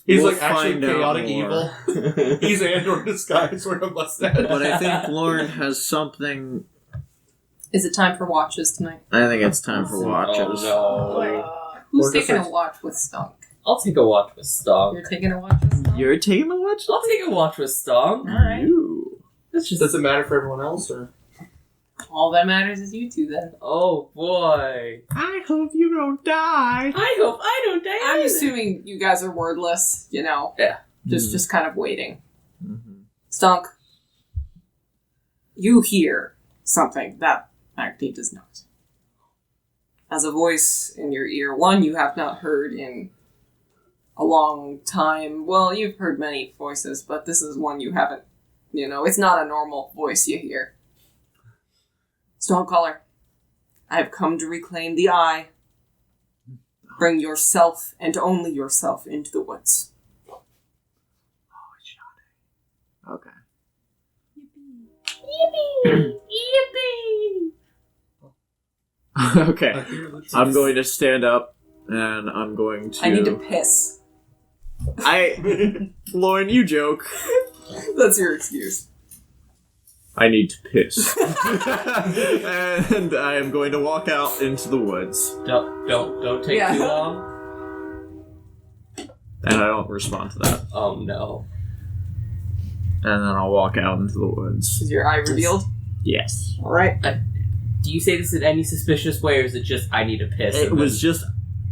He's We'll like actually find out chaotic more. evil. He's Andor in disguise wearing a mustache. But I think Lauren has something. Is it time for watches tonight? I think it's time for watches. Oh, no. Who's Or just taking like- a watch with Stunk? I'll take a watch with Stonk. You're taking a watch with Stunk? You're taking the watch? I'll take a watch with Stonk. Alright. You. That's just Does it matter for everyone else, or All that matters is you two, then. Oh boy. I hope you don't die. I hope I don't die. I'm either. assuming you guys are wordless, Yeah. just kind of waiting. Mm-hmm. Stunk, you hear something that Magni does not. As a voice in your ear, one you have not heard in a long time. Well, you've heard many voices, but this is one you haven't, it's not a normal voice you hear. Stonecaller, I have come to reclaim the eye. Bring yourself and only yourself into the woods. Okay. Yippee! Yippee! Okay. I'm going to stand up and I'm going to. I need to piss. Lauren, you joke. That's your excuse. I need to piss. And I am going to walk out into the woods. Don't take Yeah. too long. And I don't respond to that. Oh no. And then I'll walk out into the woods. Is your eye revealed? Yes. Alright. Do you say this in any suspicious way, or is it just I need to piss? It and was then- just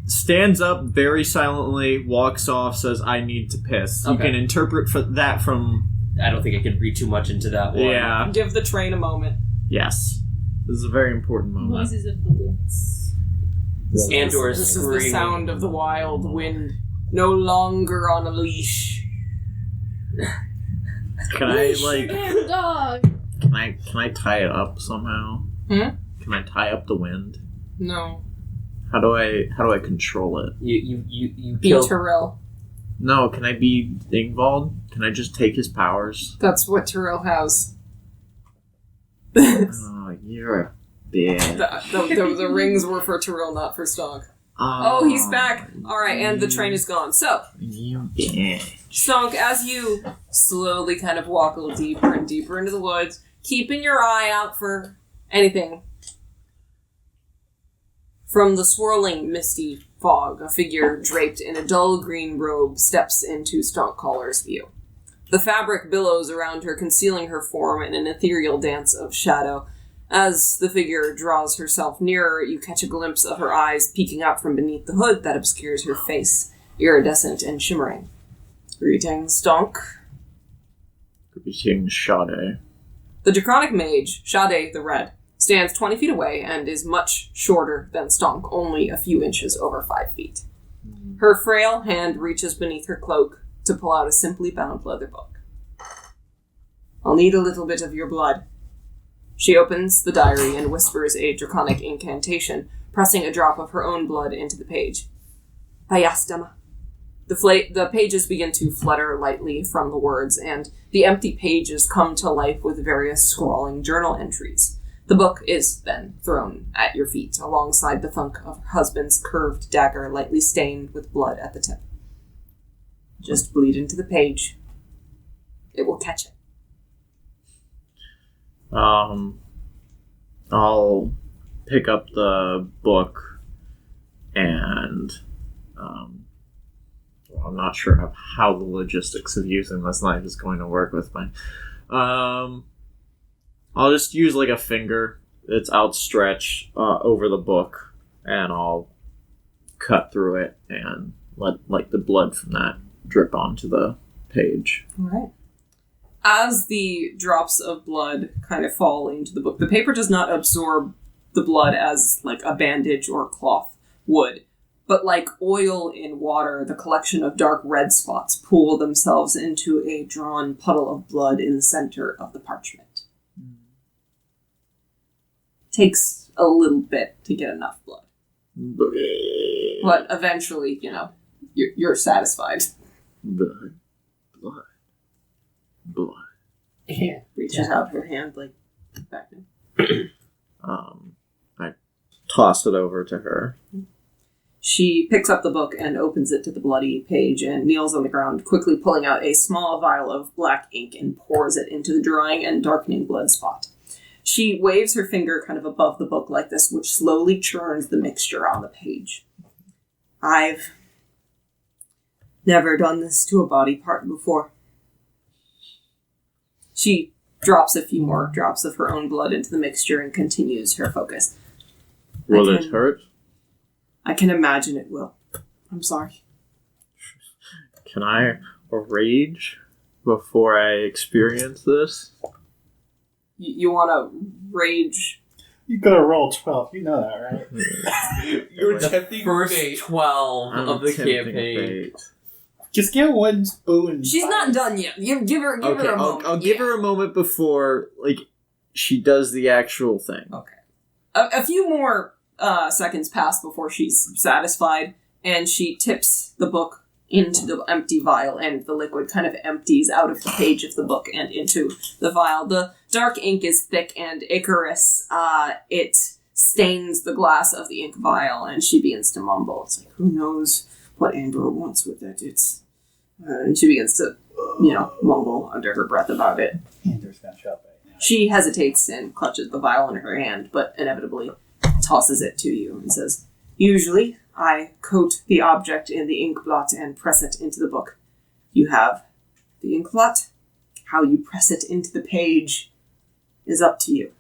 stands up very silently, walks off, says, I need to piss. You Okay. can interpret that from... I don't think I could read too much into that one. Yeah. Give the train a moment. Yes. This is a very important moment. Noises of the woods. Andor is This is screaming. the sound of the wild wind, no longer on a leash. Can I, like... And dog. Can I tie it up somehow? Hmm? Can I tie up the wind? No. How do I control it? You Be killed. Tyrell. No, can I be Ingvald? Can I just take his powers? That's what Tyrell has. Oh, you're a bitch. The rings were for Tyrell, not for Stonk. Oh, he's back. Alright, and the train is gone. So, You bitch. Stonk, as you slowly kind of walk a little deeper and deeper into the woods, keeping your eye out for anything. From the swirling, misty fog, a figure draped in a dull green robe steps into Stonkcaller's view. The fabric billows around her, concealing her form in an ethereal dance of shadow. As the figure draws herself nearer, you catch a glimpse of her eyes peeking out from beneath the hood that obscures her face, iridescent and shimmering. Greetings, Stonk. Greetings, Sade. The Draconic Mage, Sade the Red, stands 20 feet away and is much shorter than Stonk, only a few inches over 5 feet. Her frail hand reaches beneath her cloak to pull out a simply bound leather book. I'll need a little bit of your blood. She opens the diary and whispers a draconic incantation, pressing a drop of her own blood into the page. Payastama. The pages begin to flutter lightly from the words, and the empty pages come to life with various scrawling journal entries. The book is then thrown at your feet, alongside the thunk of her husband's curved dagger, lightly stained with blood at the tip. Just bleed into the page. It will catch it. I'll pick up the book and, I'm not sure of how the logistics of using this knife is going to work with me. I'll just use like a finger that's outstretched over the book, and I'll cut through it and let like the blood from that drip onto the page. All right. As the drops of blood kind of fall into the book, the paper does not absorb the blood as like a bandage or cloth would, but like oil in water, the collection of dark red spots pool themselves into a drawn puddle of blood in the center of the parchment. Takes a little bit to get enough blood, but eventually, you're satisfied. Blood. Yeah. Reaches out her hand like back in. I toss it over to her. She picks up the book and opens it to the bloody page and kneels on the ground, quickly pulling out a small vial of black ink and pours it into the drying and darkening blood spot. She waves her finger kind of above the book like this, which slowly churns the mixture on the page. I've never done this to a body part before. She drops a few more drops of her own blood into the mixture and continues her focus. Will it hurt? I can imagine it will. I'm sorry. Can I rage before I experience this? You want to rage? You gotta roll 12. You know that, right? You're tempting First fate. 12 of the tempting campaign. fate. Just get one spoon. She's not done yet. Give her Okay, a moment. I'll give her a moment before, like, she does the actual thing. Okay. A few more seconds pass before she's satisfied, and she tips the book into the empty vial, and the liquid kind of empties out of the page of the book and into the vial. The dark ink is thick and ichorous. It stains the glass of the ink vial, and she begins to mumble. It's like, who knows what Andor wants with it? And she begins to, mumble under her breath about it. Andor's gonna show up right now. She hesitates and clutches the vial in her hand, but inevitably tosses it to you and says, usually, I coat the object in the ink blot and press it into the book. You have the ink blot. How you press it into the page is up to you.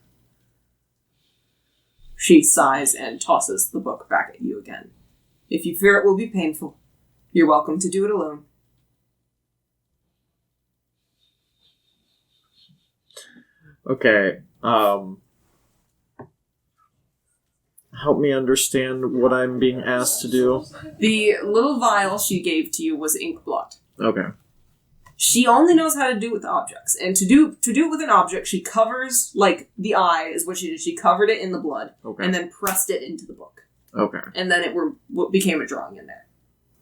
She sighs and tosses the book back at you again. If you fear it will be painful, you're welcome to do it alone. Okay, help me understand what I'm being asked to do. The little vial she gave to you was ink blot. Okay. She only knows how to do it with objects. And to do it with an object, she covers, like, the eye is what she did. She covered it in the blood, Okay. and then pressed it into the book. Okay. And then it became a drawing in there.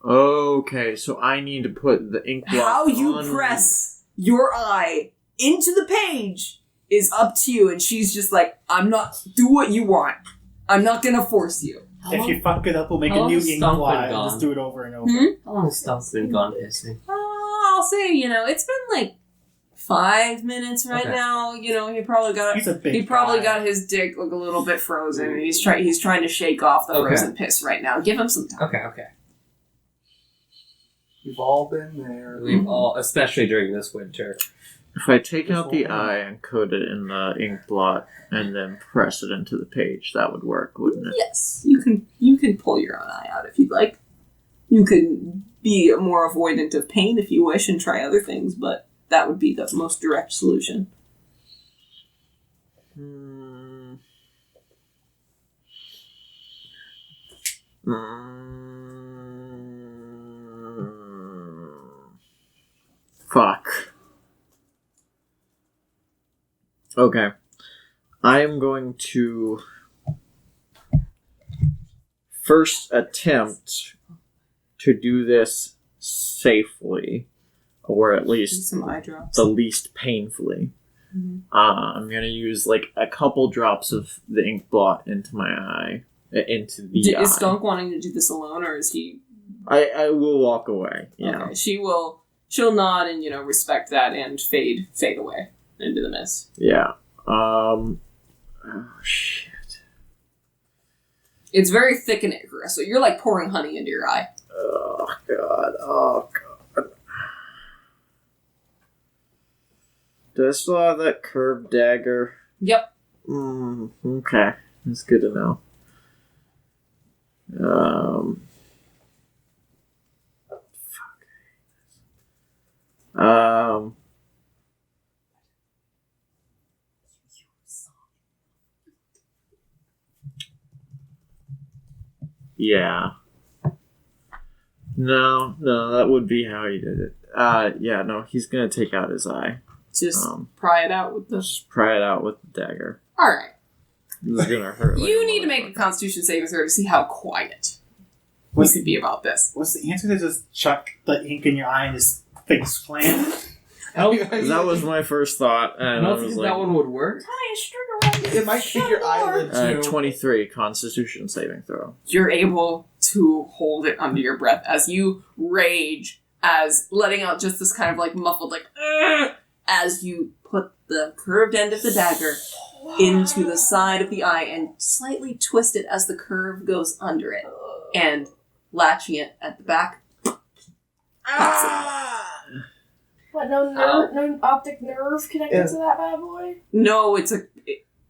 Okay, so I need to put the ink blot How you on... press your eye into the page is up to you. And she's just like, do what you want. I'm not gonna force you. If you fuck it up, we'll make how a new long has ink Stump blot been and gone? just do it over and over. How long has Stump's been gone pissing? I'll say, it's been like 5 minutes right Okay. now. He probably got He's a big He probably guy. got his dick like a little bit frozen, and he's trying to shake off the Okay. frozen piss right now. Give him some time. Okay. We've all been there. We've all, especially during this winter. If I take out the eye and coat it in the ink blot and then press it into the page, that would work, wouldn't it? Yes, you can pull your own eye out if you'd like. You could be more avoidant of pain if you wish and try other things, but that would be the most direct solution. Fuck. Okay. I am going to first attempt to do this safely, or at least Some eye drops. the least painfully. I'm going to use like a couple drops of the ink blot into my eye. Into the eye. Is Stunk wanting to do this alone, or is he... I will walk away. Yeah. Okay, she'll nod and, respect that and fade away into the mist. Yeah. Oh, shit. It's very thick and ichorous, so you're like pouring honey into your eye. Oh, God. Oh, God. Do I still have that curved dagger? Yep. Okay. That's good to know. Yeah. No, that would be how he did it. Yeah, no, he's gonna take out his eye. Just pry it out with the... Just pry it out with the dagger. Alright. This is gonna hurt. Like You need to make a constitution saving throw to see how quiet you could be about this. What's the answer to just chuck the ink in your eye and just face plant? That was my first thought, I and I don't was think like, that one would work. It might take your eyelid too. 23 Constitution saving throw. You're able to hold it under your breath as you rage, as letting out just this kind of like muffled like, "Ugh," as you put the curved end of the dagger into the side of the eye and slightly twist it as the curve goes under it, and latching it at the back. Pops it. What? No optic nerve connected to that bad boy? No,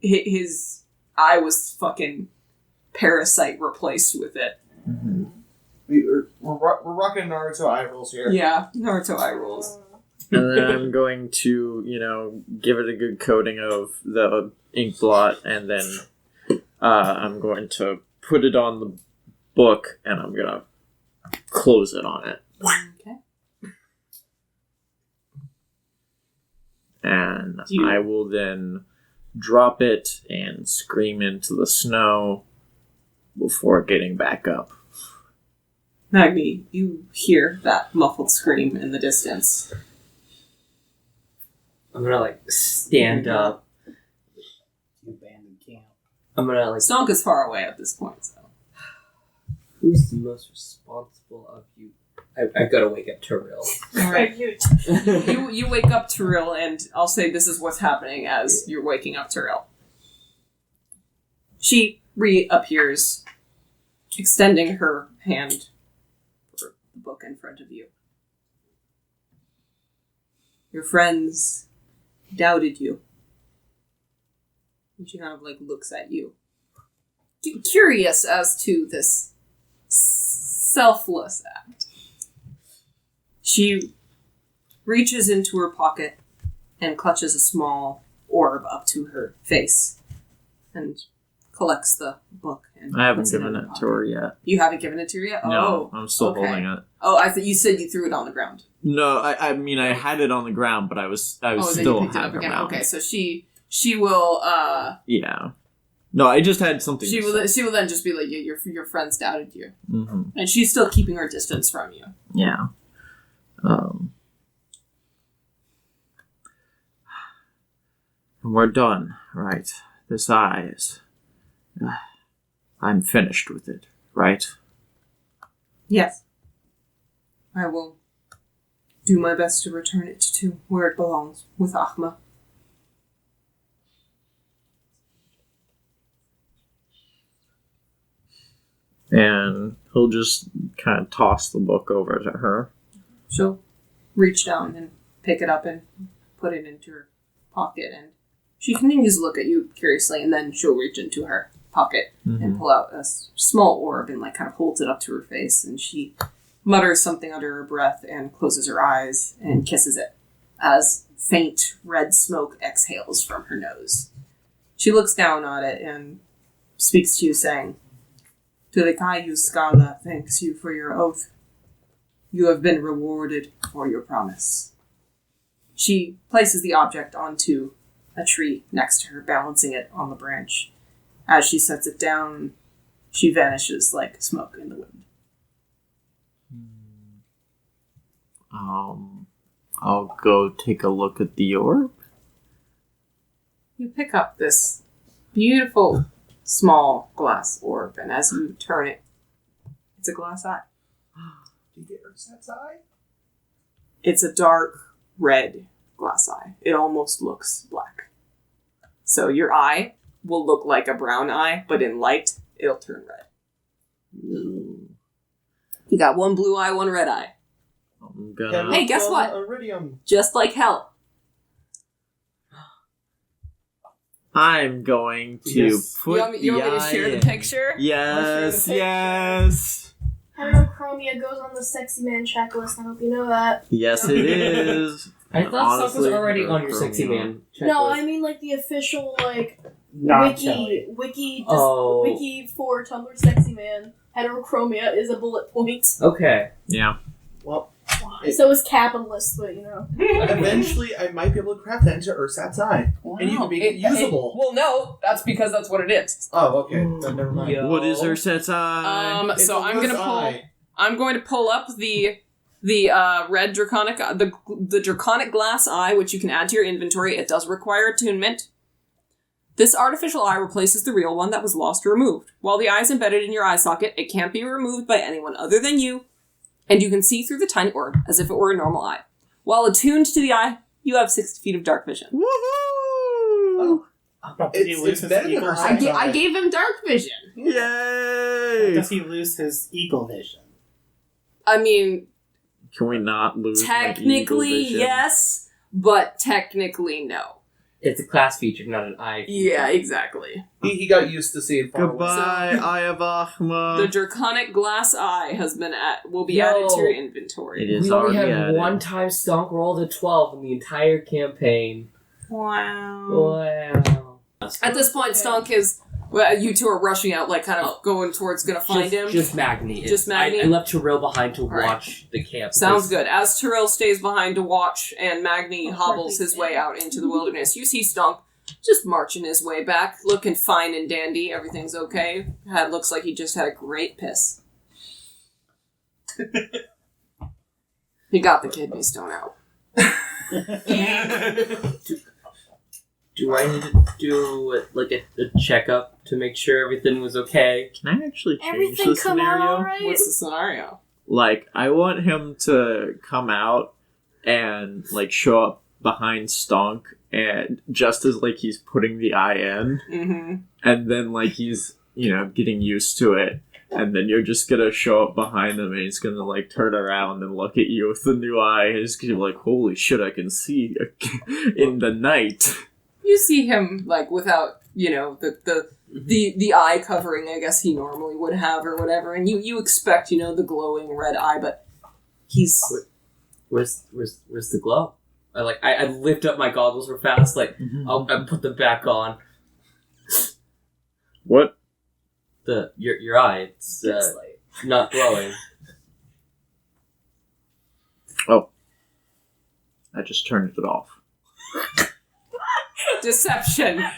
his eye was fucking parasite replaced with it. Mm-hmm. We're rocking Naruto eye rolls here. Yeah, Naruto eye rolls. And then I'm going to, give it a good coating of the ink blot, and then I'm going to put it on the book, and I'm going to close it on it. Okay. And I will then drop it and scream into the snow before getting back up. Magni, you hear that muffled scream in the distance. I'm gonna stand up. You abandoned camp. I'm gonna Stonk is far away at this point, so. Who's the most responsible of you? I've got to wake up Tyrell. Alright. You wake up Tyrell, and I'll say this is what's happening as you're waking up Tyrell. She reappears, extending her hand for the book in front of you. Your friends doubted you. And she kind of looks at you. Curious as to this selfless act. She reaches into her pocket and clutches a small orb up to her face and collects the book. And I haven't puts it given in it her to her pocket. yet. You haven't given it to her yet? No, Oh, I'm still okay. holding it. Oh, I thought you said you threw it on the ground. No, I mean I had it on the ground, but I was Then still you picked it up having again. around. Okay, so she will Yeah. No, I just had something. she will then just be like, your friends doubted you, Mm-hmm. and she's still keeping her distance from you. Yeah. And we're done, right? This eye is. I'm finished with it, right? Yes, I will do my best to return it to where it belongs, with Ahma. And he'll just kind of toss the book over to her. She'll reach down and pick it up and put it into her pocket, and she continues to look at you curiously, and then she'll reach into her pocket and pull out a small orb and kind of holds it up to her face, and she mutters something under her breath and closes her eyes and kisses it as faint red smoke exhales from her nose. She looks down at it and speaks to you, saying, Tulikayu Scala thanks you for your oath. You have been rewarded for your promise. She places the object onto a tree next to her, balancing it on the branch. As she sets it down, she vanishes like smoke in the wind. I'll go take a look at the orb. You pick up this beautiful small glass orb, and as you turn it, it's a glass eye. Do you get Urset's eye? It's a dark red glass eye. It almost looks black. So your eye will look like a brown eye, but in light, it'll turn red. Ooh. You got one blue eye, one red eye. I'm gonna... Hey, guess what? Iridium. Just like hell. I'm going to Yes. put You want me to eye share the in. picture? Yes, I'll share the yes. Heterochromia goes on the sexy man checklist. I hope you know that. Yes, it is. I thought stuff was Honestly, already on your sexy man checklist. No, I mean the official Not wiki Oh. wiki for Tumblr sexy man. Heterochromia is a bullet point. Okay. Yeah. Well, So is capitalist, but eventually I might be able to craft that into Ursat's eye. And you can make it usable. Well, no, that's because that's what it is. Oh, okay. Then never mind. Yo. What is her set's eye? It's So a I'm loose gonna pull. eye. I'm going to pull up the red draconic, the draconic glass eye, which you can add to your inventory. It does require attunement. This artificial eye replaces the real one that was lost or removed. While the eye is embedded in your eye socket, it can't be removed by anyone other than you, and you can see through the tiny orb as if it were a normal eye. While attuned to the eye, you have 6 feet of dark vision. Woohoo! Oh, Did he lose it's his better than eagle Ursat's vision? I gave him dark vision. Yay! Does he lose his eagle vision? I mean, Can we not lose? Technically, my eagle vision? yes, but technically, no. It's a class feature, not an eye feature. Yeah, exactly. He got used to seeing far away. Goodbye, Eye of Ahma. The draconic glass eye will be added to your inventory. It is We only already had added. one time Stonk rolled a 12 in the entire campaign. Wow. Wow. At this point, Stonk is. Well, you two are rushing out, like, kind of going towards gonna find him. Just Magni. Just Magni? I left Tyrell behind to Alright. watch the camp. Sounds good. As Tyrell stays behind to watch and Magni hobbles his way out into the wilderness, you see Stonk just marching his way back, looking fine and dandy. Everything's okay. Looks like he just had a great piss. He got the kidney stone out. Do I need to do like a checkup to make sure everything was okay? Can I actually change Everything the come scenario? out alright? What's the scenario? Like, I want him to come out and, like, show up behind Stonk, and just as, like, he's putting the eye in, Mm-hmm. and then, like, he's, getting used to it, and then you're just gonna show up behind him, and he's gonna, like, turn around and look at you with the new eye, and he's gonna be like, holy shit, I can see in the night. You see him, like, without, the eye covering, I guess he normally would have or whatever, and you expect, the glowing red eye, but he's... Where's the glow? I lift up my goggles real fast, I'll put them back on. What? Your eye, it's not glowing. Oh. I just turned it off. Deception. I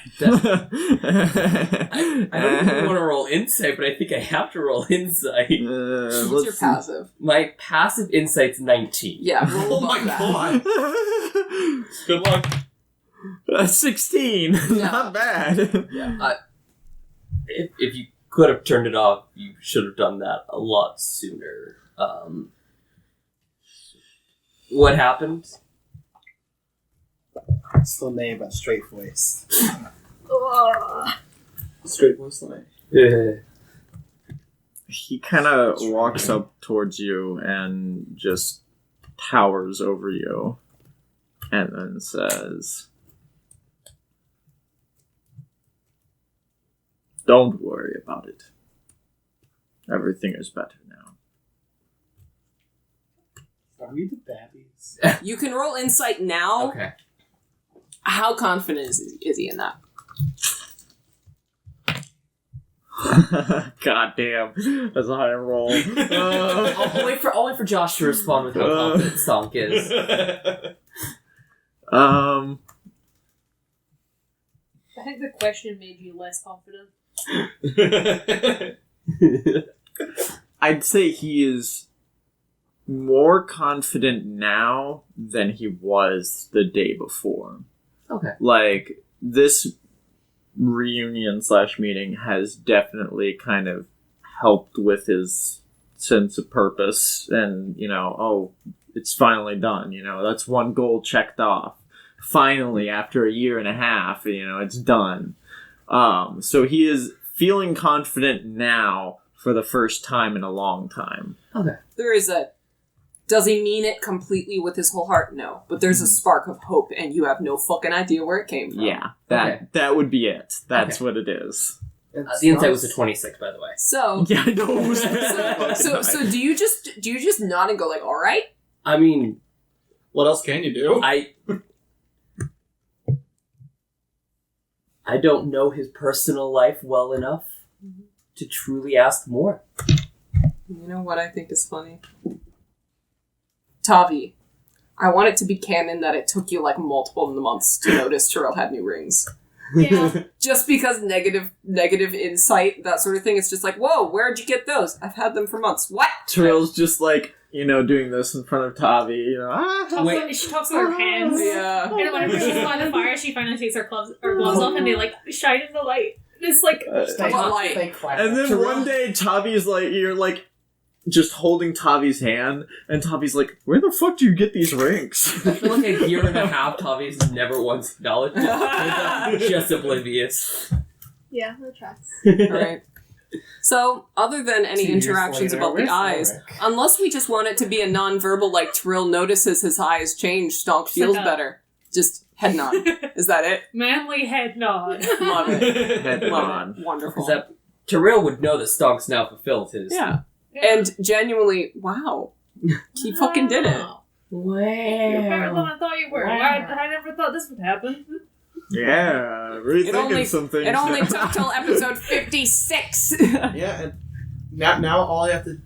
don't even want to roll insight, but I think I have to roll insight. What's your passive? My passive insight's 19. Yeah, roll Oh my above that. god! Good luck. 16. Not bad. Yeah. If you could have turned it off, you should have done that a lot sooner. What happened? Still name, but straight voice. Straight voice line. He kind of walks up towards you and just towers over you and then says, "Don't worry about it. Everything is better now." Are we the babbies? You can roll insight now. Okay. How confident is he in that? God damn. That's a high roll. I'll wait for Josh to respond with how confident Stonk is. I think the question made you less confident. I'd say he is more confident now than he was the day before. Okay. Like, this reunion / meeting has definitely kind of helped with his sense of purpose and, it's finally done, that's one goal checked off. Finally, after a year and a half, it's done. So he is feeling confident now for the first time in a long time. Okay. There is does he mean it completely with his whole heart? No. But there's a spark of hope, and you have no fucking idea where it came from. Yeah, Okay. that would be it. That's what it is. The insight was a 26, by the way. So, Yeah, I know. so do you just nod and go like, all right? I mean, What else can you do? I don't know his personal life well enough to truly ask more. You know what I think is funny? Tavi, I want it to be canon that it took you like multiple months to notice Tyrell had new rings. Yeah. Just because negative insight, that sort of thing, it's just like, whoa, where'd you get those? I've had them for months. What? Tyrell's just like, doing this in front of Tavi, She talks with her hands. Yeah. And then whenever she's by the fire, she finally takes her gloves off and they like shine in the light. And it's like, What light? And then one day Tavi's like, you're like, just holding Tavi's hand, and Tavi's like, where the fuck do you get these rings? I feel like a year and a half, Tavi's never once acknowledged it. Just oblivious. Yeah, that tracks. Alright. So, other than any 2 years interactions later, about the where's eyes, Eric? unless we just want it to be a non-verbal, like Trill notices his eyes change, Stonk feels like a- better. Just head nod. Is that it? Manly head nod. Love it. Head Love on. it. Wonderful. Because that Terrell would know that Stonk's now fulfilled his. Yeah. And genuinely, wow. He fucking did it. Wow. You're better than I thought you were. Wow. I never thought this would happen. Yeah, rethinking some things. It only took till episode 56. Yeah, and now all you have to...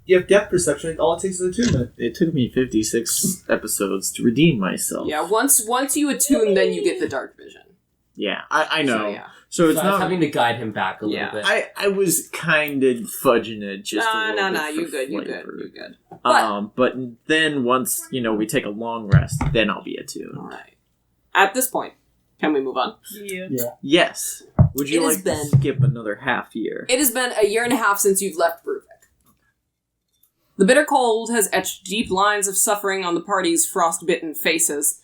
You have depth perception, all it takes is attunement. It took me 56 episodes to redeem myself. Yeah, once you attune, then you get the dark vision. Yeah, I know. So, yeah. So it's So I was not... having to guide him back a little Yeah. bit. I was kind of fudging it just a little No, bit you for good, you flavor. good. But, But then once, we take a long rest, then I'll be attuned. alright. At this point, can we move on? Yeah. Yes. Would you It has like to been- skip another half year? It has been a year and a half since you've left Bruvik. The bitter cold has etched deep lines of suffering on the party's frost-bitten faces,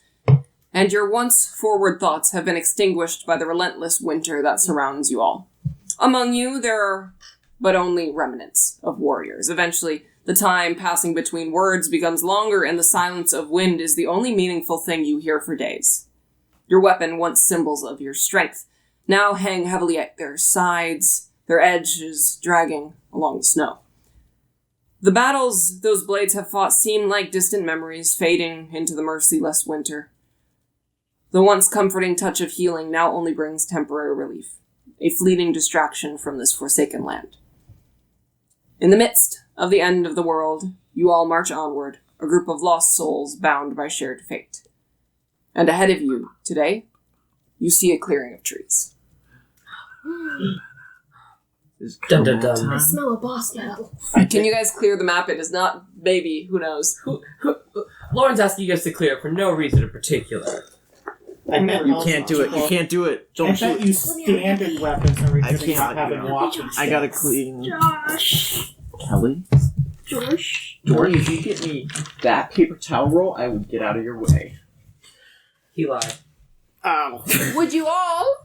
and your once forward thoughts have been extinguished by the relentless winter that surrounds you all. Among you, there are but only remnants of warriors. Eventually, the time passing between words becomes longer, and the silence of wind is the only meaningful thing you hear for days. Your weapon, once symbols of your strength, now hang heavily at their sides, their edges dragging along the snow. The battles those blades have fought seem like distant memories fading into the merciless winter. The once comforting touch of healing now only brings temporary relief, a fleeting distraction from this forsaken land. In the midst of the end of the world, you all march onward, a group of lost souls bound by shared fate. And ahead of you, today, you see a clearing of trees. Dun, dun, dun. I smell a boss battle. Can you guys clear the map? It is not maybe, who knows? Lauren's asking you guys to clear for no reason in particular. You can't do it. You can't do it. I Don't bet shoot. you standard weapons are I resisting can't. not having walking I gotta clean. Josh. Kelly? Josh. Jordan, if you get me that paper towel roll, I will get out of your way. He lied. Would you all,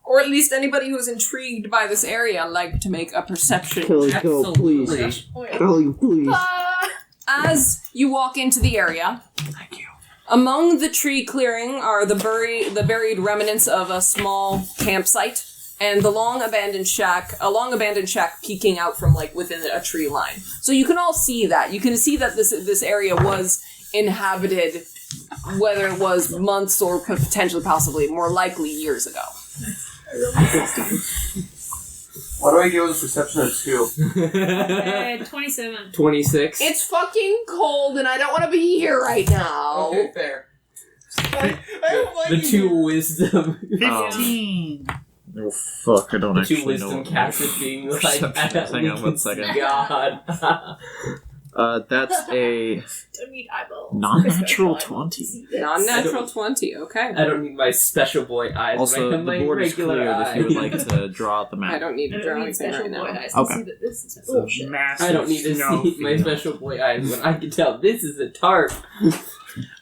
or at least anybody who's intrigued by this area, like to make a perception check? Absolutely. Kelly, please. As you walk into the area, Thank you. among the tree clearing are the buried remnants of a small campsite and a long abandoned shack peeking out from within a tree line. So you can all see that. You can see that this area was inhabited, whether it was months or potentially possibly more likely years ago. Why do I give it a perception of 2? 27. 26. It's fucking cold and I don't want to be here right now. Okay, fair. The 2 wisdom. 15. Oh fuck! I don't The actually 2 wisdom know. casted being like. Perception. Hang on 1 second. God. That's a Don't need eyeballs. non-natural 20. Non-natural 20, okay. I don't need my special boy eyes. Also, but I have the my board is regular cleared if you would eyes. like to draw out the I map. don't need I to draw don't need anything special right boy now. eyes to Okay. see that this is It's a bullshit. massive I don't need to snow see my field. special boy eyes when I can tell this is a tarp.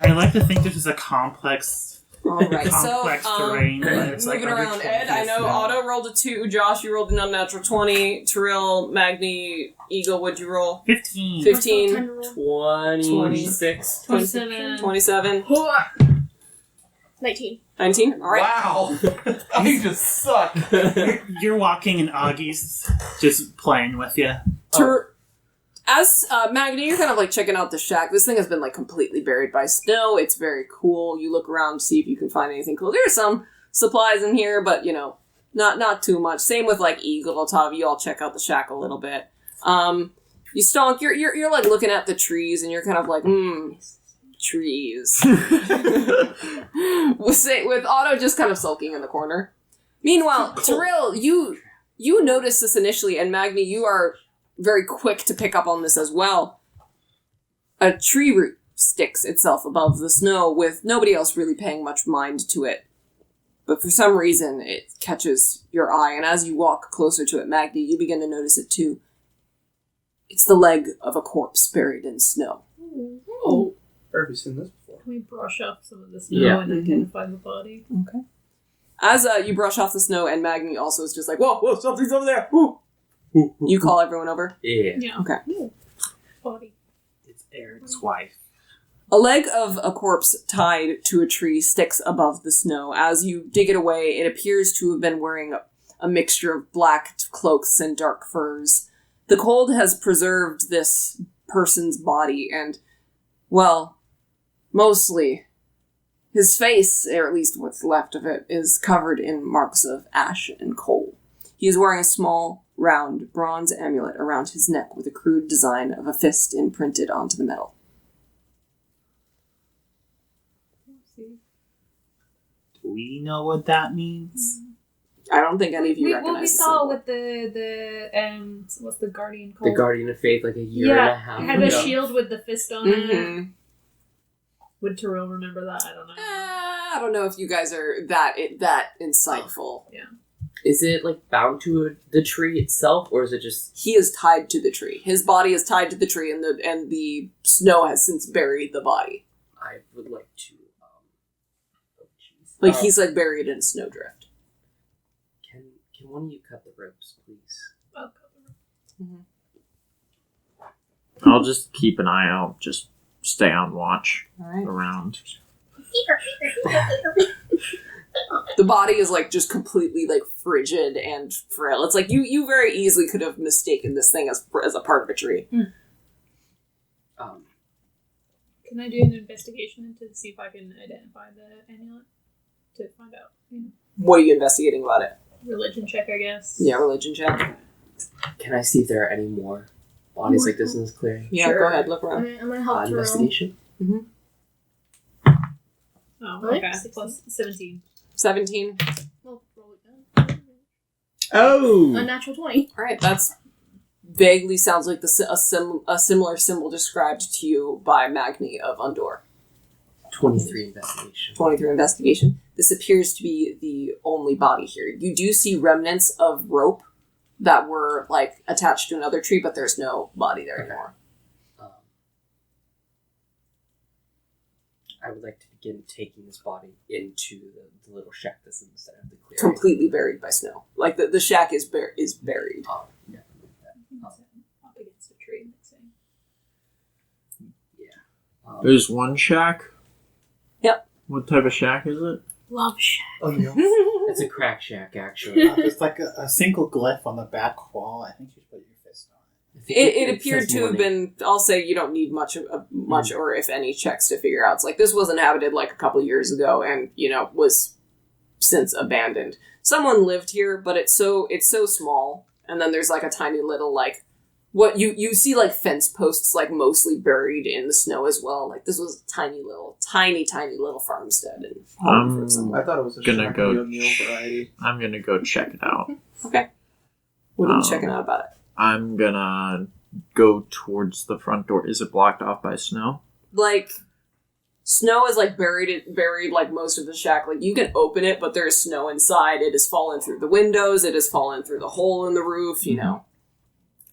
I like to think this is a complex Alright, so, complex terrain. But it's moving like around, Ed, I know Otto rolled a 2, Josh, you rolled an unnatural 20, Tyrell, Magni, Eagle, what'd you roll? 15. 15, 26. 27. 27, 19. 19, alright. Wow! I just suck! You're walking and Augie's just playing with you. As Magni, you're kind of checking out the shack. This thing has been completely buried by snow. It's very cool. You look around to see if you can find anything cool. There's some supplies in here, but not too much. Same with Eagle, Otavi. You all check out the shack a little bit. You Stonk. You're looking at the trees, and you're kind of trees. with Otto just kind of sulking in the corner. Meanwhile, Tyrell, you notice this initially, and Magni, you are very quick to pick up on this as well. A tree root sticks itself above the snow with nobody else really paying much mind to it. But for some reason, it catches your eye, and as you walk closer to it, Magni, you begin to notice it too. It's the leg of a corpse buried in snow. Oh, where have you seen this before? Can we brush up some of the snow Yeah. and identify the body? Okay. As you brush off the snow, and Magni also is just like, whoa, something's over there. Woo. You call everyone over? Yeah. Yeah. Okay. Body. It's Aaron's wife. A leg of a corpse tied to a tree sticks above the snow. As you dig it away, it appears to have been wearing a mixture of black cloaks and dark furs. The cold has preserved this person's body, and, well, mostly his face, or at least what's left of it, is covered in marks of ash and coal. He is wearing a small, round, bronze amulet around his neck with a crude design of a fist imprinted onto the metal. Do we know what that means? I don't think any of you What recognize we the saw symbol. with the what's the guardian called? The Guardian of Faith, like a year and a half it had a ago. shield with the fist on it. Mhm. Would Terrell remember that? I don't know. I don't know if you guys are that insightful. Is it like bound to the tree itself, or is it just? He is tied to the tree. His body is tied to the tree, and the snow has since buried the body. I would like to. Oh, jeez. Like he's like buried in a snowdrift. Can one of you cut the ropes, please? I'll cover I'll just keep an eye out. Just stay on watch All right. around. The body is like just completely like frigid and frail. It's like you very easily could have mistaken this thing as a part of a tree. Can I do an investigation to see if I can identify the amulet? To find out. What are you investigating about it? Religion check, I guess. Yeah, religion check. Can I see if there are any more bodies like this in this clearing? Yeah, Sure. go ahead, look around. I'm gonna help Terrell. Investigation. Oh, What? okay. Plus 17. 17. Well, roll it down. Oh! A natural 20. All right, that's vaguely sounds like a similar symbol described to you by Magni of Andor. 23 investigation. 23 investigation. This appears to be the only body here. You do see remnants of rope that were like attached to another tree, but there's no body there anymore. I would like to begin taking this body into the little shack that's in the center of the clearing. Completely buried by snow. Like the shack is buried. Yeah. Up against a tree and mixing. There's one shack? Yep. What type of shack is it? Love shack. Oh, no. It's a crack shack, actually. There's like a single glyph on the back wall. I think you should put your fist on it. It appeared says to have morning. been. I'll say you don't need much or if any checks to figure out. It's like this was inhabited like a couple years ago, and was since abandoned. Someone lived here, but it's so small, and then there's like a tiny little like what you see like fence posts like mostly buried in the snow as well. Like this was a tiny little farmstead and home for someone. I thought it was a Gonna Shack go O'Neal variety. I'm gonna go check it out. Okay. What are you checking out about it? I'm gonna go towards the front door. Is it blocked off by snow? Like snow is like buried like most of the shack. Like you can open it, but there's snow inside. It has fallen through the windows. It has fallen through the hole in the roof. You know.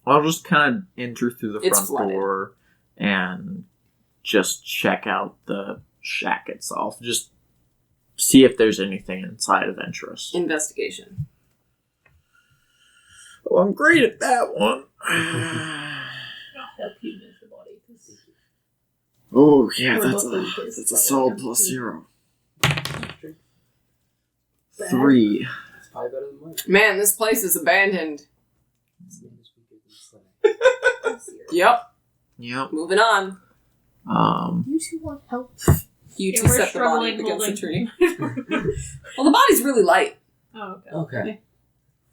I'll just kind of enter through the It's front flooded. door and just check out the shack itself. Just see if there's anything inside of interest. Investigation. Oh, I'm great at that one. I'll help you move the body. 'Cause Oh, yeah, We're that's both a really solid good. plus 0. Bad. 3. It's probably better than mine. Man, this place is abandoned. This man is weaker than Sly. Yep. Yep. Moving on. You two want help? You Yeah, two we're set the body struggling against the tree. holding- Well, the body's really light. Oh, okay. Okay.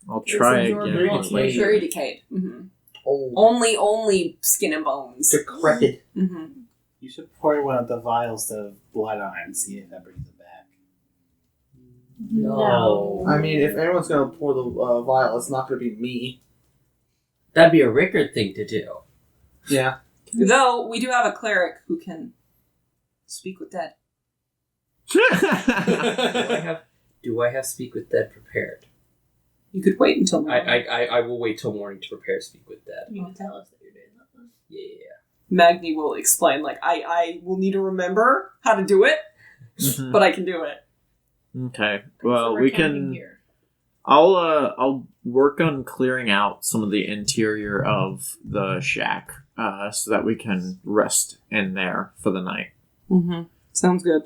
I'll try absorbed again. very later. decayed. Very decayed. Mm-hmm. Oh, Only skin and bones. decrepit. Mm-hmm. You should pour one of the vials of blood on it and see if that brings it back. No. I mean, if anyone's gonna pour the vial, it's not gonna be me. That'd be a Rickard thing to do. Yeah. Though we do have a cleric who can speak with dead. Do I have Speak with Dead prepared? You could wait until morning. I will wait till morning to prepare Speak with Dead. You can tell us that you're doing that then. Yeah. Magni will explain. Like I will need to remember how to do it, Mhm. but I can do it. Okay. So Well, we're we camping can. here. I'll work on clearing out some of the interior of the shack, so that we can rest in there for the night. Mm-hmm. Sounds good.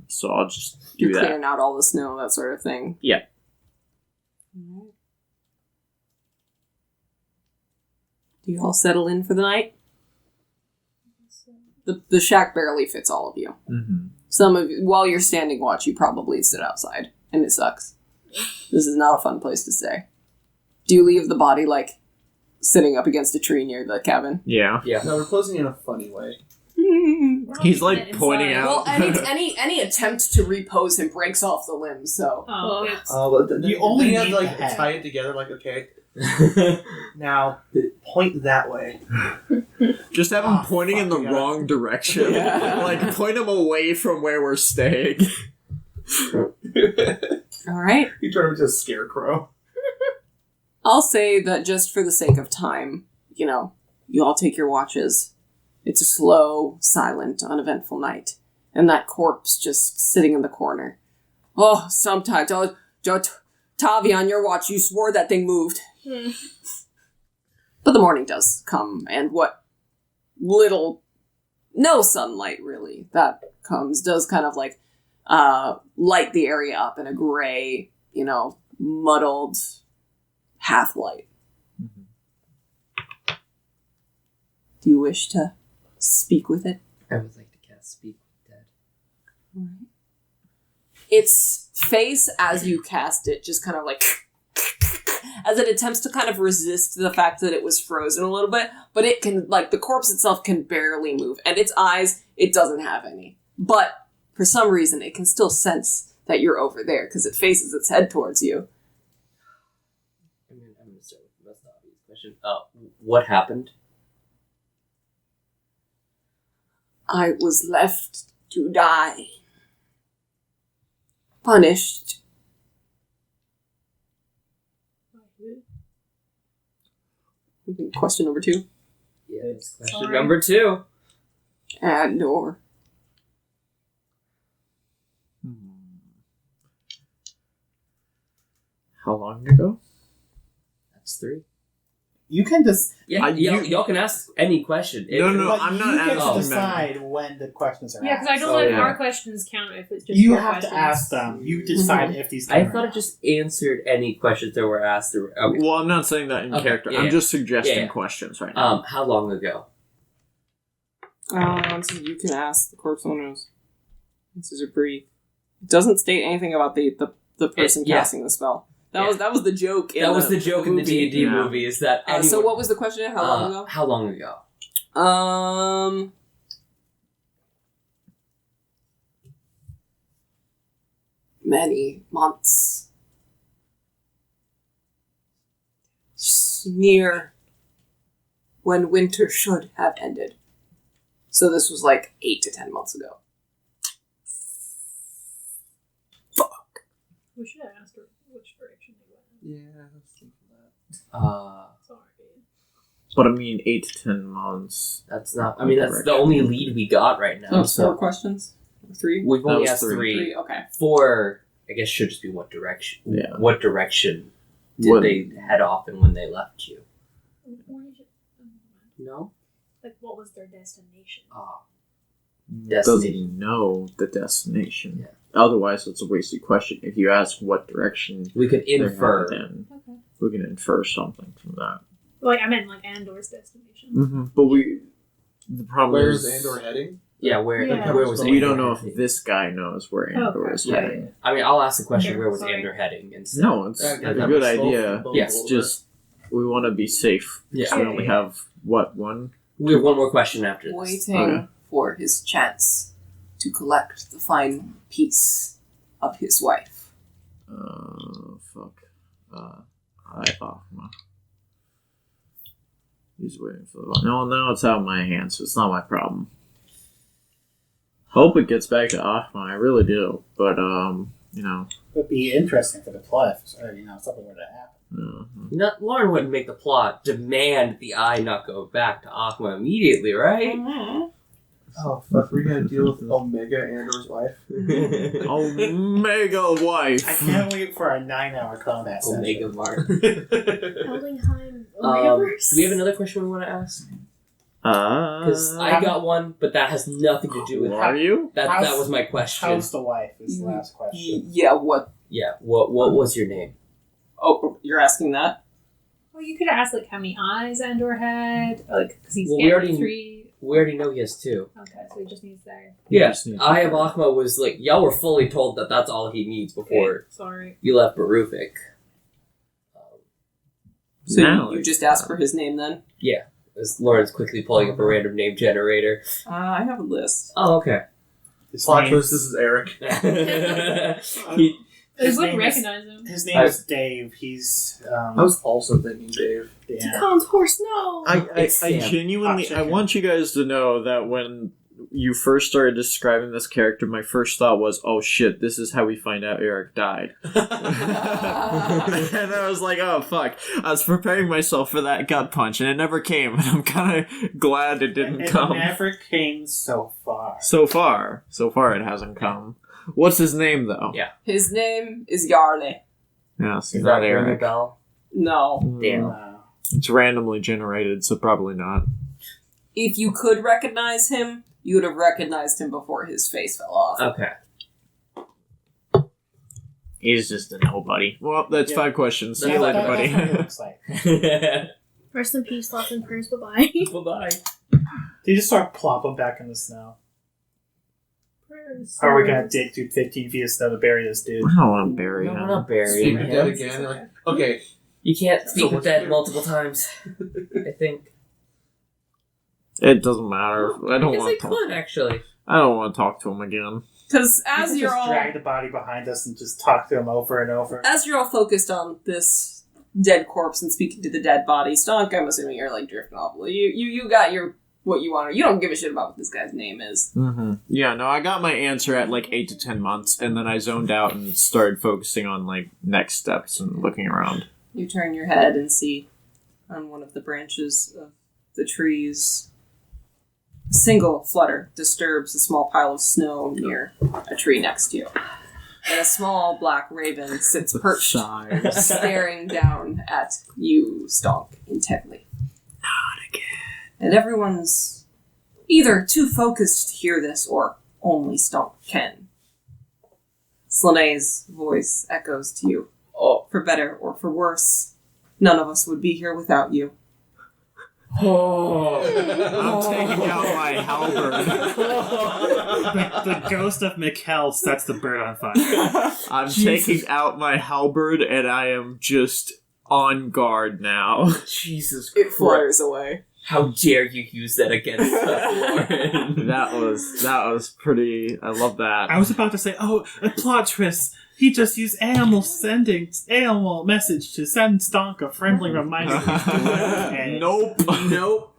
So I'll just do You're that. clearing out all the snow, that sort of thing. Yeah. Do you all settle in for the night? The shack barely fits all of you. Mm-hmm. Some of you, while you're standing watch, you probably sit outside, and it sucks. This is not a fun place to stay. Do you leave the body, like, sitting up against a tree near the cabin? Yeah. Yeah. No, we're closing in a funny way. We're not He's keeping like it pointing inside. out. Well, any attempt to repose him breaks off the limbs, so... Oh, it's But then You only have need to, like, the head. tie it together, like, okay, now, point that way. Just have him Ah, pointing in the fuck, I gotta- wrong direction. Yeah. Like, point him away from where we're staying. Alright. You turn him into a scarecrow. I'll say that just for the sake of time, you know, you all take your watches. It's a slow, silent, uneventful night. And that corpse just sitting in the corner. Oh, sometimes, Tavi, on your watch, you swore that thing moved. But the morning does come, and what little, no sunlight really, that comes does kind of like light the area up in a gray, you know, muddled half light. Do you wish to speak with it? I would like to cast Speak with Dead. Its face, as you cast it, just kind of like as it attempts to kind of resist the fact that it was frozen a little bit, but it can, like, the corpse itself can barely move, and its eyes, it doesn't have any. But for some reason, it can still sense that you're over there because it faces its head towards you. I'm going to start with the most obvious question. What happened? I was left to die. Punished. Question number 2. Yes. Question Sorry. number 2. Andor. How long ago? That's 3. You can just. Yeah, y'all can ask any question. No, but I'm you not get asking to them. decide when the questions are Yeah, because asked. I don't know if yeah. our questions count if it's just You your have to questions. ask them. You decide if these. I count or thought it not. just answered any questions that were asked. Okay. Well, I'm not saying that in Okay, character. yeah, I'm yeah. just suggesting Yeah. questions right now. How long ago? So you can ask the corpse owners. This is a brief. It doesn't state anything about the person yeah. casting the spell. That Yeah. was the joke. That was the joke in the movie. D&D Yeah. movie. Is that anyone, So what was the question? How long ago? How long ago? Many months. Near when winter should have ended. So this was like 8 to 10 months ago. We should have asked her which direction they went. Yeah, I was thinking that. Sorry. But I mean, 8 to 10 months. That's not. I mean, that's the only lead we got right now. That was 4 So questions? 3? we've only was asked 3. 3, okay. 4, I guess, should just be what direction. Yeah. What direction did What- they head off and when they left you? No. Like, what was their destination? Doesn't Destination. know the destination. Yeah. Otherwise, it's a wasted question. If you ask what direction We could they're infer. headed in, Okay. we can infer something from that. Like, I meant, like, Andor's destination. Mm-hmm. But the problem Where's is Andor heading? Yeah, where Yeah. where was we Andor don't know if heading? this guy knows where Andor is Yeah, heading. yeah. I mean, I'll ask the question: Okay, where was sorry. Andor heading? Instead. No, it's Yeah, a that good was slow idea. for both Yes, of us. Just we want to be safe. Yeah. So we only have one. We have one more question after this. Waiting Okay. for his chance to collect the fine piece of his wife. Fuck. Akma. He's waiting for the. No, it's out of my hands. So it's not my problem. Hope it gets back to Akma. I really do. But It would be interesting for the plot if something were to happen. Lauren wouldn't make the plot demand the eye not go back to Aqua immediately, right? Oh, fuck, we're gonna deal with Omega Andor's wife. Omega wife. I can't wait for a 9-hour combat session. Omega Mark. Eldingheim. Do we have another question we want to ask? Because I got one, but that has nothing to do with Who are you? that was my question. How's the wife? Is the last question. Yeah, what? Yeah. What was your name? Oh, you're asking that? Well, you could ask like how many eyes Andor had, like because he's Well, we getting already- 3. We already know he has 2. Okay, so he just needs there. Yeah. just need Eye of to- Akhma was like, y'all were fully told that that's all he needs before Sorry. you left Barufik. So Now you it's just asked for his name then? As Lauren's quickly pulling up a random name generator. I have a list. Oh, okay. His Plot name- twist, this is Eric. He- I His wouldn't name is- recognize him. His name is Dave. He's I was also thinking Dave. yeah. Khan's horse, no! I It's Sam. genuinely, Hot I chicken. want you guys to know that when you first started describing this character, my first thought was, oh shit, this is how we find out Eric died. And I was like, oh fuck. I was preparing myself for that gut punch, and it never came, and I'm kind of glad it didn't It come. never came so far. So far it hasn't come. What's his name, though? Yeah. His name is Yarle. Yeah, see, Is not that ring a Eric. bell? No. Damn. It's randomly generated, so probably not. If you could recognize him, you would have recognized him before his face fell off. Okay. He's just a nobody. Well, that's Yeah. 5 questions. See That's you like later, That's what he buddy. looks like. Rest in peace, thoughts and prayers, bye-bye. Bye-bye. They just start plopping back in the snow. How are we gonna dig through 15 feet of snow to bury this dude? I don't want to bury No, we're him. not burying Speak of dead him. again. Like, okay, You can't speak So of dead what's- multiple times, I think. It doesn't matter. I don't Because want it to talk. could, actually. I don't want to talk to him again. Because We as could you're just all drag the body behind us and just talk to him over and over. focused on this dead corpse and speaking to the dead body, Stonk, I'm assuming you're like drifting off. You got your what you want. You don't give a shit about what this guy's name is. Mm-hmm. Yeah, no, I got my answer at like 8 to 10 months, and then I zoned out and started focusing on like next steps and looking around. You turn your head and see on one of the branches of the trees, a single flutter disturbs a small pile of snow near a tree next to you. And a small black raven sits perched, Sighs. staring down at you, Stonk, intently. Not again. And everyone's either too focused to hear this, or only Stonk can. Slane's voice echoes to you. Oh. For better or for worse, none of us would be here without you. Oh. I'm taking out my halberd. The ghost of Mikkel sets the bird on fire. I'm taking out my halberd, and I am just on guard now. Jesus It Christ. flutters away. How dare you use that against us, Lauren? that was pretty. I love that. I was about to say, oh, a plot twist. He just used animal message to send Stonk a friendly reminder. Okay. Nope. Nope.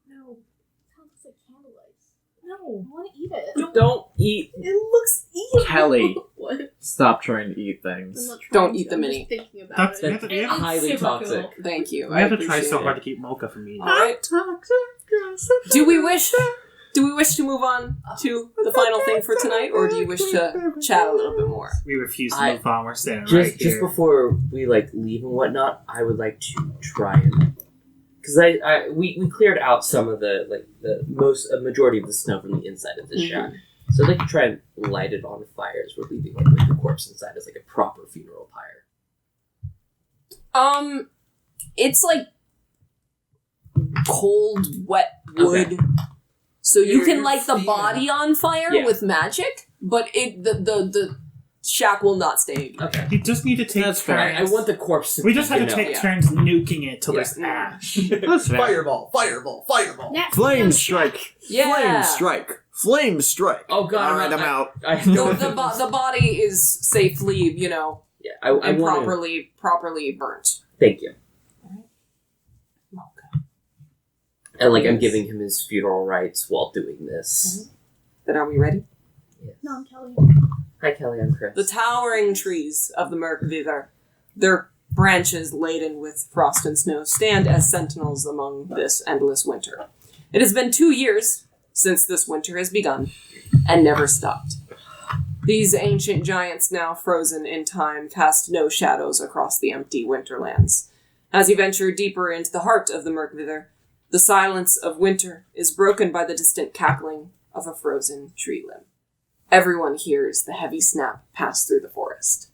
No. Sounds like candlelight. No, I want to eat it. Don't eat. It looks evil. Kelly. What? Stop trying to eat I'm things. not trying Don't to. eat the I'm mini. just thinking about That's- it. we have to- we have It's highly super toxic. cool. Thank you. We have to try appreciate so it. hard to keep Mocha from eating. Alright. Do we wish to move on to the final thing for tonight, or do you wish to chat a little bit more? We refuse to I- move on. We're staying Just right just here. before we like leave and whatnot, I would like to try and because we cleared out some of the like a majority of the snow from the inside of the shack, so I'd like to try and light it on fire as we're leaving like, with the corpse inside as like a proper funeral pyre. It's like cold, wet wood. Okay. So you can You're light the feeling- body on fire Yeah. with magic, but the shack will not stay. Okay. You just need to take That's fair. I turns. want the corpse. To We just have to you know, take yeah. turns nuking it till Yeah. there's ash. That's fair. fireball, fireball, fireball. Nat- Flame strike. Yeah. Flame strike. Flame strike. Oh god! All right, I'm out. The body is safely, Yeah, I want to. properly burnt. Thank you. And like I'm giving him his funeral rites while doing this. Then are we ready? Yes. No, I'm Kelly. Hi Kelly, I'm Chris. The towering trees of the Merkvither, their branches laden with frost and snow, stand as sentinels among this endless winter. It has been 2 years since this winter has begun, and never stopped. These ancient giants, now frozen in time, cast no shadows across the empty winterlands. As you venture deeper into the heart of the Mirkvither, the silence of winter is broken by the distant cackling of a frozen tree limb. Everyone hears the heavy snap pass through the forest.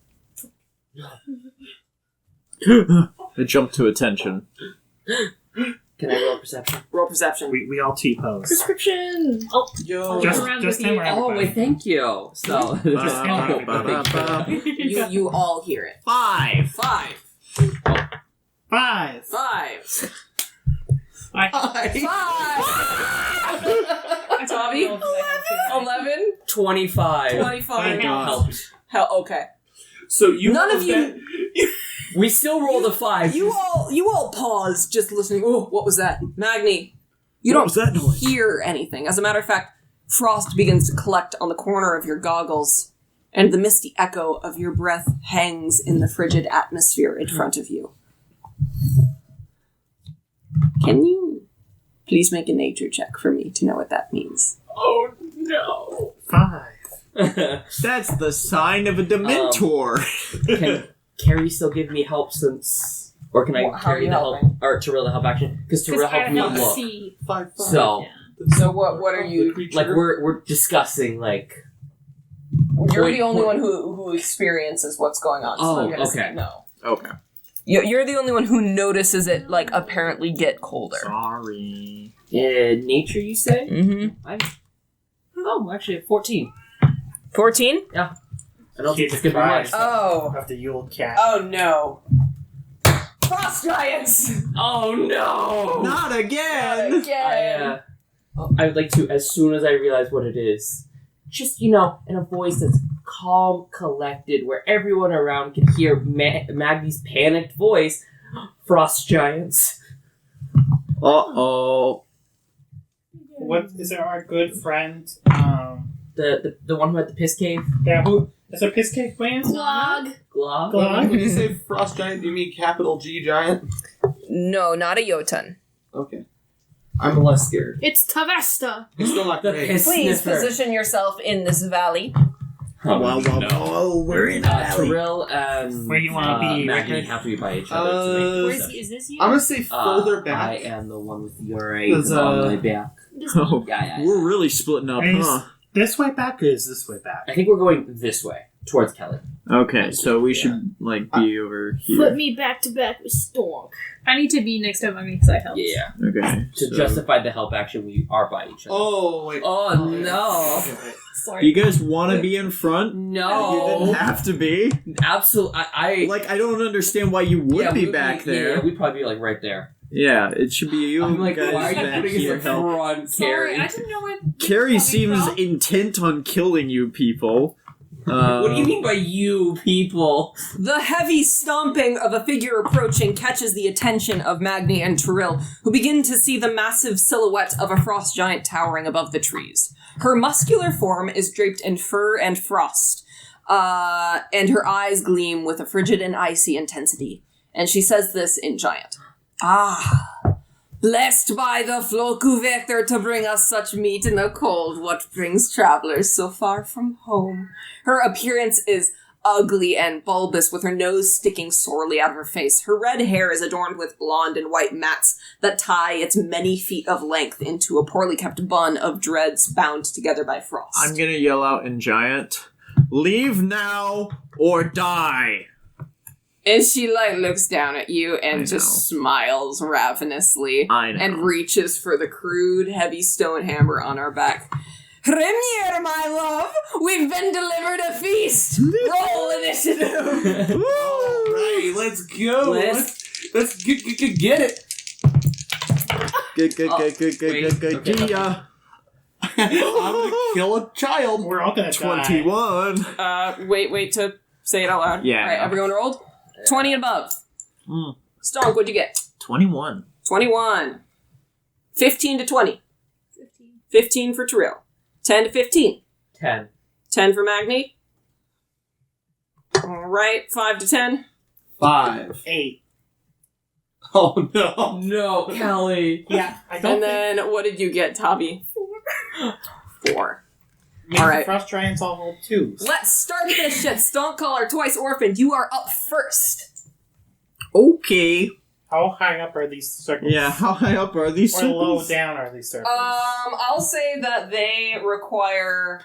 I jump to attention. Can I roll perception? Roll perception. We all T-pose. Prescription! Oh, Yo. Just him or Oh, everybody? wait, thank you. So, You all hear it. 5. 5. 5. 5. 5. 5. Tommy? 11. 25. 25. Helped. Hell, okay. So you None of you. We still rolled a 5. You all pause, just listening. Oh, what was that? Magni, you don't hear anything. As a matter of fact, frost begins to collect on the corner of your goggles, and the misty echo of your breath hangs in the frigid atmosphere in front of you. Can you please make a nature check for me to know what that means? Oh, no. 5. That's the sign of a Dementor. Can Carrie still give me help since... Or can I How are carry you the help... helping? Or Terrell the help action? Because Terrell helped me look. See. 5. So, So what are you... like, we're discussing, like... You're the only one who experiences what's going on. So Oh, I'm gonna say okay. no. Okay. You're the only one who notices it, like, apparently get colder. Sorry. Nature, you say? Mm-hmm. Oh, actually, 14. 14? I don't think it's gonna be much. Oh. Of the Yule cat. Oh no. Frost giants! Oh, no! Not again! Again! I would like to, as soon as I realize what it is, just, in a voice that's calm, collected, where everyone around can hear Maggie's panicked voice, frost giants. Uh-oh. What is it? Our good friend? The one who had the piss cave? Yeah. Is it Piss Cake Man? Glog. Glog? Glog? When you say frost giant, do you mean capital G giant? No, not a Jotun. Okay. I'm less scared. It's Tavesta. It's still not The great. piss Please sniffer. position yourself in this valley. We're in a valley. Terrell and Where you wanna be, Maggie Rickard? have to be by each other to make Where's perception. is this you? I'm gonna say further I back. am the one with your Does, on my back. Oh, Yeah. we're really splitting up, Is huh? this way back or is this way back? I think we're going this way, towards Kelly. Okay, so we should, be over Put here. me back to back with Stork. I need to be next to Magni because I helped. Yeah. Okay. To so- justify the help action, we are by each other. Oh, wait. Oh, no. Okay, wait. Sorry. Do you guys want to be in front? You No. didn't have to be. Absolutely. I I don't understand why you would be back there. Yeah, we'd probably be, like, right there. Yeah, it should be you I'm like, guys why are you back putting here. us in front, Sorry, Carrie? I didn't know where. Carrie coming seems from. intent on killing you people. What do you mean by you people? The heavy stomping of a figure approaching catches the attention of Magni and Terrell, who begin to see the massive silhouette of a frost giant towering above the trees. Her muscular form is draped in fur and frost, and her eyes gleam with a frigid and icy intensity. And she says this in giant. Blessed by the Fimbulvetr to bring us such meat in the cold, what brings travelers so far from home? Her appearance is ugly and bulbous, with her nose sticking sorely out of her face. Her red hair is adorned with blonde and white mats that tie its many feet of length into a poorly kept bun of dreads bound together by frost. I'm gonna yell out in giant, "Leave now or die!" And she, looks down at you and I just smiles ravenously. I know. And reaches for the crude, heavy stone hammer on our back. Rimnir, my love! We've been delivered a feast! Roll initiative! Alright, let's go. Let's get it. Good. Yeah. I'm gonna kill a child. We're all gonna die. 21. Wait to say it out loud. Yeah. Alright, everyone rolled? 20 and above. Stonk, what'd you get? 21. 21. 15 to 20. 15. 15 for Terrell. 10 to 15. 10. 10 for Magni. Alright, 5 to 10. 5. 8. Oh no. No, Kelly. Yeah, I don't And then, what did you get, Tabi? 4. Maybe All right. Frost Giants all hold 2s. Let's start this shit. Stonecaller, twice orphaned. You are up first. Okay. How high up are these circles? Yeah, how high up are these Or circles? low down are these circles? I'll say that they will require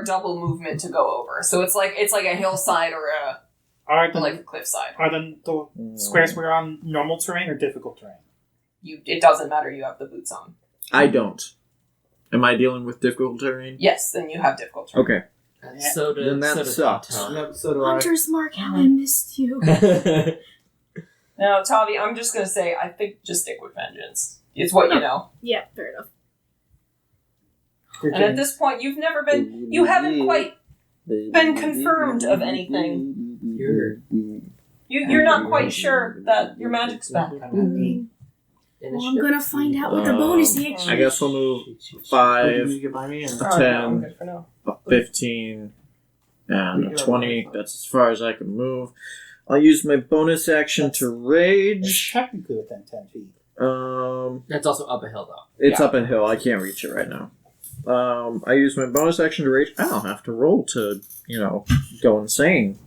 double movement to go over. So it's like a hillside or Are the, like a cliffside. are the squares we're on normal terrain or difficult terrain? It doesn't matter. You have the boots on. I don't. Am I dealing with difficult terrain? Yes, then you have difficult terrain. Okay. Soda. Then that sucks. Yep, so do I. Hunter's Mark, how I missed you. Now, Tavi, I'm just gonna say I think just stick with vengeance. It's what you know. Yeah, fair enough. And at this point, you haven't quite been confirmed of anything. You're not quite sure that your magic's back. Well, I'm gonna find out with the bonus action. I guess we'll move Did 5, you get by me? Or? Oh, no, I'm 10, good for now. 15, and a 20. That's as far as I can move. I'll use my bonus action to It's rage. technically within 10 feet. That's also up a hill, though. It's up a hill. I can't reach it right now. I use my bonus action to rage. I don't have to roll to, go insane.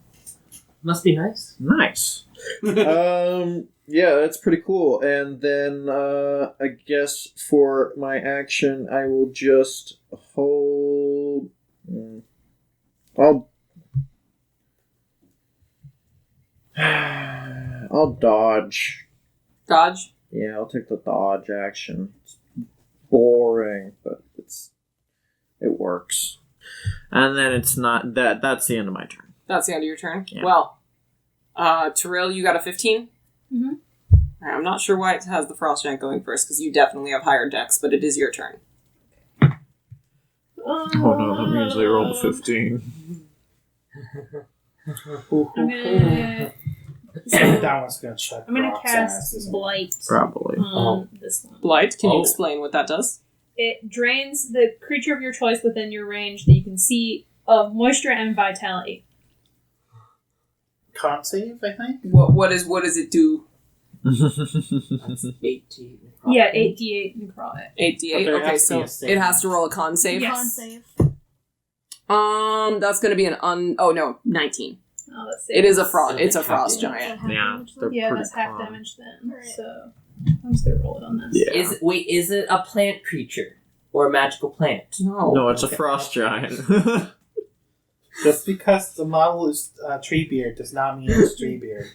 Must be nice. Nice. Yeah, that's pretty cool. And then I guess for my action, I will just hold. I'll dodge. Dodge. Yeah, I'll take the dodge action. It's boring, but it works. And then it's not that. That's the end of my turn. That's the end of your turn. Yeah. Well, Terrell, you got a 15. Mhm. I'm not sure why it has the frost giant going first because you definitely have higher dex, but it is your turn. Oh no, that means they rolled a 15. That one's gonna check. I'm gonna Brock's ass, cast isn't it? Blight Probably. on this one. Blight, can you Oh. explain what that does? It drains the creature of your choice within your range that you can see of moisture and vitality. Con save, I think. What does it do? That's 18. Yeah, 8d8 necrotic. 8d8. Okay, it Okay, has to so be a save. it has to roll a con save. Yes. Con save. That's gonna be an 19. Oh, let's see. It is a So frost. It's a half frost damage. giant. Yeah, they're Yeah, pretty that's half calm. damage then. Alright. So I'm just gonna roll it on this. Yeah. Is it a plant creature or a magical plant? No. No, it's Okay. a frost giant. Just because the model is Treebeard does not mean it's Treebeard.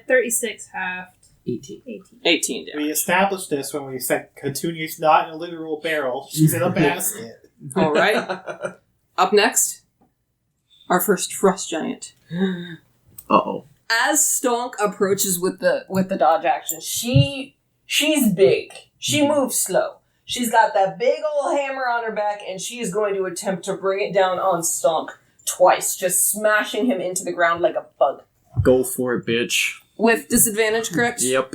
36 halved. 18. 18. 18 damage. We established this when we said Katunia's not in a literal barrel. She's in a basket. All right. Up next, our first frost giant. Uh-oh. As Stonk approaches with the dodge action, she's big. She moves slow. She's got that big old hammer on her back, and she is going to attempt to bring it down on Stonk twice, just smashing him into the ground like a bug. Go for it, bitch. With disadvantage, correct? Yep.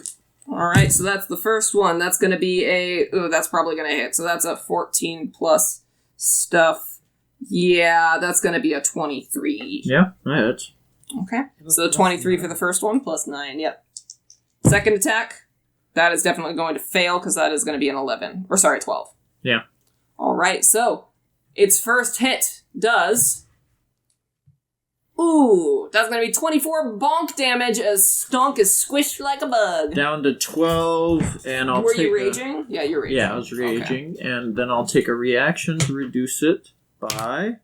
Alright, so that's the first one. That's going to be that's probably going to hit. So that's a 14 plus stuff. Yeah, that's going to be a 23. Yeah, that hits. Okay. So 23 for the first one, plus 9, yep. Second attack, that is definitely going to fail, because that is going to be an 11. Or, sorry, 12. Yeah. Alright, so, its first hit does... Ooh, that's going to be 24 bonk damage as Stonk is squished like a bug. Down to 12, and I'll Were take you raging? Yeah, you're raging. Yeah, I was raging, and then I'll take a reaction to reduce it by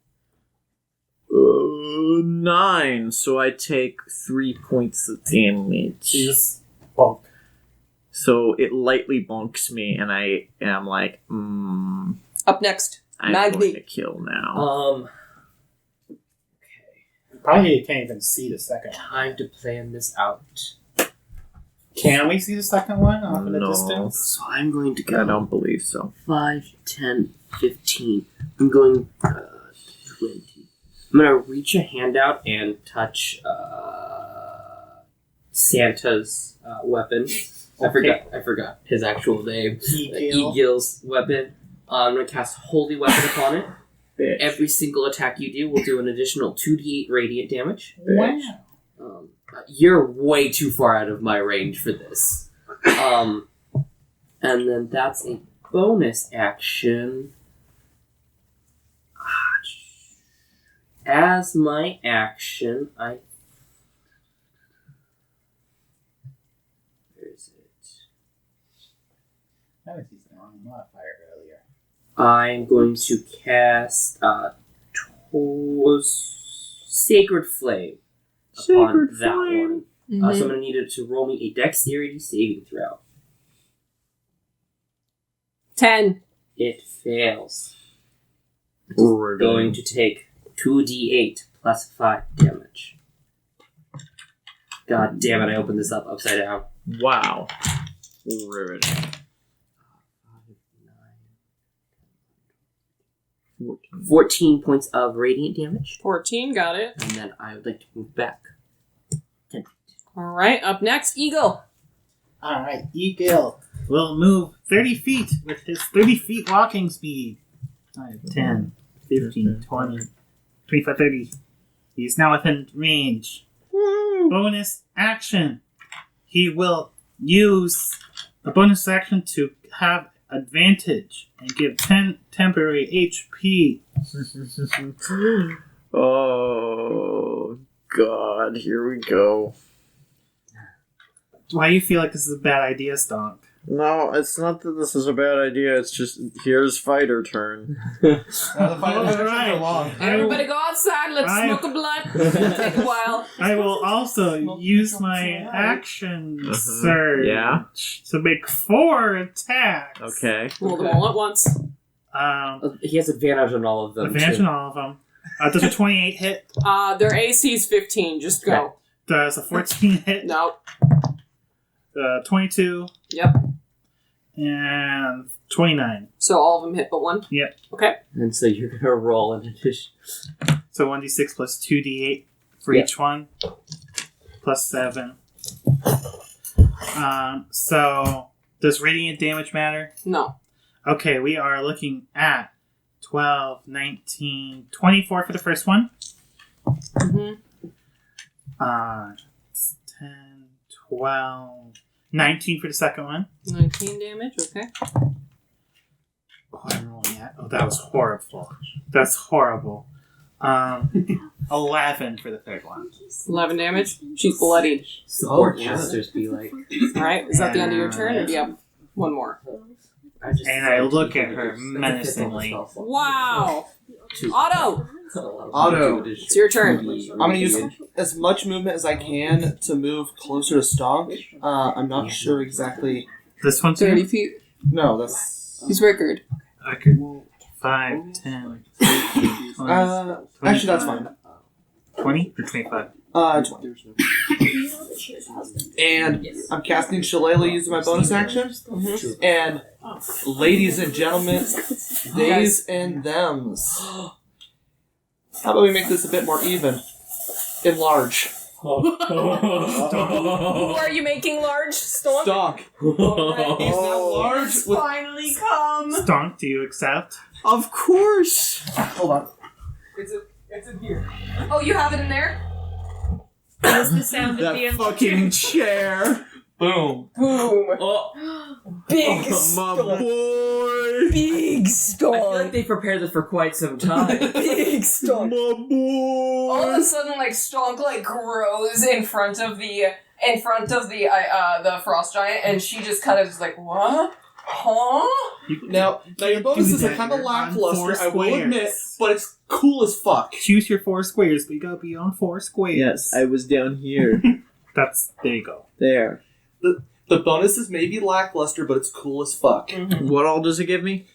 9. So I take 3 points of damage. She's bonk. So it lightly bonks me, and I am like, Up next, I'm Magni. going to kill now. Probably you can't even see the second one. Time to plan this out. Can we see the second one off in the No. distance? So I'm going to I go don't believe so. 5, 10, 15. I'm going 20. I'm going to reach a hand out and touch Santa's weapon. I forgot his actual name. Egil. Egil's weapon. I'm going to cast Holy Weapon upon it. Bitch. Every single attack you do will do an additional 2d8 radiant damage. Wow. You're way too far out of my range for this. And then that's a bonus action, as my action, where is it? I was using the wrong modifier earlier. I'm going to cast Sacred Flame upon that one. So I'm going to need it to roll me a Dexterity saving throw. 10. It fails. Riveting. Going to take 2d8 plus 5 damage. God damn it, I opened this up upside down. Wow. Riveting. 14 points of radiant damage. 14, got it. And then I would like to move back. Alright, up next, Eagle. Alright, Eagle. Will move 30 feet with his 30 feet walking speed. 10, 15, 20, 25, 30. He's now within range. Bonus action. He will use a bonus action to have advantage and give 10 temporary HP. Oh, God. Here we go. Why do you feel like this is a bad idea, Stonk? No, it's not that this is a bad idea. It's just, here's fighter turn. The fight is Alright. long. Everybody go outside, let's smoke a blunt. Take a while. I will also use my action surge Yeah? to make 4 attacks. Okay. Roll them all at once. He has advantage on all of them. Advantage too. on all of them. Does a 28 hit? Their AC is 15, just go. Does a 14 hit? Nope. 22 Yep. and 29. So all of them hit but one? Yep. Okay. And so you're going to roll in addition. So 1d6 plus 2d8 for Yep. each one. Plus 7. So does radiant damage matter? No. Okay, we are looking at 12, 19, 24 for the first one. Mm-hmm. 10, 12, 19 for the second one. 19 damage, okay. Oh, I'm rolling at. Oh, that was horrible. That's horrible. 11 for the third one. 11 damage. She's bloodied. Support casters be like. Alright, is that the end of your turn, or do you have one more? And I look at her menacingly. Wow! Otto! Auto. It's your turn. I'm gonna use as much movement as I can to move closer to Stonk. I'm not sure exactly. This one's 30 feet. No, that's. He's Rickard. Okay. 5, 10, 15, 20, Actually, that's fine. 20 or 25? 20. And I'm casting Shillelagh using my bonus action. And ladies and gentlemen, theys and thems. How about we make this a bit more even? Enlarge. Who are you making large? Stonk? Stonk. He's now large with. Finally come. Stonk, do you accept? Of course! Hold on. It's in here. Oh, you have it in there? That's the sound at the That end. fucking chair! Boom. Boom. Oh, Big My Stonk. boy! Big I feel like Stonk. they prepared this for quite some time. Big Stonk. My boy! All of a sudden, like Stonk, like grows in front of the frost giant, and she just kind of is like, what? Huh? Now your bonuses do are that. kind of You're on lackluster, 4 I will admit, squares. but it's cool as fuck. Choose your 4 squares, but you gotta be on 4 squares. Yes, I was down here. There you go. There. The bonuses may be lackluster, but it's cool as fuck. What all does it give me?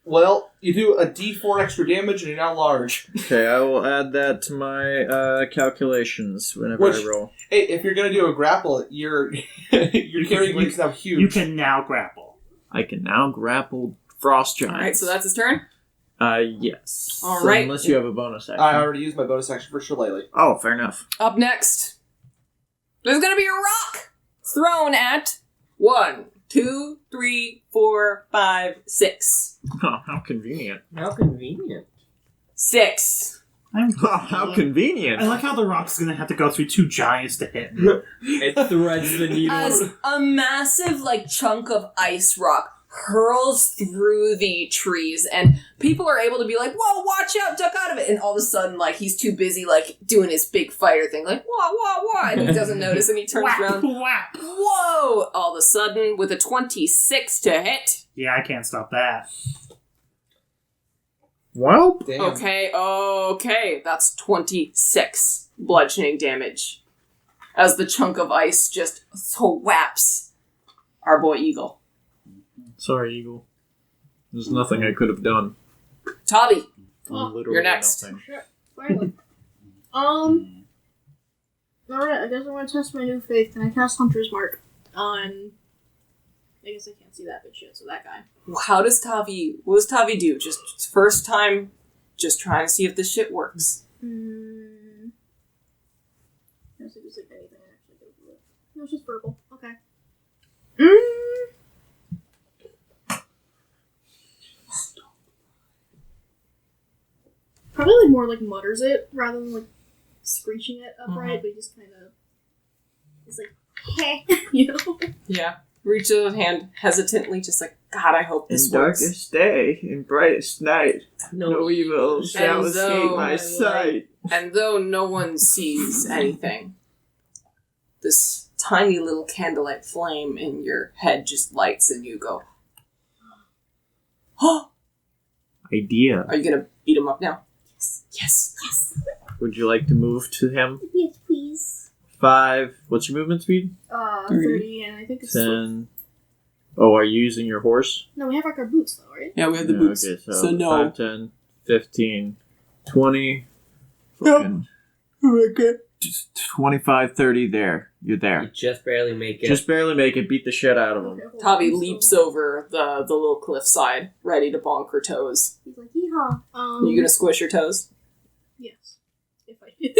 Well, you do a D4 extra damage and you're now large. Okay, I will add that to my calculations whenever Which- I roll. Hey, if you're gonna do a grapple, your carrying weight's now huge. You can now grapple. I can now grapple frost giants. Alright, so that's his turn? Yes. All So right. unless you have a bonus action. I already used my bonus action for Shillelagh. Oh, fair enough. Up next, there's gonna be a rock thrown at 1, 2, 3, 4, 5, 6. Oh, how convenient. How convenient. 6. How convenient. I like how the rock's gonna have to go through two giants to hit me. It threads the needle. As a massive, chunk of ice rock hurls through the trees, and people are able to be like, whoa, watch out, duck out of it, and all of a sudden, he's too busy, doing his big fighter thing, wah, wah, wah, and he doesn't notice, and he turns around, Whap. whoa, all of a sudden, with a 26 to hit. Yeah, I can't stop that. Well, Damn. Okay, that's 26 bludgeoning damage, as the chunk of ice just thwaps our boy Eagle. sorry, Eagle. There's nothing I could have done. Tavi, Oh, you're next. Nothing. Sure. Finally. Alright, I guess I'm gonna test my new faith. Can I cast Hunter's Mark on... I guess I can't see that, but shit, so that guy. What does Tavi do? Just first time, just trying to see if this shit works. Let's see if there's anything I actually go do it. No, it's just verbal. Okay. Probably more mutters it rather than screeching it upright, but he just kind of is heh, Yeah. Reaches his hand hesitantly, just God, I hope this In works. darkest day, in brightest night, no evil shall And escape though- my sight. And though no one sees anything, this tiny little candlelight flame in your head just lights, and you go, "Oh, Idea. are you gonna beat him up now?" Yes. Would you like to move to him? Yes, please. 5. What's your movement speed? 30, and I think it's... 10. Oh, are you using your horse? No, we have our boots, though, right? Yeah, we have the Yeah, boots. okay, so no. 5, 10, 15, 20. Fucking. Just 25, 30 there. You're You there. just barely make it. Just barely make it. Beat the shit out of him. Okay, hold Tavi on, leaps over the little cliffside, ready to bonk her toes. He's like, yeehaw. Are you gonna squish her toes? Yes. If I hit.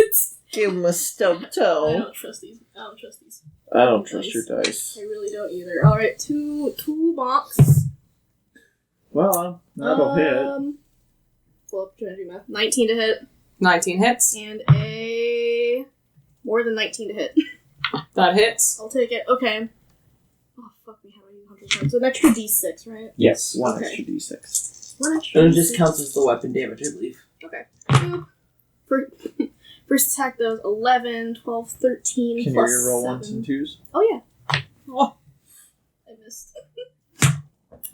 Give him a stub I toe. don't trust these. I don't trust your dice. I really don't either. Alright, two bonks. Well, that'll hit. Well, trying to do math. 19 to hit. 19 hits. And a... more than 19 to hit. That hits. I'll take it. Okay. Oh, fuck me. How do I use Hunter's Mark? So an extra d6, right? Yes. One Okay. extra d6. One extra And it just D6. counts as the weapon damage, I believe. Okay. Two. First attack does 11, 12, 13, Can you plus reroll 7. 1s and 2s? Oh, yeah. Oh. I missed.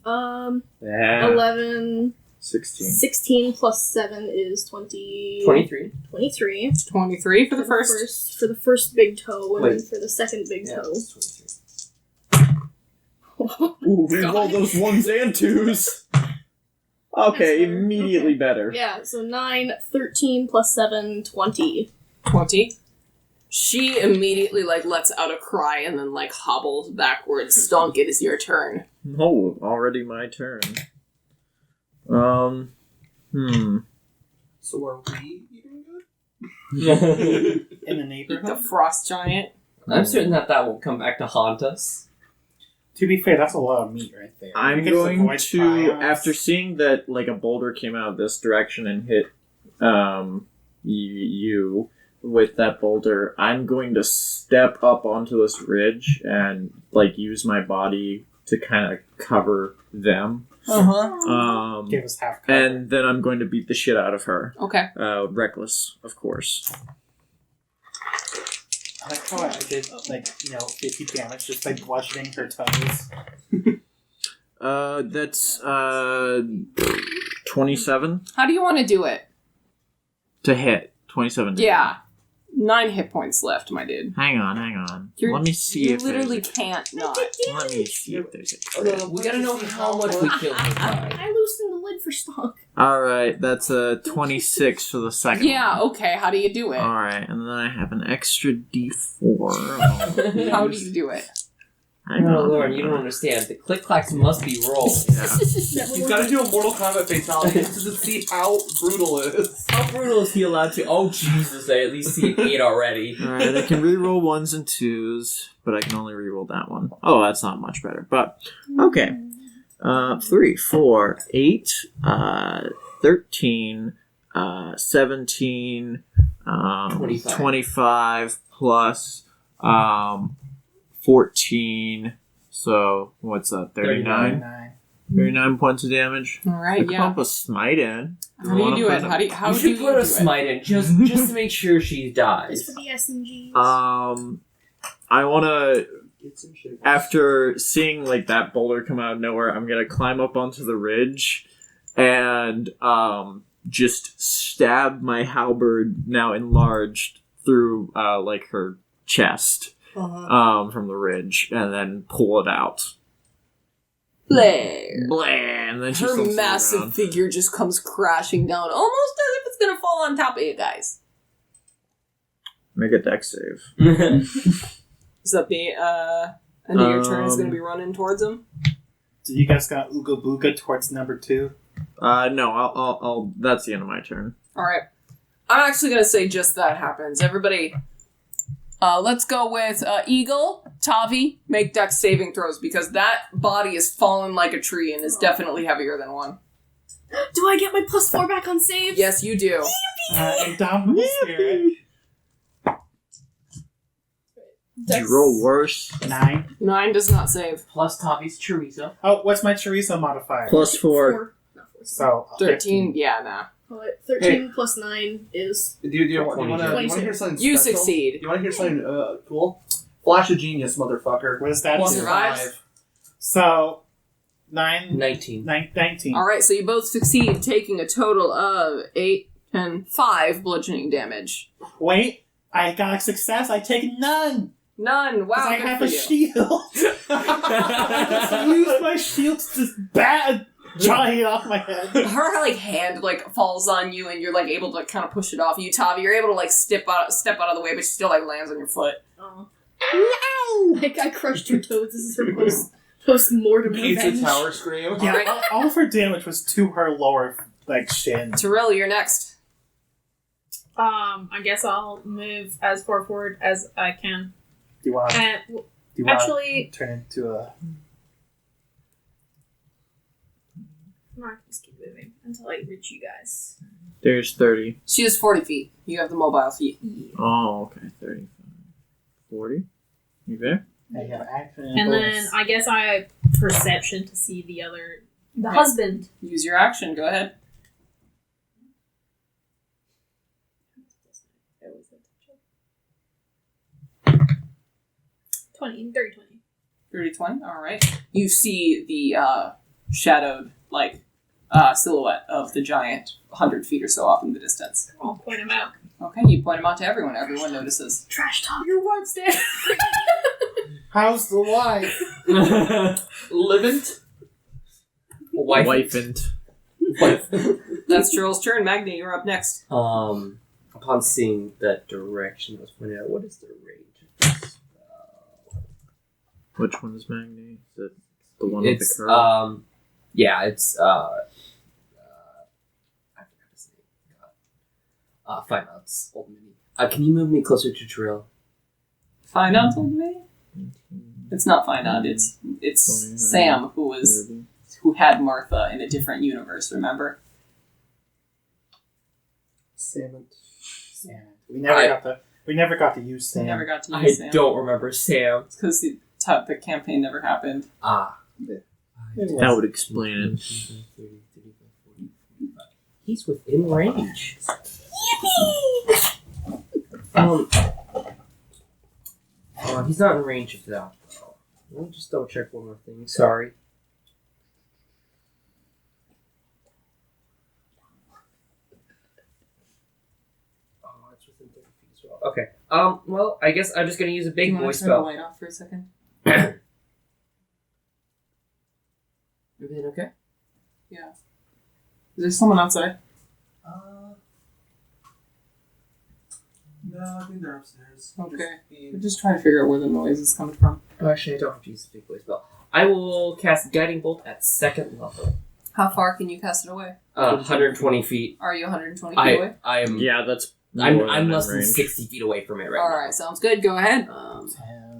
Yeah. 11, 16. 16 plus 7 is 20... 23. 23. 23 for the first. For the first big toe, and Wait. then for the second big Yeah, toe. it's 23. Ooh, we rolled those 1s and 2s. Okay, That's fair. immediately Okay. better. Yeah, so 9, 13 plus 7, 20. 20. She immediately lets out a cry and then hobbles backwards. Stonk, it is your turn. Oh, already my turn. So are we eating good? In the The neighborhood? frost giant. I'm certain that won't come back to haunt us. To be fair, that's a lot of meat right there. I'm We could going avoid to, trials. after seeing that a boulder came out this direction and hit you with that boulder, I'm going to step up onto this ridge and use my body to kind of cover them. Uh-huh. Give us half cover. And then I'm going to beat the shit out of her. Okay. Reckless, of course. I like how I did, 50 damage just by bludgeoning her toes. That's 27 How do you want to do it? to hit. 27 to Yeah. 9 hit points left, my dude. Hang on. You're- Let me see You if literally there's can't not. Let me see if there's a We gotta know how much we killed this guy. I loosened the lid for stock. Alright, that's a 26 for the second Yeah, one. okay, how do you do it? Alright, and then I have an extra d4. How do you do it? Hang No, on. Lauren, you don't understand. The click clacks must be rolled. Yeah. He's got to do a Mortal Kombat fatality just to see how brutal it is. How brutal is he allowed to? Oh, Jesus, I at least see an 8 already. Alright, I can reroll 1s and 2s, but I can only reroll that one. Oh, that's not much better, but okay. 3, 4, 8, 13, 17, 25. 25 plus 14. So what's that? 39? 39 points of damage. All I right, can pump a smite in. How do you do it? How You do should you put do a it? smite in just to make sure she Just dies. for the SMGs. I want to. Get some shit. After seeing like that boulder come out of nowhere, I'm gonna climb up onto the ridge and just stab my halberd, now enlarged, through like her chest from the ridge, and then pull it out. Blair. Blah, and then she Her slumps to the massive ground. figure just comes crashing down, almost as if it's gonna fall on top of you guys. Make a dex save. Is that the end of your turn is gonna be running towards him? So you guys got Ooga Booga towards number 2? No, I'll. That's the end of my turn. All right. I'm actually gonna say just that happens. Everybody, let's go with Eagle, Tavi. Make dex saving throws because that body is fallen like a tree and is definitely heavier than one. Do I get my +4 back on saves? Yes, you do. Indomitable Spirit. Did you roll worse? 9. 9 does not save. Plus Tavi's chorizo. Oh, what's my chorizo modifier? Plus 4. Not 4. So 13. Yeah, nah. But 13 plus 9 is... Do you want to 22. hear something You special? succeed. You want to hear something cool? Flash of genius, motherfucker. what is that? Well, survives. So 19. 19. All right, so you both succeed, taking a total of 8, 10, 5 bludgeoning damage. Wait, I got a success. I take none. None. Wow, Because I good have for a you. shield. I just use my shield to just bat a giant off my head. Her hand falls on you, and you're able to kind of push it off you, Tavi. You're able to step out of the way, but she still lands on your foot. Oh. I crushed your toes. This is her post-mortem Pizza revenge. tower scream. Yeah, all of her damage was to her lower shin. Terrell, you're next. I guess I'll move as far forward as I can. Do you want to Actually, turn into a... I'm not just keep moving until I reach you guys. There's 30. She has 40 feet. You have the mobile feet. Oh, okay. 35. 40? You there? I have action And then bonus. I guess I have perception to see the husband. Use your action. Go ahead. Dirty 20. 30, 20. All right. You see the shadowed, silhouette of the giant 100 feet or so off in the distance. I'll point him out. Okay, you point him out to everyone. Everyone notices. Trash talk. Your wife's dead. How's the wife? Livent? Wifent. That's Charles' turn. Magni, you're up next. Upon seeing that direction I was pointing out, what is the range of this? Which one is Magni? Is it the one with It's the curl? yeah, it's I forgot his name. God. Find out. It's old mini. Can you move me closer to Trill? Find out told me? It's not Find out. It's 29, Sam 30. who had Martha in a different universe. Remember? Salmon. We never got to use Sam. Never got to I use Sam. don't remember Sam. It's because the campaign never happened. That would explain it. He's within range. He's not in range of that. Let me just double check one more thing. Sorry. Oh, it's within 30 feet as well. Okay. Well, I guess I'm just gonna use a big You wanna boy turn the spell. light off for a second? Everything okay? Yeah. Is there someone outside? No, I think they're upstairs. Okay. We're just trying to figure out where the noise is coming from. Oh, actually, I don't have to use the big boy spell. I will cast Guiding Bolt at 2nd level. How far can you cast it away? 120 feet. Are you 120 feet away? I am. Yeah, that's. I'm more than less than range. 60 feet away from it right now. Alright, sounds good. Go ahead.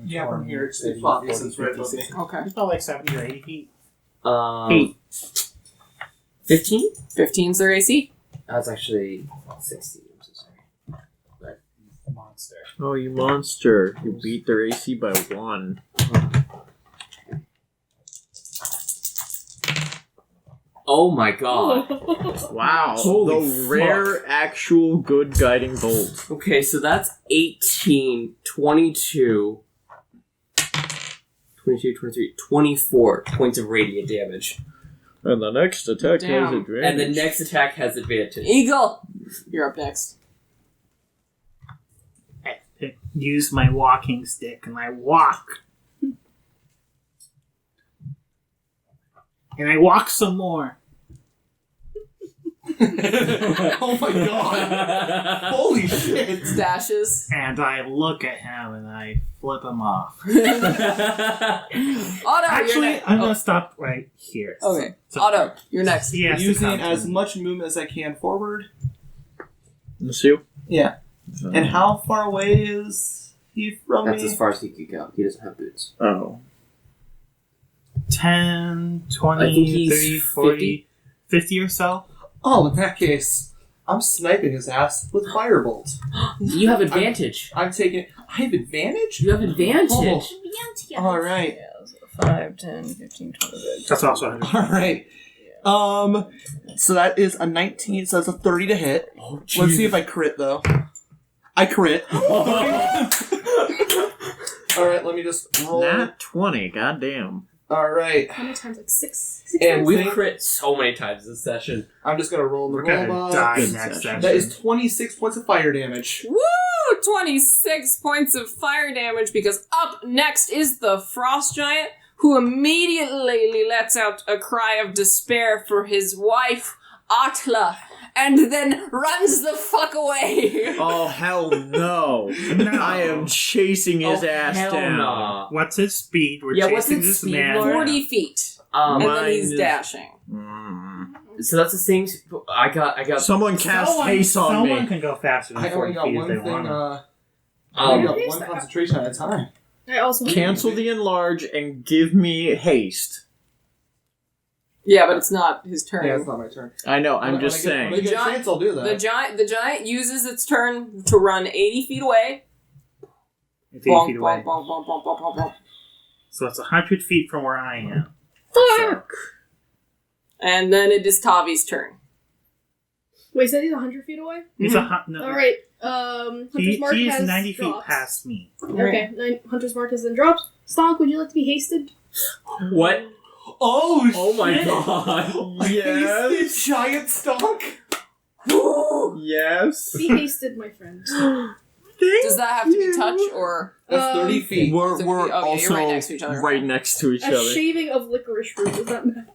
Yeah, from here it's 50, it's right above me. Okay. It's about 70 or 80 feet. 15? 15's their AC. That's actually 60. I'm so sorry. Monster. Oh, you monster. You beat their AC by 1. Oh my god. Wow. Holy the fuck. rare actual good guiding bolt. Okay, so that's 18, 22, 23, 24 points of radiant damage. And the next attack has Damn. advantage. And the next attack has advantage. Eagle! You're up next. I use my walking stick and I walk. And I walk some more. Oh my god! Holy shit! Stashes. And I look at him and I flip him off. Otto, Actually, you're next. I'm gonna stop right here. Okay. So- Otto, you're next. He has to Using come to as me. much movement as I can forward. Let's see. Yeah. And how far away is he from That's me? as far as he could go. He doesn't have boots. Oh. 10, I 20, think he's 30, 40, 50 or so. Oh, in that case, I'm sniping his ass with firebolt. You have advantage. I'm taking. I have advantage. You have advantage. All right. Yeah, so 5, 10, 15, 20. That's also 100. All right. So that is a 19. So that's a 30 to hit. Oh, Let's see if I crit though. I crit. All right. Let me just roll. Nat 20, goddamn. All right. How many times? Like six? And We've think- crit so many times this session. I'm just gonna roll the We're gonna roll die box. next session. That is 26 points of fire damage. Woo! 26 points of fire damage because up next is the Frost Giant, who immediately lets out a cry of despair for his wife, Atla, and then runs the fuck away. Oh, hell no. I am chasing his ass hell down. nah. What's his speed? We're Yeah, what's chasing his this speed, man. Lord? 40 feet. And then Mine he's is- dashing. So that's the same. I got. Someone cast haste on Someone me. can go faster than I only 40 got feet if one they thing. want. I only Um, got one concentration at a time. I also Cancel the enlarge and give me haste. Yeah, but it's not his turn. Yeah, it's not my turn. I know, I'm When just When I saying. get a Giant- chance, I'll do that. The giant uses its turn to run 80 feet away. It's 80 feet away. Bonk, bonk, bonk, bonk, bonk, bonk. So it's 100 feet from where I am. Fuck! And then it is Tavi's turn. Wait, so he's 100 feet away? He's a no. All right. Hunter's He Mark is has 90 feet dropped. past me. Okay, then Hunter's Mark has then dropped. Stonk, would you like to be hasted? What? Oh, Oh my shit. god. Yes. Hasted giant stalk. Yes. Be hasted, my friend. Does that have to be touch or That's 30 feet. We're Okay, also you're right next to each other. right next to each A other. shaving of licorice root, does that matter?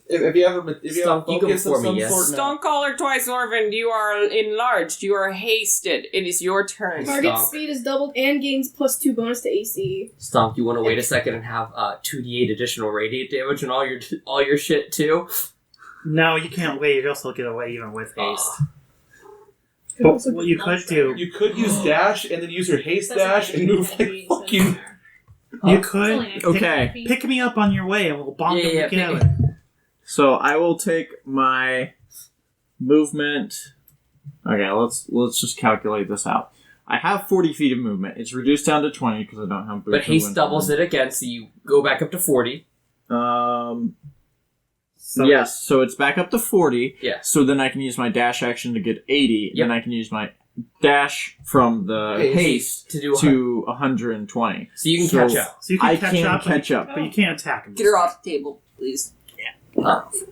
If you have a Stomp, you go focus of before me, some yes. sort, no. Stonecaller Twice Orphaned, you are enlarged. You are hasted. It is your turn. Target Stonk. speed is doubled and gains +2 bonus to AC. Stomp, you want to wait a second and have 2d8 additional radiant damage and all your shit too? No, you can't wait. You also get away even with haste. Could But also what be you could do, You could use dash and then use your haste That's dash not and move like really fucking. you It's could only 90 Okay. feet. pick me up on your way and we'll bonk Yeah, them yeah, together. So I will take my movement. Okay, let's just calculate this out. I have 40 feet of movement. It's reduced down to 20 because I don't have boots. But haste doubles it again, so you go back up to 40. Yes, so it's back up to 40. Yeah. So then I can use my dash action to get 80. Yep. Then I can use my dash from the haste To do to 120. So you can So catch up. So you can I catch can up, catch up. but you can't attack him. Get her off the table, please.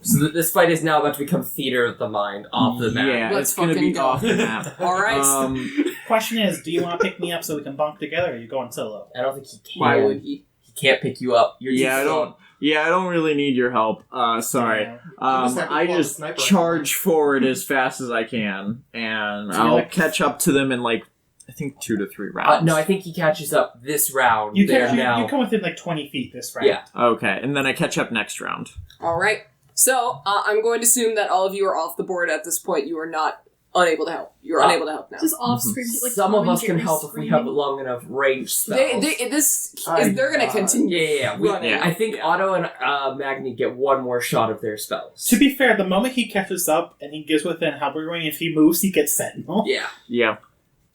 So this fight is now about to become theater of the mind off the map. Yeah, Let's it's gonna fucking be go. off the map. Alright. Question is, do you want to pick me up so we can bonk together, or are you going solo? I don't think he can. Why would he? He can't pick you up. You're Yeah, too I don't. Yeah, I don't really need your help. Sorry. Yeah. just have to I pull out just a sniper charge forward as fast as I can, and So you're I'll like- catch up to them in like I think 2 to 3 rounds. No, I think he catches up this round. You there can now. you come within like 20 feet this round. Yeah. Okay, and then I catch up next round. Alright. So, I'm going to assume that all of you are off the board at this point. You are not unable to help. You're unable to help now. Just off screen. Like Some of Tom us and can Jerry help if we have long enough range spells. They're going to continue. Yeah. running. I think Otto and Magni get one more shot of their spells. To be fair, the moment he catches up and he gets within halberd range, if he moves, he gets Sentinel. Yeah. Yeah.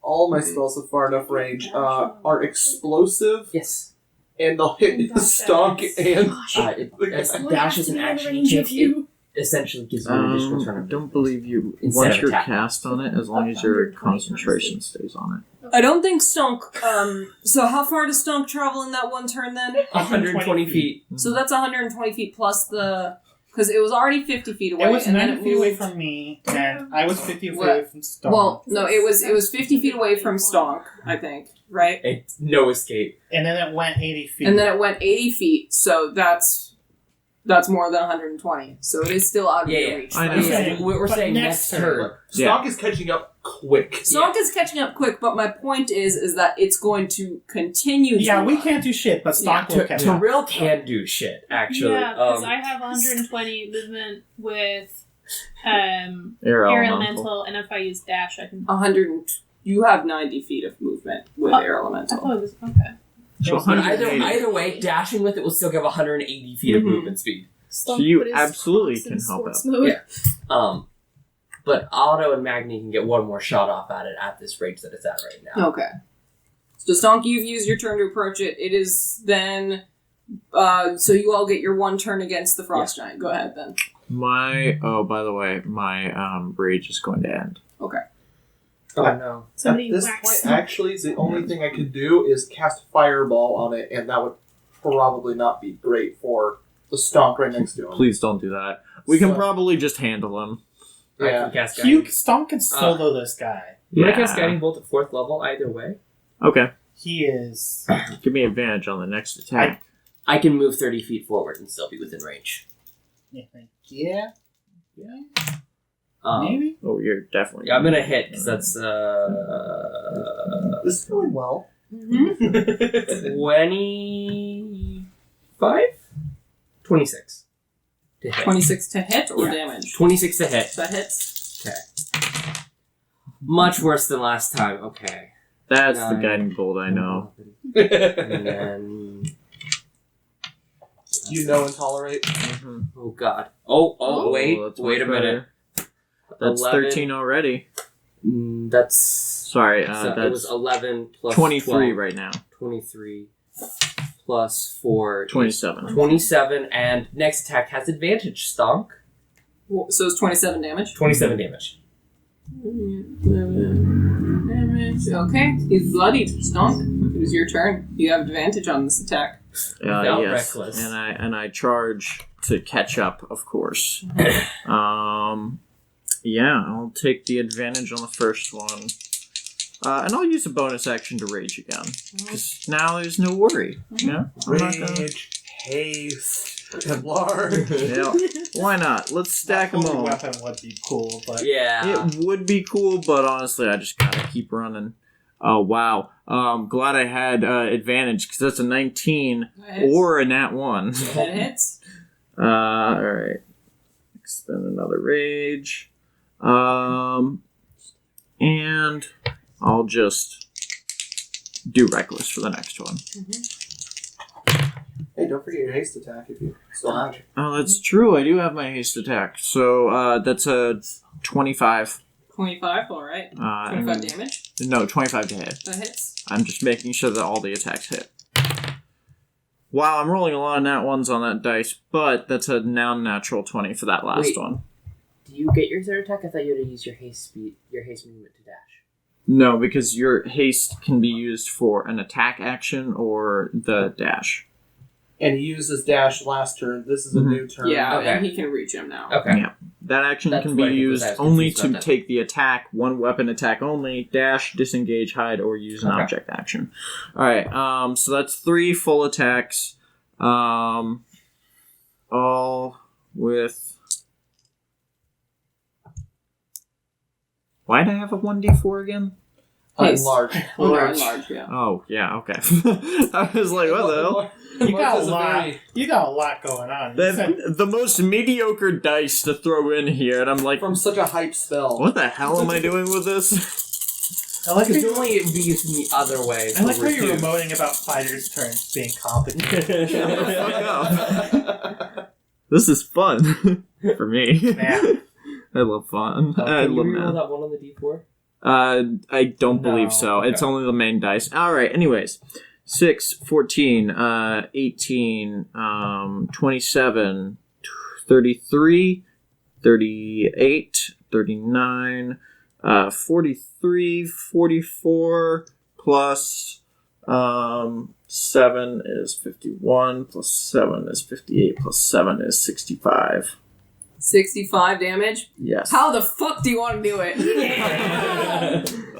All my spells have far enough range are explosive, Yes. and they'll hit the stonk and As the guy. dash is an action you take, it essentially gives you an additional turn I of don't believe you. Instead Once of you're attack. cast on it, as long as your 120 concentration stays on it. I don't think Stonk. So how far does Stonk travel in that one turn then? 120 feet. So that's 120 feet plus the. Because it was already 50 feet away. It was and then 90 feet away moved- from me, and I was 50 What? away from Storm. Well, no, it was 50 feet away from Stonk, I think, right? It's no escape. and then it went 80 feet. And then it went 80 feet, so that's more than 120. So it is still out of Yeah, your yeah. reach. I know. Like, Yeah, we're But saying next next turn. Stonk is catching up quick. Stonk is catching up quick, but my point is that it's going to continue to yeah, we run. can't do shit, but Stock will catch up. Tyrell can do shit, actually. Yeah, because I have 120 movement with Air air elemental. elemental, and if I use dash, I can. 100. You have 90 feet of movement with air I elemental. thought it was okay. So But 180. either way, dashing with it will still give 180 feet of Mhm. movement speed. Stomp you put his absolutely crocs in can help sports out. Mode. Yeah. But Otto and Magni can get one more shot off at it at this range that it's at right now. Okay. So Stonk, you've used your turn to approach it. It is then. So you all get your one turn against the frost giant. Go ahead then. By the way, my rage is going to end. Okay. Oh no. Somebody At this whacked point, Stomp. actually, the only thing I could do is cast Fireball on it, and that would probably not be great for the stonk right next to him. Please don't do that. We can So- probably just handle him. I Yeah. can cast You, guiding. Stomp can solo this guy. I'm gonna cast guiding bolt at 4th level either way. Okay. He is. Give me advantage on the next attack. I can move 30 feet forward and still be within range. Yeah. Um, Maybe. Oh, you're definitely. Yeah, I'm gonna hit because that's This is going well. 25? 26 to hit. 26 to hit or Yeah. damage? 26 to hit. That hits. Okay. Much worse than last time. Okay. That's the Nine. guiding bolt I know. And then You know and tolerate. oh god. Oh wait. that's Wait a much minute. That's 11. 13 already. That's Sorry, so it was that's 11 plus 23 12. right now. 23 plus 4 is 27. 27, and next attack has advantage. Stonk. So it's 27 damage. 27 damage. Okay, he's bloodied. Stonk. It was your turn. You have advantage on this attack. Without Yes, reckless. and I charge to catch up, of course. Yeah, I'll take the advantage on the first one, and I'll use a bonus action to rage again, because now there's no worry. Yeah, I'm not gonna- Rage, haste, enlarge. Yeah, why not? Let's stack them Holy all. weapon would be cool, but Yeah. It would be cool, but honestly, I just gotta keep running. Oh wow! Glad I had advantage because that's a 19 That hits. or a nat 1. That hits. All right. Expend another rage. And I'll just do reckless for the next one. Hey, don't forget your haste attack if you still have it. Oh, that's true. I do have my haste attack. So that's a 25. 25, alright. 25 and- damage. No, 25 to hit. That hits. I'm just making sure that all the attacks hit. Wow, I'm rolling a lot of nat 1s on that dice, but that's a now natural 20 for that last Wait. one. Do you get your third attack? I thought you had to use your haste movement to dash. No, because your haste can be used for an attack action or the dash. And he used his dash last turn. This is a Mhm. new turn. Yeah, Okay. and he can reach him now. Okay. Yeah. That action That's can what be I think was used I was only confused to about that. take the attack, one weapon attack only, dash, disengage, hide, or use an Okay. object action. Alright, so that's 3 full attacks. All with... Why'd I have a 1d4 again? Haste. Large. Large, yeah. Oh, yeah, okay. I was like, what the hell? You got a Large is lot. very- You got a lot going on. You said- The most mediocre dice to throw in here, and I'm like, From such a hype spell. what the hell am I doing with this? I like It's it. only be used in the other way. I like how over you're two. emoting about fighters' turns being complicated. Shut the fuck up. This is fun for me. Yeah. I love fun. Oh, I can you love reroll math. that one on the D4? I don't No, believe so. okay. It's only the main dice. Alright, anyways. 6, 14, 18, 27, 33, 38, 39, 43, 44, plus 7 is 51, plus 7 is 58, plus 7 is 65. 65 damage? Yes. How the fuck do you want to do it?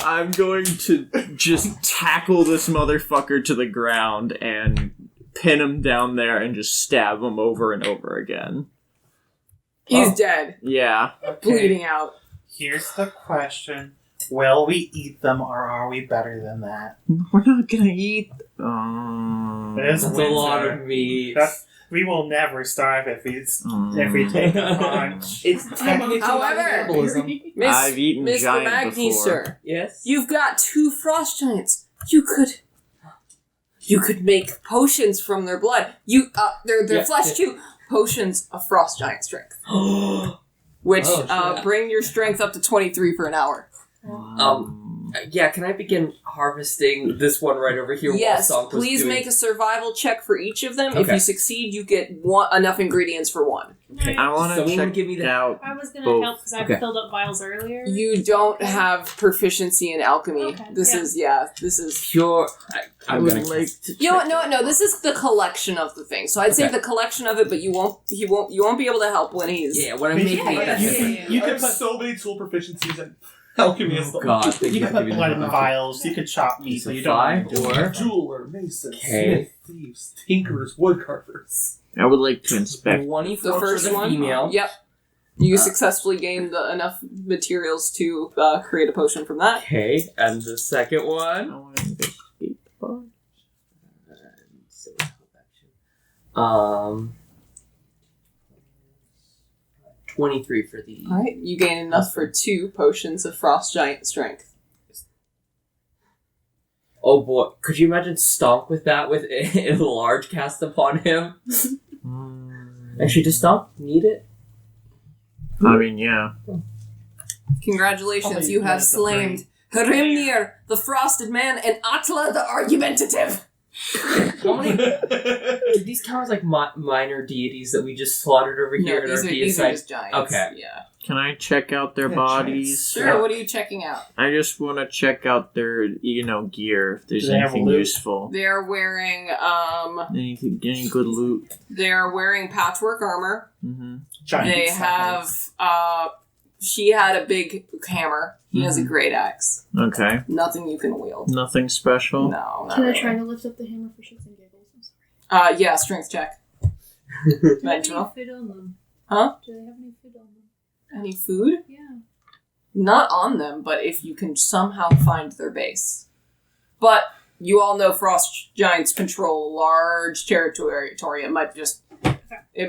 I'm going to just tackle this motherfucker to the ground and pin him down there and just stab him over and over again. He's dead. Yeah. Bleeding out. Here's the question. Will we eat them or are we better than that? We're not gonna eat. There's That's a lot of meat. We will never starve if we take them on. It's technically However, cannibalism. Miss, I've eaten Mr. giant Magni, before. sir. Yes. You've got 2 frost giants. You could make potions from their blood. Their Yeah, flesh yeah. too. Potions of frost giant strength, which bring your strength up to 23 for an hour. Yeah, can I begin harvesting this one right over here? Yes, while Sonk was please doing... make a survival check for each of them. If Okay. you succeed, you get enough ingredients for one. I want to Someone check give me that. out. I was gonna Both. help because I Okay. filled up vials earlier. You don't have proficiency in alchemy. Okay, This yeah. is Pure. I I'm would gonna. like to. You know check what? No. This is the collection of the things. So I'd say Okay. the collection of it, but you won't be able to help when he's. Yeah, when I'm making it, that's different. You I could have put so many tool proficiencies in alchemy and stuff. God, thank you you can for put giving blood me in that. vials. You could chop meat, so you Five don't. or Jeweler, mason, Okay. smith, thieves, tinkers, woodcarvers. I would like to inspect. 24 The first for the one. female. Yep. You successfully gained enough materials to create a potion from that. Okay, and the second I one. want to investigate the body. 23 for the. All right, you gain enough for 2 potions of frost giant strength. Oh boy, could you imagine Stomp with that with a large cast upon him? Actually, does Stomp need it? I mean, yeah. Congratulations, Probably you have not the slain Hrimnir, the Frosted Man, and Atla, the Argumentative. How many? Do these count as like minor deities that we just slaughtered over here in our these are deicide? just giants. Okay. Yeah. Can I check out their Yeah, bodies? Sure. What are you checking out? I just want to check out their, gear. If there's Do they have anything loot? useful. They're wearing Any good loot. they're wearing patchwork armor. Mm-hmm. Giant They suckers. have she had a big hammer. He has a great axe. Okay. Nothing you can wield. Nothing special. No, not Can I really. try to lift up the hammer for shits and giggles? I'm sorry. Yeah, strength check. Do they have any Mental. food on them? Huh? Do they have any food on them? Any food? Yeah. Not on them, but if you can somehow find their base. But you all know frost giants control large territory. It might just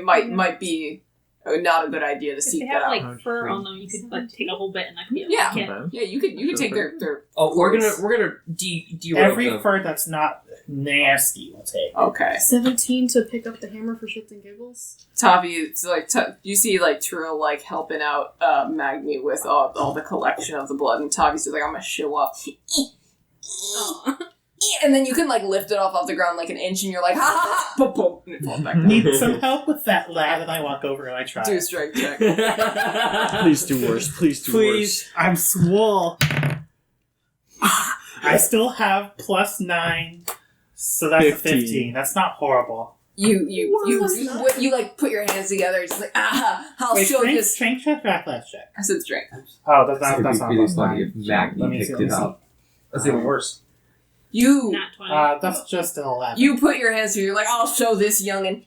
might be not a good idea to If seek they that have out. like fur on them, you could like take a whole bit and I could be Yeah. like, Okay. Yeah, you could take their Oh, we're gonna derail Every them. fur that's not nasty will take. Okay. 17 to pick up the hammer for shits and giggles. Tavi, it's like you see like Trill like helping out Magni with all the collection of the blood, and Tavi's just like, I'm gonna show up. Oh. And then you can like lift it off the ground like an inch, and you're like, ha ha ha, boom, boom, and it falls back down. Need some help with that lad, and I walk over and I try. Do a strength check. Please do worse. Please do Please. I'm swole. I still have +9, so that's a 15. That's not horrible. You like put your hands together, just like I'll Wait, show this. strength check or athletics check? I said strength. Oh, that's not It'd be really +9. funny if Magni Let me see, picked let me it see. up. That's even worse. You Not 20. That's just an 11. you put your hands together, you're like, I'll show this youngin.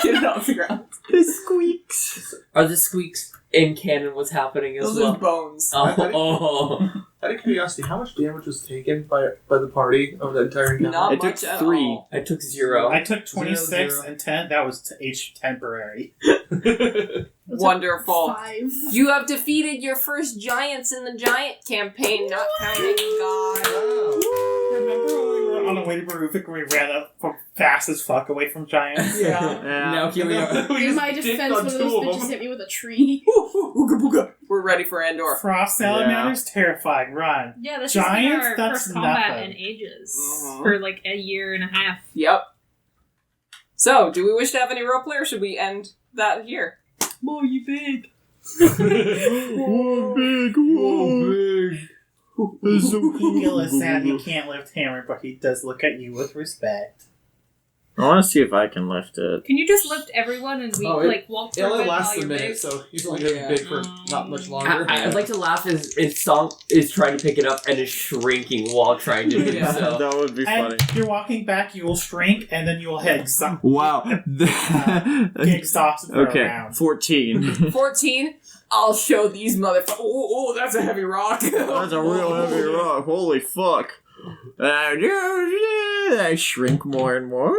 Get it off the ground. The squeaks. Are the squeaks in canon was happening as Those well. are bones. Oh. Out of curiosity, how much damage was taken by the party over the entire encounter? Not It took much at 3. all. I took 0. I took 26 0. and 10. That was temporary. Wonderful. 5. You have defeated your first giants in the giant campaign, not counting God. Remember when we were on the way to Beruvik and we ran up fast as fuck away from giants? Yeah. Now here we are. In my defense, one of those bitches hit me with a tree. Ooga booga. We're ready for Andor. Frost salamander's terrifying. Run. Yeah, this Giants, has been our that's first combat nothing. in ages. Mhm. For like a year and a half. Yep. So, do we wish to have any roleplay, or should we end that here? Oh, you big. Whoa, big, whoa, big. It's so cool. Gil is sad he can't lift hammer, but he does look at you with respect. I want to see if I can lift it. Can you just lift everyone and we walk It through only it lasts while a you're minute, big? so he's only going to be big for not much longer. I'd like to laugh as Song is trying to pick it up and is shrinking while trying to do Yeah. so. That would be funny. And you're walking back, you will shrink, and then you will head Wow. get exhausted for a Okay, round. 14. 14. I'll show these motherfuckers. Oh, that's a heavy rock. That's a real heavy rock. Holy fuck. I shrink more and more.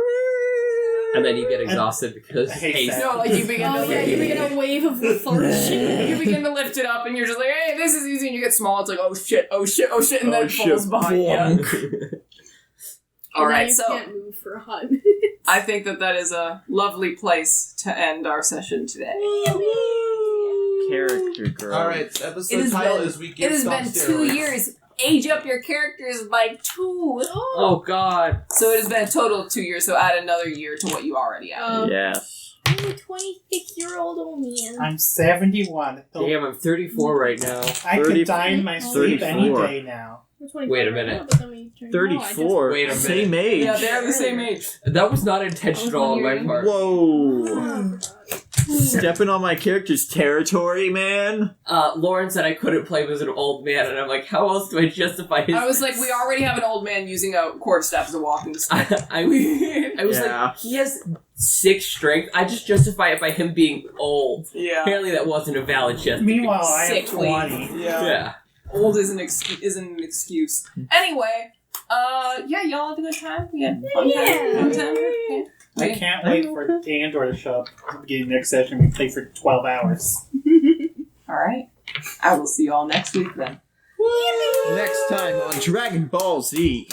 And then you get exhausted because I hate haste. that. No, like you begin Oh to yeah, you begin a wave of lethargy. you begin to lift it up, and you're just like, hey, this is easy, and you get small. It's like, oh shit, oh shit, oh shit, and then it falls behind you. And All now right, you so can't move for a hot minute. I think that is a lovely place to end our session today. Character growth. Alright, It episode has title been- is We Give It has Stop been Steroids. 2 years. Age up your characters by 2. Oh god. So it has been a total of 2 years. So add another year to what you already have. Yes. I'm a 26-year-old old man. I'm 71. Damn, I'm 34 right now. I could die in my 34. sleep any day now. We're 25 Wait a right minute. now, but then we turned- 34. Wait a minute. Same age. Yeah, they're the same age. That was not intentional on my part. Whoa. Stepping on my character's territory, man. Lauren said I couldn't play him as an old man, and I'm like, how else do I justify his... I was like, we already have an old man using a quarterstaff as a walking stick. I was Yeah. like, he has 6 strength. I just justify it by him being old. Yeah. Apparently that wasn't a valid justification. Meanwhile, I am Sickly. 20. Yeah. Old isn't an excuse. Anyway, yeah, y'all had a good time. We had fun time. Fun time. Okay. I can't wait for Andor to show up at the beginning of next session. We play for 12 hours. All right. I will see you all next week then. Next time on Dragon Ball Z.